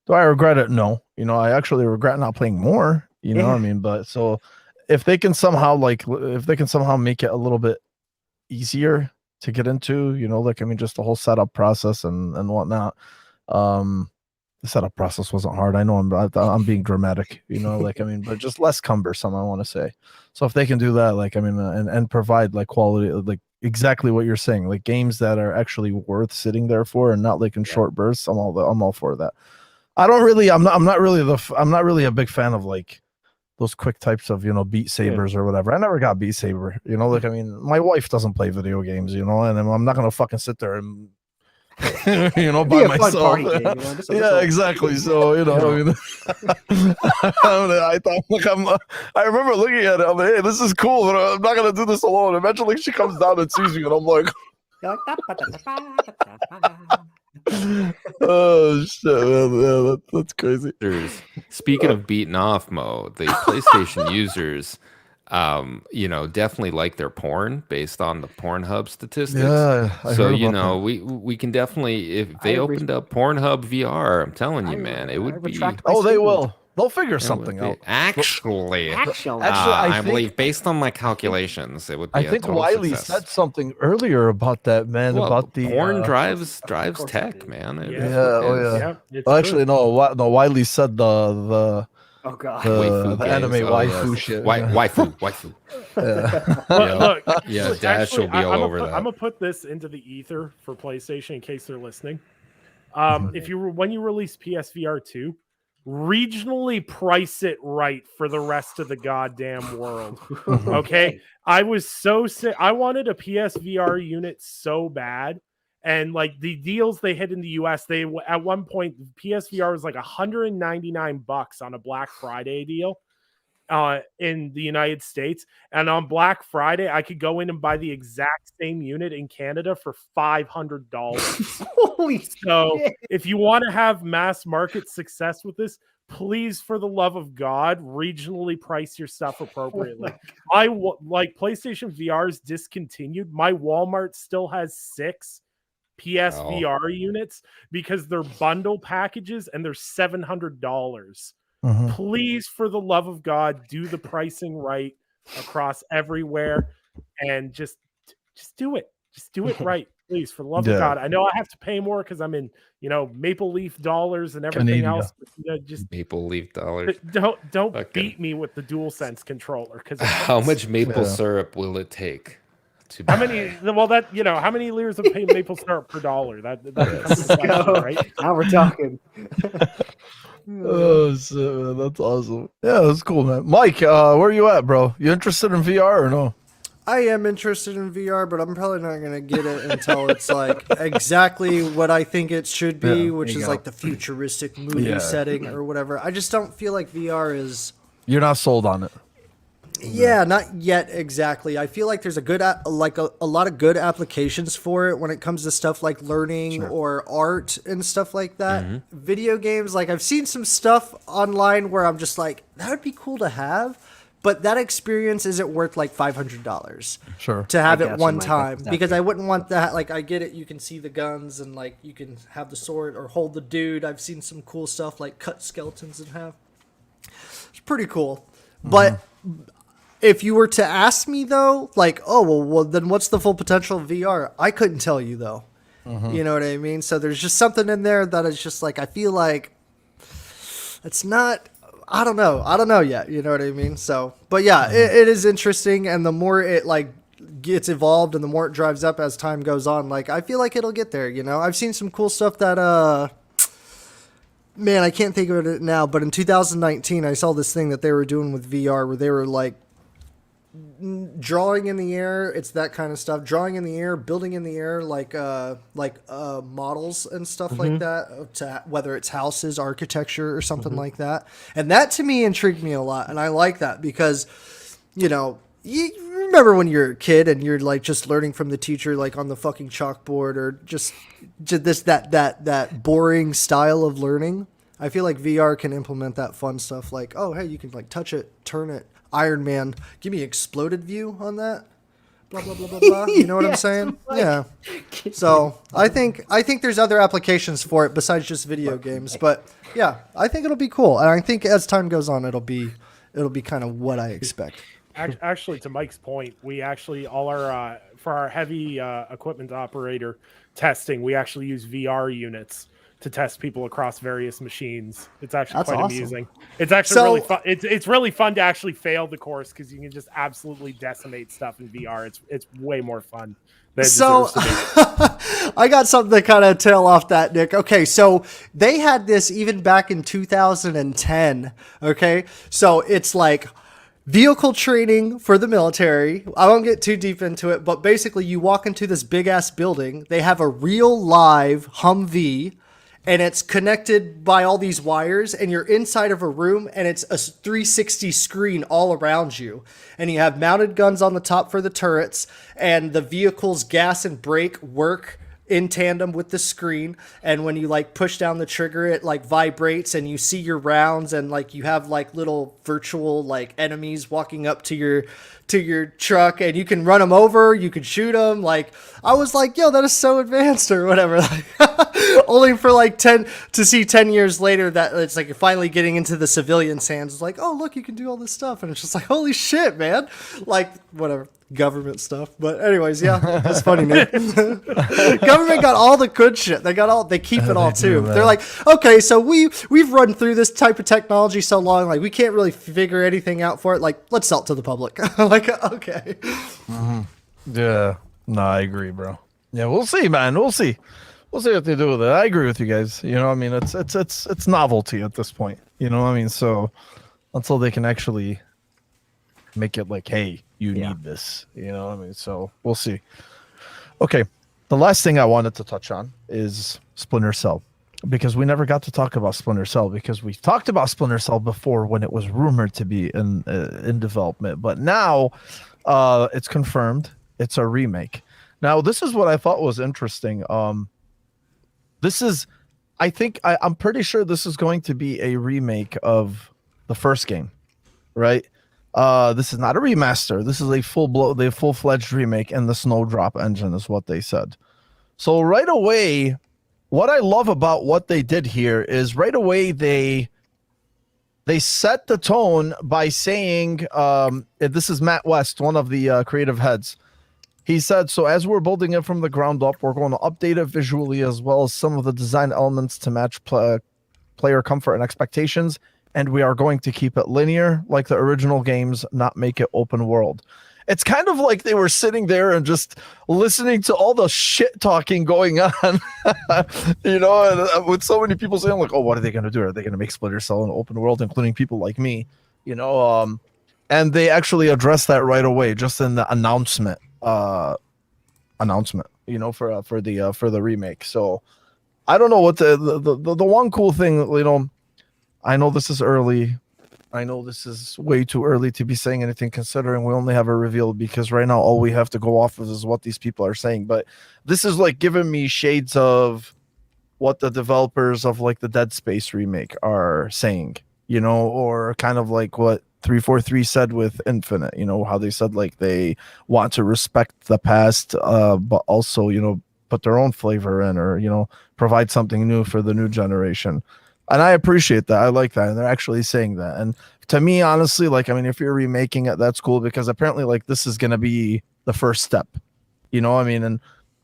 do I regret it? No. I actually regret not playing more. You know what I mean? But so if they can somehow make it a little bit easier to get into, just the whole setup process and whatnot. The setup process wasn't hard. I know I'm being dramatic, but just less cumbersome, I want to say. So if they can do that, and provide like quality, like exactly what you're saying, like games that are actually worth sitting there for and not like in short bursts, I'm all for that. I'm not really a big fan of like those quick types of, Beat Sabers or whatever. I never got Beat Saber, my wife doesn't play video games, and I'm not going to fucking sit there and by myself. Yeah, exactly. So I thought I remember looking at it. I'm like, hey, this is cool, but I'm not gonna do this alone. Eventually, she comes down and sees me, and I'm like, oh shit, man. Yeah, that's crazy. Speaking of beating off, Mo, the PlayStation users, definitely like their porn based on the Pornhub statistics. Yeah, I So, heard about that. we can definitely, if I they re- opened up Pornhub VR, I'm telling you, man, it I would be. retract my Oh, they statement. will. They'll figure It would something be. out. Actually, Actually, I I think- believe based on my calculations, it would be I a think total Wiley success. said something earlier about that, man. Well, about the porn uh, drives course it tech, did. man. It Yeah. is Yeah, what it oh, is. yeah. it's Well, true. actually, no. Wiley said the oh god. Waifu the games. anime Oh, waifu yes. shit. Waifu. Yeah. Look, Yeah, Dash will be all over that. I'm gonna put this into the ether for PlayStation in case they're listening. Mm-hmm. When you release PSVR 2, regionally price it right for the rest of the goddamn world. Okay, I was so sick. I wanted a PSVR unit so bad, and like the deals they hit in the US, they at one point PSVR was like $199 on a Black Friday deal. In the United States, and on Black Friday, I could go in and buy the exact same unit in Canada for $500. Holy So, shit. if you want to have mass market success with this, please, for the love of God, regionally price your stuff appropriately. Like PlayStation VR is discontinued. My Walmart still has 6 PSVR units because they're bundle packages and they're $700. Mhm. Please, for the love of God, do the pricing right across everywhere, and just do it. Just do it right, please, for the love Yeah. of God. I know I have to pay more because I'm in, Maple Leaf dollars and everything Canadian. else. But, just Maple Leaf dollars. don't Okay. beat me with the DualSense controller because How much maple Yeah. syrup will it take to How buy? many? Well, how many liters of maple syrup per dollar? That becomes the question, right? Now we're talking. Oh shit, man, that's awesome. Yeah, that's cool, man. Mike, where you at, bro? You interested in VR or no? I am interested in VR, but I'm probably not going to get it until it's like exactly what I think it should be, Yeah, which there you is go. like the futuristic movie Yeah. setting or whatever. I just don't feel like VR is. You're not sold on it. Yeah, not yet exactly. I feel like there's a good, a lot of good applications for it when it comes to stuff like learning or art and stuff like that. Video games, like I've seen some stuff online where I'm just like, that would be cool to have, but that experience isn't worth like $500 Sure. to have I it gotcha, one Mike, time exactly. because I wouldn't want that. Like I get it, you can see the guns and like you can have the sword or hold the dude. I've seen some cool stuff like cut skeletons in half. It's pretty cool, but. If you were to ask me though, like, oh well, then what's the full potential of VR? I couldn't tell you though. You know what I mean? So there's just something in there that is just like I feel like it's not. I don't know yet. You know what I mean? So, but yeah, it is interesting, and the more it like gets evolved, and the more it drives up as time goes on, like I feel like it'll get there. You know, I've seen some cool stuff that man, I can't think of it now, but in 2019, I saw this thing that they were doing with VR where they were like drawing in the air. It's that kind of stuff. Drawing in the air, building in the air, like models and stuff like that. To whether it's houses, architecture, or something like that. And that to me intrigued me a lot, and I like that because, you remember when you're a kid and you're like just learning from the teacher, like on the fucking chalkboard, or just that boring style of learning. I feel like VR can implement that fun stuff. Like, oh hey, you can like touch it, turn it. Iron Man, give me exploded view on that. Blah blah blah blah blah. You know what I'm saying? Yeah. So I think there's other applications for it besides just video games. But yeah, I think it'll be cool, and I think as time goes on, it'll be kind of what I expect. Actually, to Mike's point, we actually all our for our heavy equipment operator testing, we actually use VR units to test people across various machines. It's actually That's quite awesome. amusing. It's actually really fun. It's really fun to actually fail the course because you can just absolutely decimate stuff in VR. It's way more fun than it deserves to be. I got something to kind of tail off that, Nick. Okay, so they had this even back in 2010. Okay, so it's like vehicle training for the military. I won't get too deep into it, but basically you walk into this big ass building. They have a real live Humvee, and it's connected by all these wires, and you're inside of a room, and it's a 360 screen all around you. And you have mounted guns on the top for the turrets, and the vehicle's gas and brake work in tandem with the screen, and when you like push down the trigger, it like vibrates, and you see your rounds, and like you have like little virtual like enemies walking up to your truck, and you can run them over, you can shoot them. Like, I was like, yo, that is so advanced or whatever. Like, only for like 10 years later that it's like you're finally getting into the civilian's hands. It's like, oh, look, you can do all this stuff, and it's just like, holy shit, man. Like, whatever, government stuff. But anyways, yeah, that's funny, man. Government got all the good shit. They keep it all too. They're like, okay, so we've run through this type of technology so long, like we can't really figure anything out for it. Like, let's sell it to the public. Like, okay. Yeah, no, I agree, bro. Yeah, we'll see, man. We'll see what they do with it. I agree with you guys. You know, I mean, it's novelty at this point. You know what I mean? So until they can actually make it like, hey, you need this. You know what I mean? So we'll see. Okay, the last thing I wanted to touch on is Splinter Cell, because we never got to talk about Splinter Cell, because we talked about Splinter Cell before when it was rumored to be in development, but now it's confirmed it's a remake. Now, this is what I thought was interesting. This is, I'm pretty sure this is going to be a remake of the first game, right? This is not a remaster. This is a full-fledged remake, and the Snowdrop engine is what they said. So right away, what I love about what they did here is right away they set the tone by saying, this is Matt West, one of the creative heads. He said, so as we're building it from the ground up, we're going to update it visually as well as some of the design elements to match player comfort and expectations. And we are going to keep it linear like the original games, not make it open world. It's kind of like they were sitting there and just listening to all the shit talking going on, you know, and with so many people saying like, oh, what are they going to do? Are they going to make Splinter Cell an open world, including people like me, you know? And they actually addressed that right away, just in the announcement, you know, for the remake. So I don't know what the one cool thing, you know, I know this is early. I know this is way too early to be saying anything, considering we only have a reveal, because right now all we have to go off of is what these people are saying. But this is like giving me shades of what the developers of like the Dead Space remake are saying, you know, or kind of like what 343 said with Infinite, you know, how they said like they want to respect the past, but also, you know, put their own flavor in, or, you know, provide something new for the new generation. And I appreciate that. I like that. And they're actually saying that. And to me, honestly, like, I mean, if you're remaking it, that's cool, because apparently like this is going to be the first step, you know, I mean, and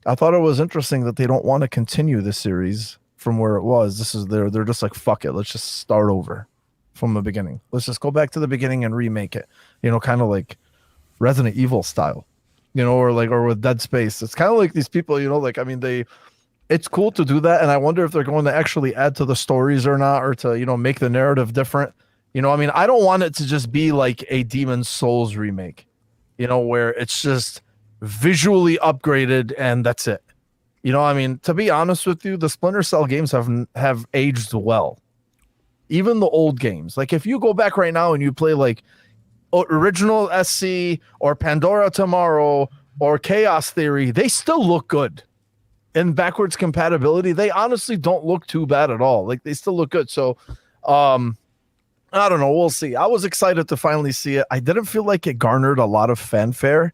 I thought it was interesting that they don't want to continue the series from where it was. They're just like, fuck it. Let's just start over from the beginning. Let's just go back to the beginning and remake it, you know, kind of like Resident Evil style, you know, or with Dead Space. It's kind of like these people, you know, like, I mean, it's cool to do that, and I wonder if they're going to actually add to the stories or not, or to, you know, make the narrative different. You know, I mean, I don't want it to just be like a Demon's Souls remake, you know, where it's just visually upgraded and that's it. You know, I mean, to be honest with you, the Splinter Cell games have aged well. Even the old games. Like, if you go back right now and you play like original SC or Pandora Tomorrow or Chaos Theory, they still look good. In backwards compatibility, they honestly don't look too bad at all. Like, they still look good. So, I don't know. We'll see. I was excited to finally see it. I didn't feel like it garnered a lot of fanfare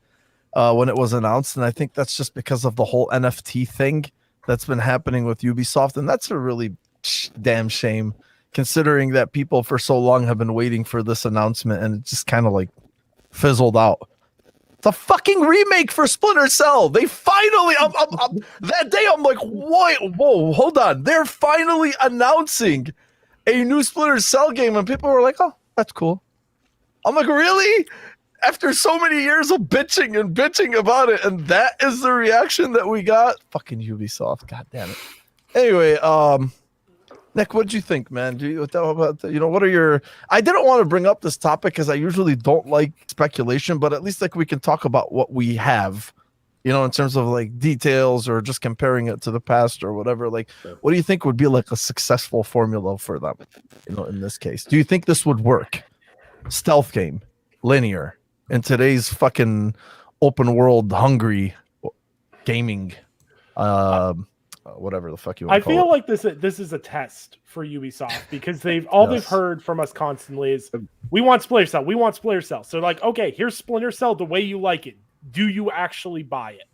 when it was announced, and I think that's just because of the whole NFT thing that's been happening with Ubisoft, and that's a really damn shame, considering that people for so long have been waiting for this announcement, and it just kind of like fizzled out. It's a fucking remake for Splinter Cell. They finally, that day, I'm like, whoa, hold on. They're finally announcing a new Splinter Cell game, and people were like, oh, that's cool. I'm like, really? After so many years of bitching about it, and that is the reaction that we got? Fucking Ubisoft, god damn it. Anyway, Nick, what did you think, man? What are your... I didn't want to bring up this topic because I usually don't like speculation, but at least like we can talk about what we have, you know, in terms of like details or just comparing it to the past or whatever. Like, what do you think would be like a successful formula for them, you know, in this case? Do you think this would work? Stealth game, linear, in today's fucking open world hungry gaming whatever the fuck you want I to call feel it. like this is a test for Ubisoft because they've Yes. heard from us constantly is we want Splinter Cell, we want Splinter Cell. So like, okay, here's Splinter Cell the way you like it. Do you actually buy it?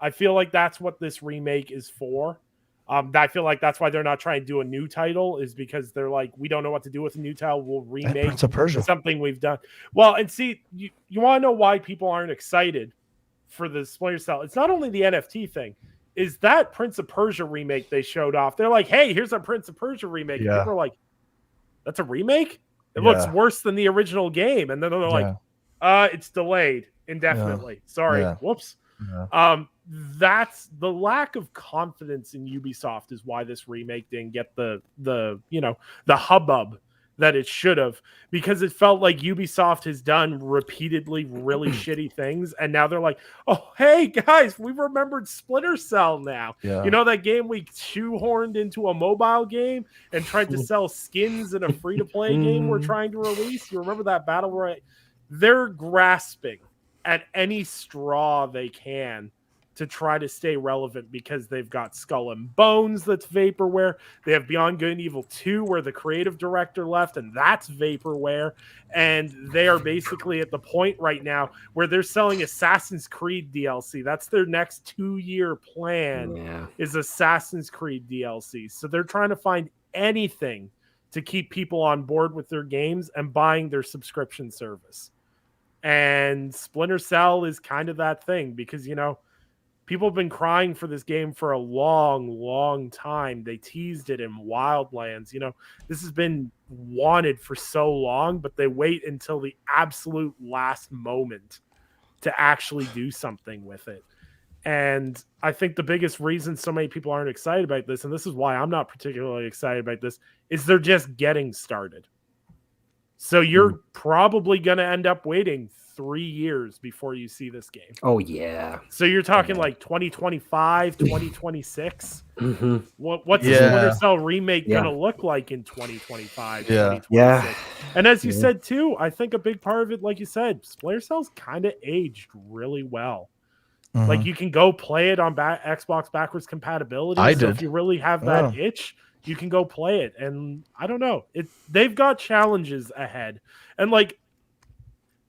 I feel like that's what this remake is for. I feel like that's why they're not trying to do a new title, is because they're like, we don't know what to do with a new title. We'll And remake Prince of Persia. something we've done. Well, and see, you want to know why people aren't excited for the Splinter Cell? It's not only the NFT thing. Is that Prince of Persia remake they showed off? They're like, hey, here's a Prince of Persia remake. And Yeah. people are like, that's a remake? It Yeah. looks worse than the original game. And then they're like, it's delayed indefinitely. Sorry. Yeah. Whoops. Yeah. That's the lack of confidence in Ubisoft is why this remake didn't get the hubbub that it should have, because it felt like Ubisoft has done repeatedly really shitty things, and now they're like, oh hey guys, we remembered Splinter Cell now. Yeah. You know that game we shoehorned into a mobile game and tried to sell skins in a free-to-play game we're trying to release? You remember that battle royale? They're grasping at any straw they can to try to stay relevant, because they've got Skull and Bones that's vaporware. They have Beyond Good and Evil 2 where the creative director left, and that's vaporware. And they are basically at the point right now where they're selling Assassin's Creed DLC. That's their next 2-year plan, is Assassin's Creed DLC. So they're trying to find anything to keep people on board with their games and buying their subscription service. And Splinter Cell is kind of that thing, because, people have been crying for this game for a long, long time. They teased it in Wildlands. This has been wanted for so long, but they wait until the absolute last moment to actually do something with it. And I think the biggest reason so many people aren't excited about this, and this is why I'm not particularly excited about this, is they're just getting started. So you're probably going to end up waiting 3 years before you see this game. Oh yeah. So you're talking like 2025, 2026. Mm-hmm. What's the Splinter Cell remake going to look like in 2025, 2026? Yeah. And as you said too, I think a big part of it, like you said, Splinter Cell's kind of aged really well. Mhm. Like you can go play it on Xbox backwards compatibility. If you really have that itch, you can go play it. And I don't know, they've got challenges ahead. And like,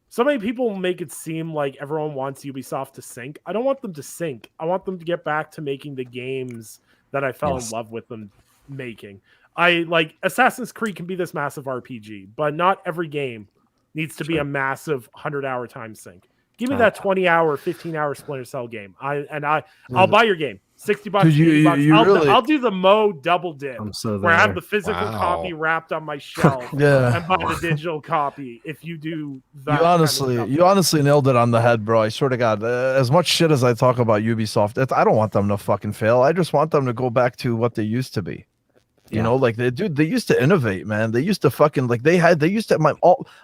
so many people make it seem like everyone wants Ubisoft to sink. I don't want them to sink. I want them to get back to making the games that I fell in love with them making. I like Assassin's Creed can be this massive RPG, but not every game needs to be a massive 100-hour time sink. Give me that 20-hour, 15-hour Splinter Cell game. I'll buy your game. $60, Dude, $80. I'll do the Mo double dip, I'm so where I have there. the physical copy wrapped on my shelf and buy the digital copy. If you do that, you honestly nailed it on the head, bro. I swear to God, as much shit as I talk about Ubisoft, I don't want them to fucking fail. I just want them to go back to what they used to be. You know, like they used to innovate, man. They used to fucking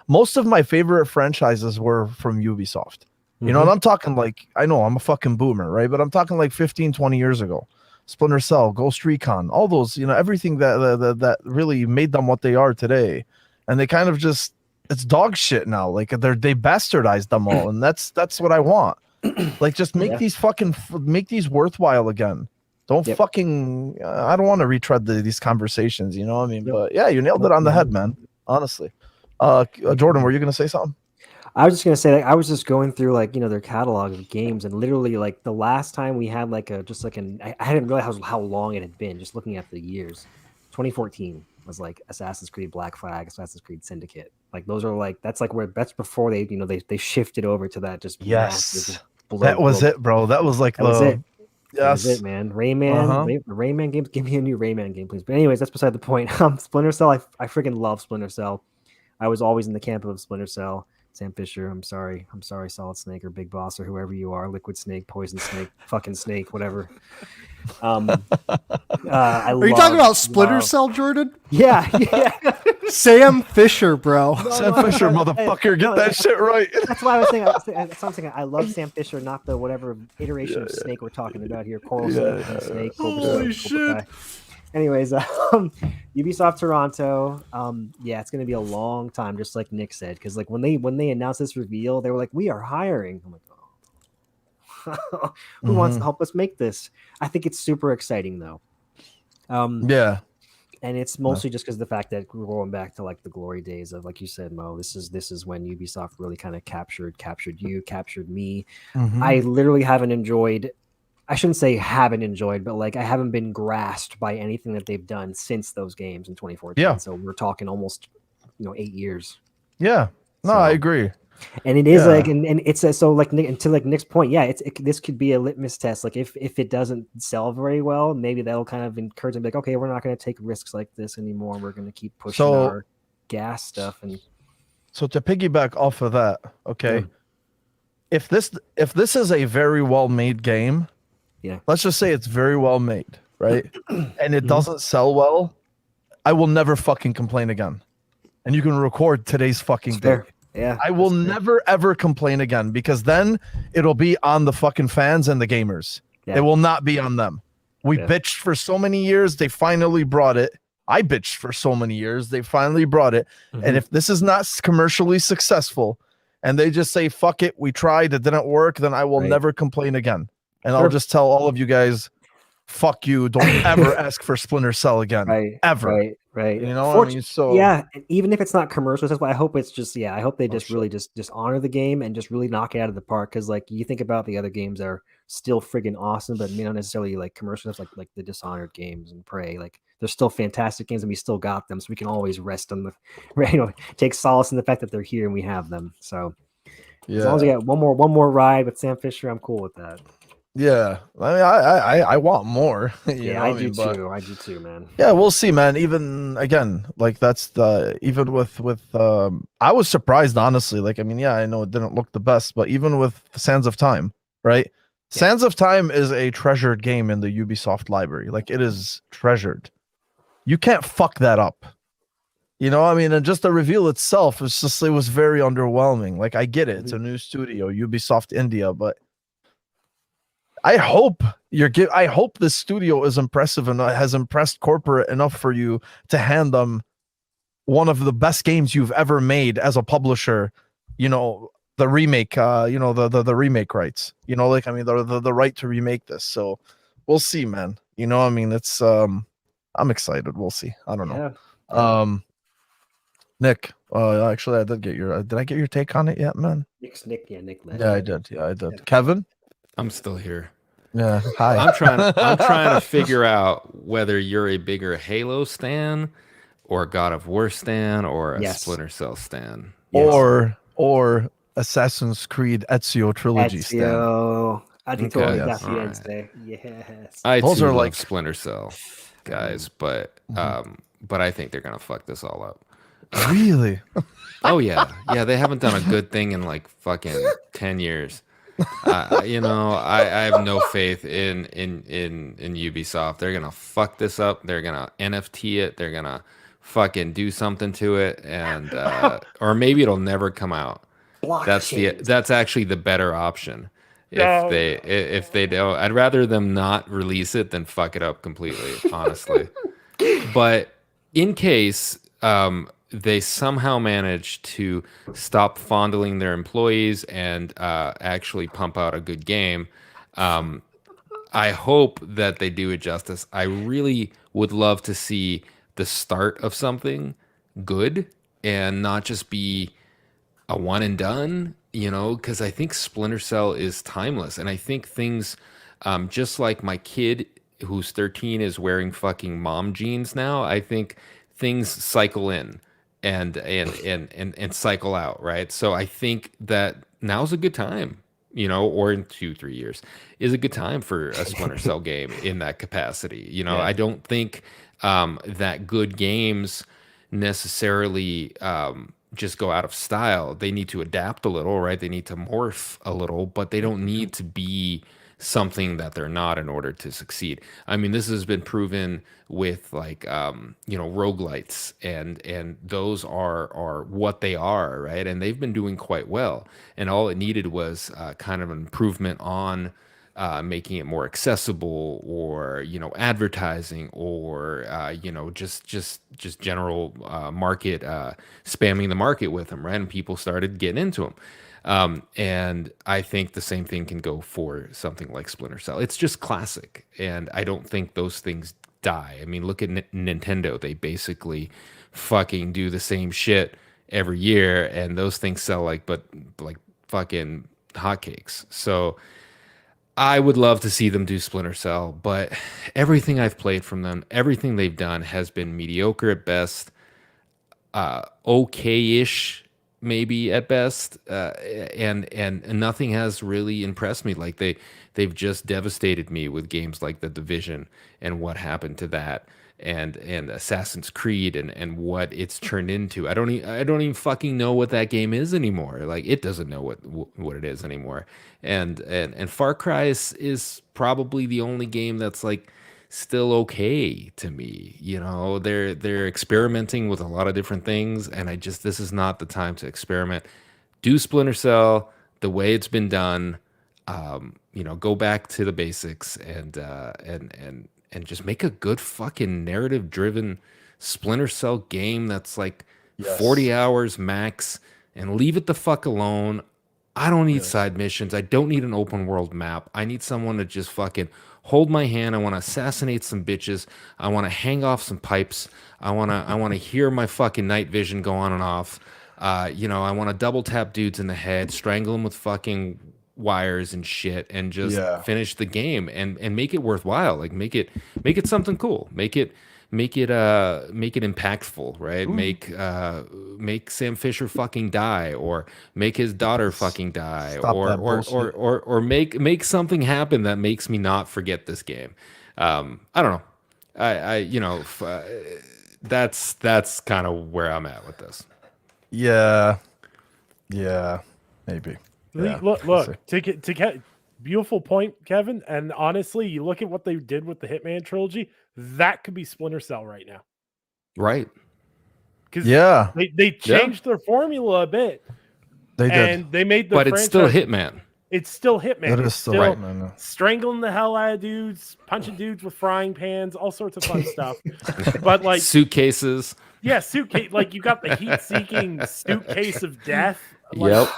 most of my favorite franchises were from Ubisoft. You know, and I'm talking like, I know I'm a fucking boomer, right? But I'm talking like 15, 20 years ago. Splinter Cell, Ghost Recon, all those, everything that really made them what they are today. And they kind of just, it's dog shit now. Like they bastardized them all. And that's what I want. Like just make these worthwhile again. Don't fucking, I don't want to retread these conversations, you know what I mean? But yeah, you nailed it on the head, man. Honestly. Jordan, were you going to say something? I was just gonna say, like, I was just going through their catalog of games, and literally like the last time we had I hadn't realized how long it had been. Just looking at the years, 2014 was like Assassin's Creed Black Flag, Assassin's Creed Syndicate. Like those are that's before they shifted over to that just massive that was it, bro. That was like that was it. Yes, that was it, man. Rayman, Rayman games. Give me a new Rayman game, please. But anyways, that's beside the point. Splinter Cell. I freaking love Splinter Cell. I was always in the camp of Splinter Cell. Sam Fisher, I'm sorry, Solid Snake or Big Boss or whoever you are, Liquid Snake, Poison Snake, fucking Snake, whatever. Are you talking about Splinter Cell, Jordan? Yeah. Sam Fisher, bro. Sam Fisher, motherfucker, get that shit right. That's why I was saying. That's what I'm saying. I love Sam Fisher, not the whatever iteration of Snake we're talking about here. Coral Snake, Holy shit. Anyways, Ubisoft Toronto, it's gonna be a long time, just like Nick said, because like when they announced this reveal, they were like, "We are hiring." I'm like, Who wants to Mhm. help us make this? I think it's super exciting though. Yeah. And it's No. mostly just because of the fact that we're going back to like the glory days of, like you said, Mo. This is when Ubisoft really kind of captured you, captured me. Mhm. I literally haven't enjoyed. I shouldn't say haven't enjoyed, but like I haven't been grasped by anything that they've done since those games in 2014. Yeah. So we're talking almost 8 years. Yeah. No, So, I agree. and it is like, Yeah. and it's so like and to like Nick's point, yeah, this could be a litmus test. Like if it doesn't sell very well, maybe that'll kind of encourage them, like, okay, we're not going to take risks like this anymore. We're going to keep pushing So- our gas stuff. And So to piggyback off of that, okay, Yeah. if this is a very well made game, Yeah. let's just say it's very well made, right, and it Mhm. doesn't sell well, I will never fucking complain again. And you can record today's fucking It's day. fair. Yeah, I will that's fair. never ever complain again, because then it'll be on the fucking fans and the gamers. Yeah. It will not be on them. We Yeah. bitched for so many years, they finally brought it. I bitched for so many years, they finally brought it. Mhm. And if this is not commercially successful and they just say, fuck it, we tried, it didn't work, then I will Right. never complain again. And I'll Sure. just tell all of you guys, fuck you, don't ever ask for Splinter Cell again. Right, Ever. right. You know what I mean? So yeah, and even if it's not commercial, that's why I hope it's just, I hope they Oh, just shit. really just honor the game and just really knock it out of the park. Because like you think about the other games that are still friggin' awesome, but may not necessarily like commercial stuff, like the Dishonored games and Prey. Like they're still fantastic games and we still got them, so we can always rest on the take solace in the fact that they're here and we have them. So as long as we yeah. got one more ride with Sam Fisher, I'm cool with that. Yeah. I mean, I want more. you know I what I do mean? But- too. I do too, man. Yeah, we'll see, man. Even again, like that's the even with I was surprised, honestly. Like, I mean, yeah, I know it didn't look the best, but even with Sands of Time, right? Yeah. Sands of Time is a treasured game in the Ubisoft library. Like, it is treasured. You can't fuck that up. You know, I mean, and just the reveal itself, it was very underwhelming. Like, I get it, it's a new studio, Ubisoft India, but I hope I hope this studio is impressive and has impressed corporate enough for you to hand them one of the best games you've ever made as a publisher. You know, the remake, the remake rights. You know, like, I mean, the right to remake this. So we'll see, man. You know, I mean, it's I'm excited. We'll see. I don't know. Yeah. Nick, actually, I did I get your take on it yet, man? Nick led. Yeah, I did. Yeah, I did. Kevin? I'm still here. Yeah. Hi. I'm trying to figure out whether you're a bigger Halo stan or God of War stan or a Yes. Splinter Cell stan. or Assassin's Creed Ezio trilogy stan. Ezio. I think Okay, totally yes. got the end Alright. today. Yes. I Those too are love like- Splinter Cell, guys, but I think they're gonna fuck this all up. Really? Oh yeah, they haven't done a good thing in like fucking 10 years. I have no faith in Ubisoft. They're gonna fuck this up. They're gonna NFT it. They're gonna fucking do something to it, and or maybe it'll never come out. That's actually the better option. If they don't, I'd rather them not release it than fuck it up completely, honestly. But in case they somehow manage to stop fondling their employees and actually pump out a good game, I hope that they do it justice. I really would love to see the start of something good and not just be a one and done, because I think Splinter Cell is timeless. And I think things, just like my kid who's 13 is wearing fucking mom jeans now, I think things cycle in and cycle out, right? So I think that now's a good time, or in 2-3 years is a good time for a Splinter Cell game in that capacity. I don't think that good games necessarily just go out of style. They need to adapt a little, right? They need to morph a little, but they don't need to be something that they're not in order to succeed. I mean, this has been proven with like roguelites, and those are what they are, right? And they've been doing quite well. And all it needed was kind of an improvement on making it more accessible, or advertising, or just general market spamming the market with them, right? And people started getting into them. And I think the same thing can go for something like Splinter Cell. It's just classic, and I don't think those things die. I mean, look at Nintendo. They basically fucking do the same shit every year, and those things sell like fucking hotcakes. So I would love to see them do Splinter Cell, but everything I've played from them, everything they've done has been mediocre at best, okay-ish maybe at best, and nothing has really impressed me. Like they've just devastated me with games like The Division and what happened to that, and Assassin's Creed and what it's turned into. I don't even fucking know what that game is anymore. Like it doesn't know what it is anymore. And Far Cry is probably the only game that's like still okay to me. They're experimenting with a lot of different things, and this is not the time to experiment. Do Splinter Cell the way it's been done. Go back to the basics, and just make a good fucking narrative driven Splinter Cell game that's like 40 hours max, and leave it the fuck alone. I don't need side missions. I don't need an open world map. I need someone to just fucking hold my hand. I want to assassinate some bitches. I want to hang off some pipes. I want to hear my fucking night vision go on and off. I want to double tap dudes in the head, strangle them with fucking wires and shit, and just finish the game and make it worthwhile. Like make it something cool. Make it impactful, right? Make Sam Fisher fucking die, or make his daughter fucking die, or make something happen that makes me not forget this game. I don't know. That's kind of where I'm at with this. Yeah, maybe. Yeah, Look, beautiful point, Kevin. And honestly, you look at what they did with the Hitman trilogy, that could be Splinter Cell right now. Right. Because they changed their formula a bit. They did. And they made the But it's still Hitman. It's still Hitman. It is still Hitman. Strangling the hell out of dudes, punching dudes with frying pans, all sorts of fun stuff. But like suitcases. Yeah, suitcase. Like you got the heat-seeking suitcase of death. Like,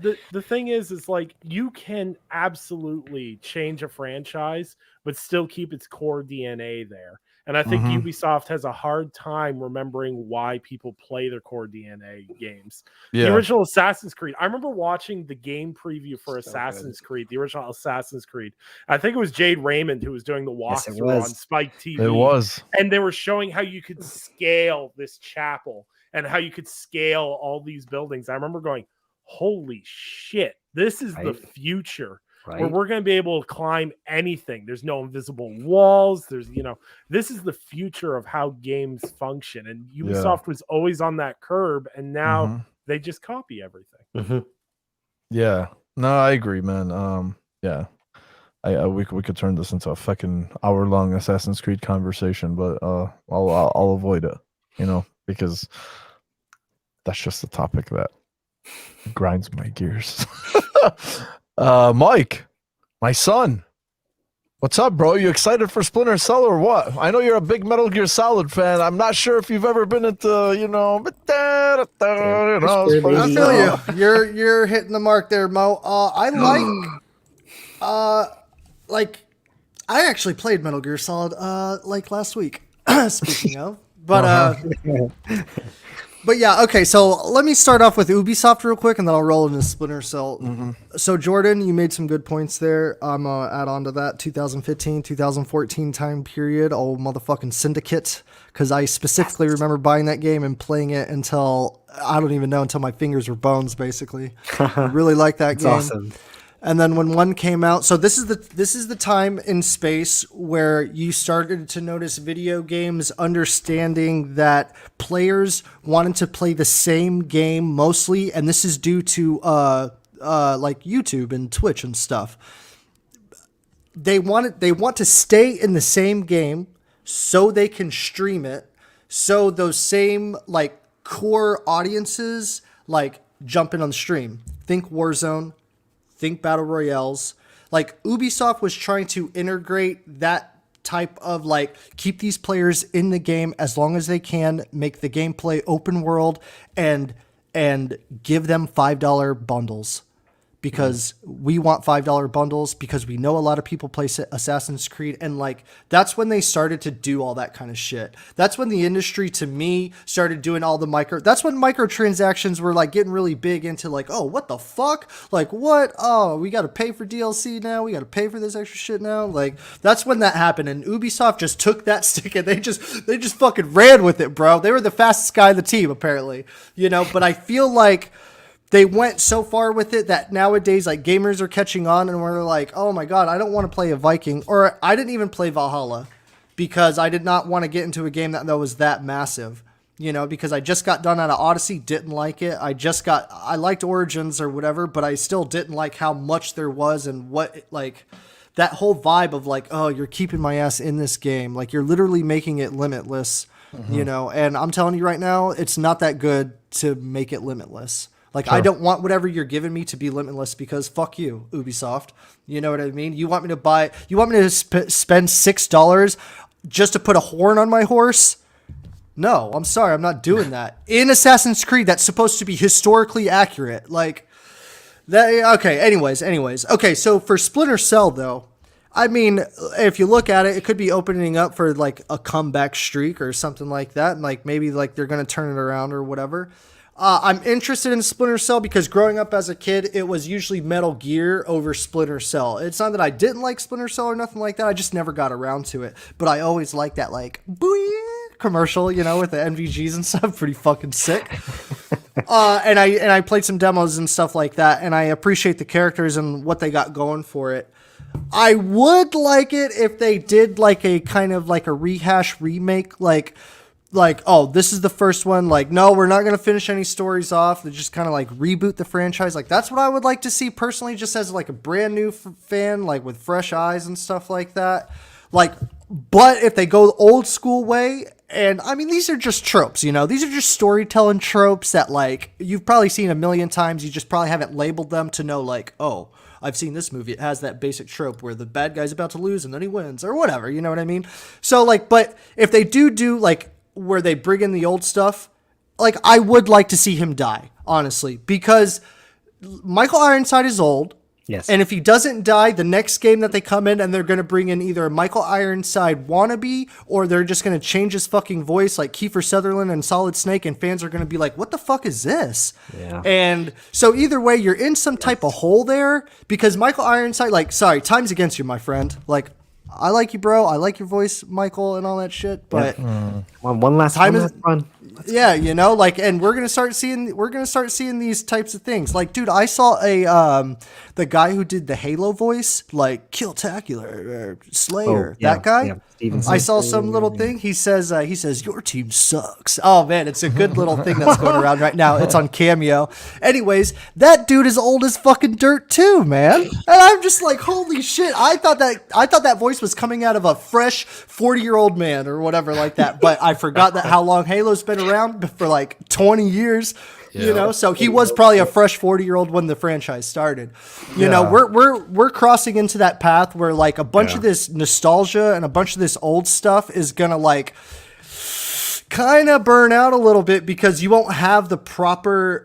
the thing is like you can absolutely change a franchise, but still keep its core DNA there. And I think Ubisoft has a hard time remembering why people play their core DNA games. The original Assassin's Creed. I remember watching the game preview for Assassin's Creed, the original Assassin's Creed. I think it was Jade Raymond who was doing the walkthrough on Spike TV. It was. And they were showing how you could scale this chapel and how you could scale all these buildings. I remember going, holy shit, this is the future. Right. Where we're going to be able to climb anything. There's no invisible walls. This is the future of how games function. And Ubisoft was always on that curb, and now they just copy everything. Yeah. No, I agree, man. We could turn this into a fucking hour-long Assassin's Creed conversation, but I'll avoid it, because that's just a topic that grinds my gears. Mike, my son, what's up, bro? You excited for Splinter Cell or what? I know you're a big Metal Gear Solid fan. I'm not sure if you've ever been into, I feel you. You're hitting the mark there, Mo. I actually played Metal Gear Solid like last week. Speaking of, But yeah, okay, so let me start off with Ubisoft real quick, and then I'll roll into Splinter Cell. So, Jordan, you made some good points there. I'm going to add on to that 2015, 2014 time period, old motherfucking Syndicate, because I specifically remember buying that game and playing it until my fingers were bones, basically. I really like that game. Awesome. And then when one came out, so this is the time in space where you started to notice video games understanding that players wanted to play the same game mostly, and this is due to like YouTube and Twitch and stuff. They want to stay in the same game so they can stream it, so those same like core audiences like jump in on the stream. Think Warzone. Think battle royales. Like Ubisoft was trying to integrate that type of like keep these players in the game as long as they can, make the gameplay open world, and give them $5 bundles. Because we want $5 bundles, because we know a lot of people play Assassin's Creed, and like that's when they started to do all that kind of shit. That's when the industry, to me, started doing all the that's when microtransactions were like getting really big into like, oh, what the fuck? Like what? Oh, we got to pay for DLC now. We got to pay for this extra shit now. Like that's when that happened, and Ubisoft just took that stick and they just fucking ran with it, bro. They were the fastest guy on the team, apparently, you know. But I feel like they went so far with it that nowadays, like, gamers are catching on, and we're like, oh my god, I don't want to play a Viking, or I didn't even play Valhalla because I did not want to get into a game that was that massive, you know, because I just got done out of Odyssey, didn't like it. I liked Origins or whatever, but I still didn't like how much there was and what, like, that whole vibe of like, oh, you're keeping my ass in this game. Like, you're literally making it limitless, you know, and I'm telling you right now, it's not that good to make it limitless. Like, sure. I don't want whatever you're giving me to be limitless because fuck you, Ubisoft. You know what I mean? You want me to spend $6 just to put a horn on my horse? No, I'm sorry. I'm not doing that. In Assassin's Creed, that's supposed to be historically accurate. Like, that. Okay, anyways. Okay, so for Splinter Cell, though, I mean, if you look at it, it could be opening up for, like, a comeback streak or something like that. And, like, maybe, like, they're going to turn it around or whatever. I'm interested in Splinter Cell because growing up as a kid, it was usually Metal Gear over Splinter Cell. It's not that I didn't like Splinter Cell or nothing like that. I just never got around to it. But I always liked that, like, booyah commercial, you know, with the NVGs and stuff. Pretty fucking sick. And I played some demos and stuff like that. And I appreciate the characters and what they got going for it. I would like it if they did like a kind of like a rehash remake, like, oh, this is the first one. Like, no, we're not going to finish any stories off. They just kind of like reboot the franchise. Like, that's what I would like to see personally, just as like a brand new fan, like with fresh eyes and stuff like that. Like, but if they go the old school way, and I mean, these are just tropes, you know, these are just storytelling tropes that like you've probably seen a million times. You just probably haven't labeled them to know like, oh, I've seen this movie. It has that basic trope where the bad guy's about to lose and then he wins or whatever. You know what I mean? So like, but if they do like, where they bring in the old stuff, like I would like to see him die, honestly, because Michael Ironside is old. Yes. And if he doesn't die, the next game that they come in and they're going to bring in either a Michael Ironside wannabe or they're just going to change his fucking voice like Kiefer Sutherland and Solid Snake, and fans are going to be like, what the fuck is this? Yeah. And so either way, you're in some type of hole there because Michael Ironside, like, sorry, time's against you, my friend. Like, I like you, bro. I like your voice, Michael, and all that shit. But one last run. Yeah, you know, like, and we're gonna start seeing these types of things. Like, dude, I saw the guy who did the Halo voice, like Killtacular, Slayer, that guy. Yeah, I saw some little thing. He says your team sucks. Oh man, it's a good little thing that's going around right now. It's on Cameo. Anyways, that dude is old as fucking dirt too, man. And I'm just like, holy shit! I thought that voice was coming out of a fresh 40-year-old man or whatever like that. But I forgot that how long Halo's been around for like 20 years. You know, so he was probably a fresh 40-year-old when the franchise started. You know, we're crossing into that path where like a bunch of this nostalgia and a bunch of this old stuff is gonna like kind of burn out a little bit because you won't have the proper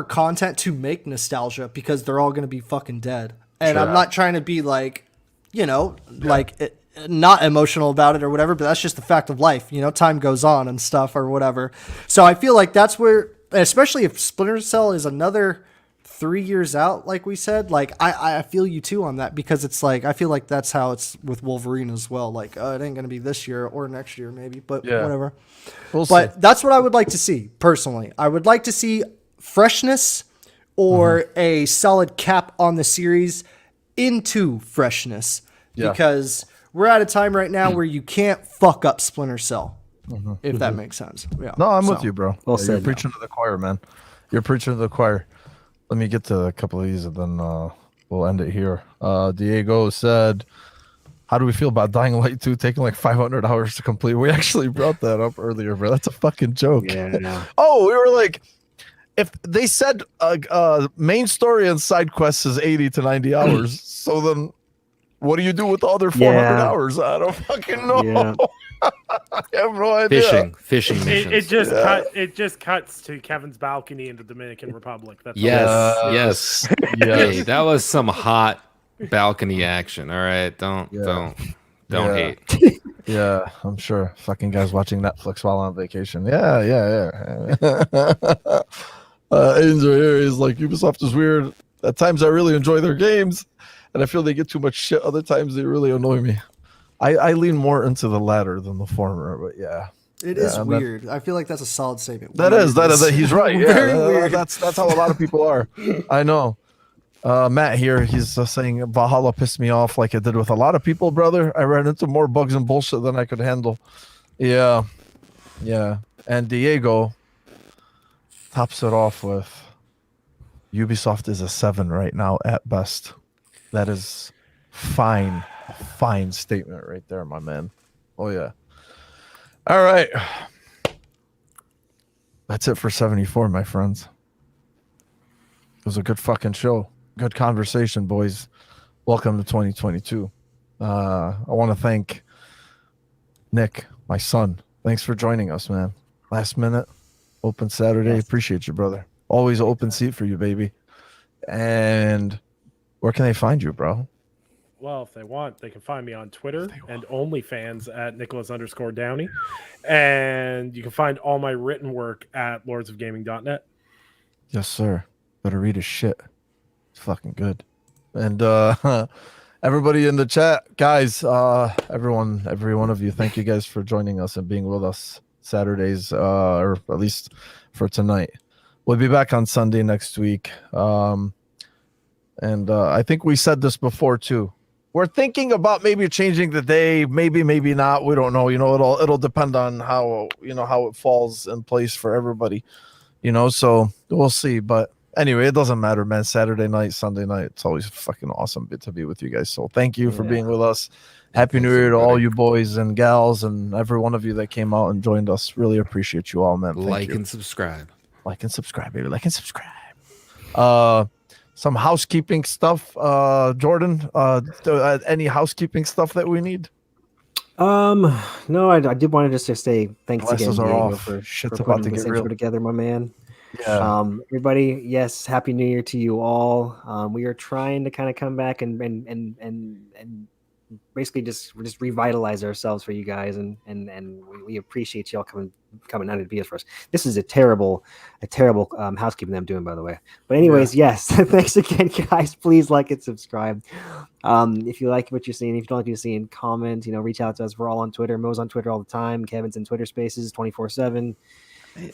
content to make nostalgia because they're all gonna be fucking dead. And I'm not trying to be like, you know, like not emotional about it or whatever, but that's just the fact of life. You know, time goes on and stuff or whatever. So I feel like that's where, especially if Splinter Cell is another 3 years out, like we said, like I feel you too on that because it's like, I feel like that's how it's with Wolverine as well. Like, it ain't going to be this year or next year maybe, but whatever. We'll see. That's what I would like to see personally. I would like to see freshness or a solid cap on the series into freshness because we're at a time right now where you can't fuck up Splinter Cell. If that makes sense. Yeah. No, I'm with you, bro. You're preaching to the choir, man. You're preaching to the choir. Let me get to a couple of these and then we'll end it here. Diego said, how do we feel about Dying Light 2 taking like 500 hours to complete? We actually brought that up earlier, bro. That's a fucking joke. Yeah. Oh, we were like, if they said main story and side quests is 80 to 90 hours, so then what do you do with the other 400 Yeah. hours? I don't fucking know. Yeah. I have no idea. Fishing missions. It just cuts to Kevin's balcony in the Dominican Republic. That's all. Yes. Yes. Hey, that was some hot balcony action. All right, don't Yeah. hate. Yeah, I'm sure. Fucking guys watching Netflix while on vacation. Yeah. Angel here is like, Ubisoft is weird. At times I really enjoy their games, and I feel they get too much shit. Other times they really annoy me. I lean more into the latter than the former, but yeah. It is weird. I feel like that's a solid statement. That is. He's right. Yeah, Very weird. That's how a lot of people are. I know. Matt here, he's saying Valhalla pissed me off like it did with a lot of people, brother. I ran into more bugs and bullshit than I could handle. Yeah. And Diego tops it off with Ubisoft is a 7 right now at best. That is fine statement right there, my man. Oh yeah. All right. That's it for 74, my friends. It was a good fucking show. Good conversation, boys. Welcome to 2022. I want to thank Nick, my son. Thanks for joining us, man. Last minute, open Saturday. Yes. Appreciate you, brother. Always open seat for you, baby. And where can they find you, bro? Well, if they want, they can find me on Twitter and OnlyFans at Nicholas_Downey. And you can find all my written work at lordsofgaming.net. Yes, sir. Better read his shit. It's fucking good. And everybody in the chat, guys, every one of you, thank you guys for joining us and being with us Saturdays, or at least for tonight. We'll be back on Sunday next week. And I think we said this before too. We're thinking about maybe changing the day, maybe not. We don't know. It'll depend on how it falls in place for everybody. So we'll see. But anyway, it doesn't matter, man. Saturday night, Sunday night, it's always fucking awesome to be with you guys. So thank you for being with us. Happy New Year to all you boys and gals and every one of you that came out and joined us. Really appreciate you all, man. Thank you. And subscribe. Like and subscribe, baby. Like and subscribe. Some housekeeping stuff, Jordan. Any housekeeping stuff that we need? No, I did want to just say thanks Glasses again, are Diego, off. for Shit's putting about to this get intro real. together, my man. Yeah. Everybody, yes, happy New Year to you all. We are trying to kind of come back and basically just revitalize ourselves for you guys, and we appreciate y'all coming out to be us for us. This is a terrible housekeeping that I'm doing, by the way. But anyways, yes, thanks again, guys. Please like and subscribe. If you like what you're seeing, if you don't like what you're seeing, comment. Reach out to us. We're all on Twitter. Mo's on Twitter all the time. Kevin's in Twitter Spaces 24/7.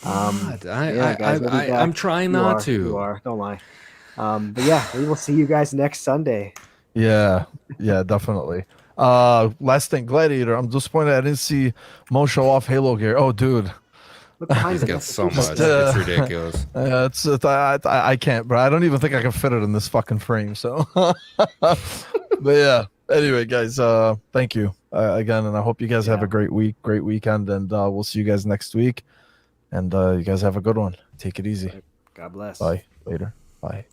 I'm trying not to. You are. Don't lie. But yeah, we will see you guys next Sunday. Yeah, definitely. Last thing, Gladiator. I'm disappointed I didn't see Mo show off Halo gear. Oh, dude. Look behind He's him. got so much. Uh, It's ridiculous. I can't, bro. I don't even think I can fit it in this fucking frame. So, but yeah. Anyway, guys, thank you again, and I hope you guys have a great weekend, and we'll see you guys next week. And you guys have a good one. Take it easy. God bless. Bye. Later. Bye.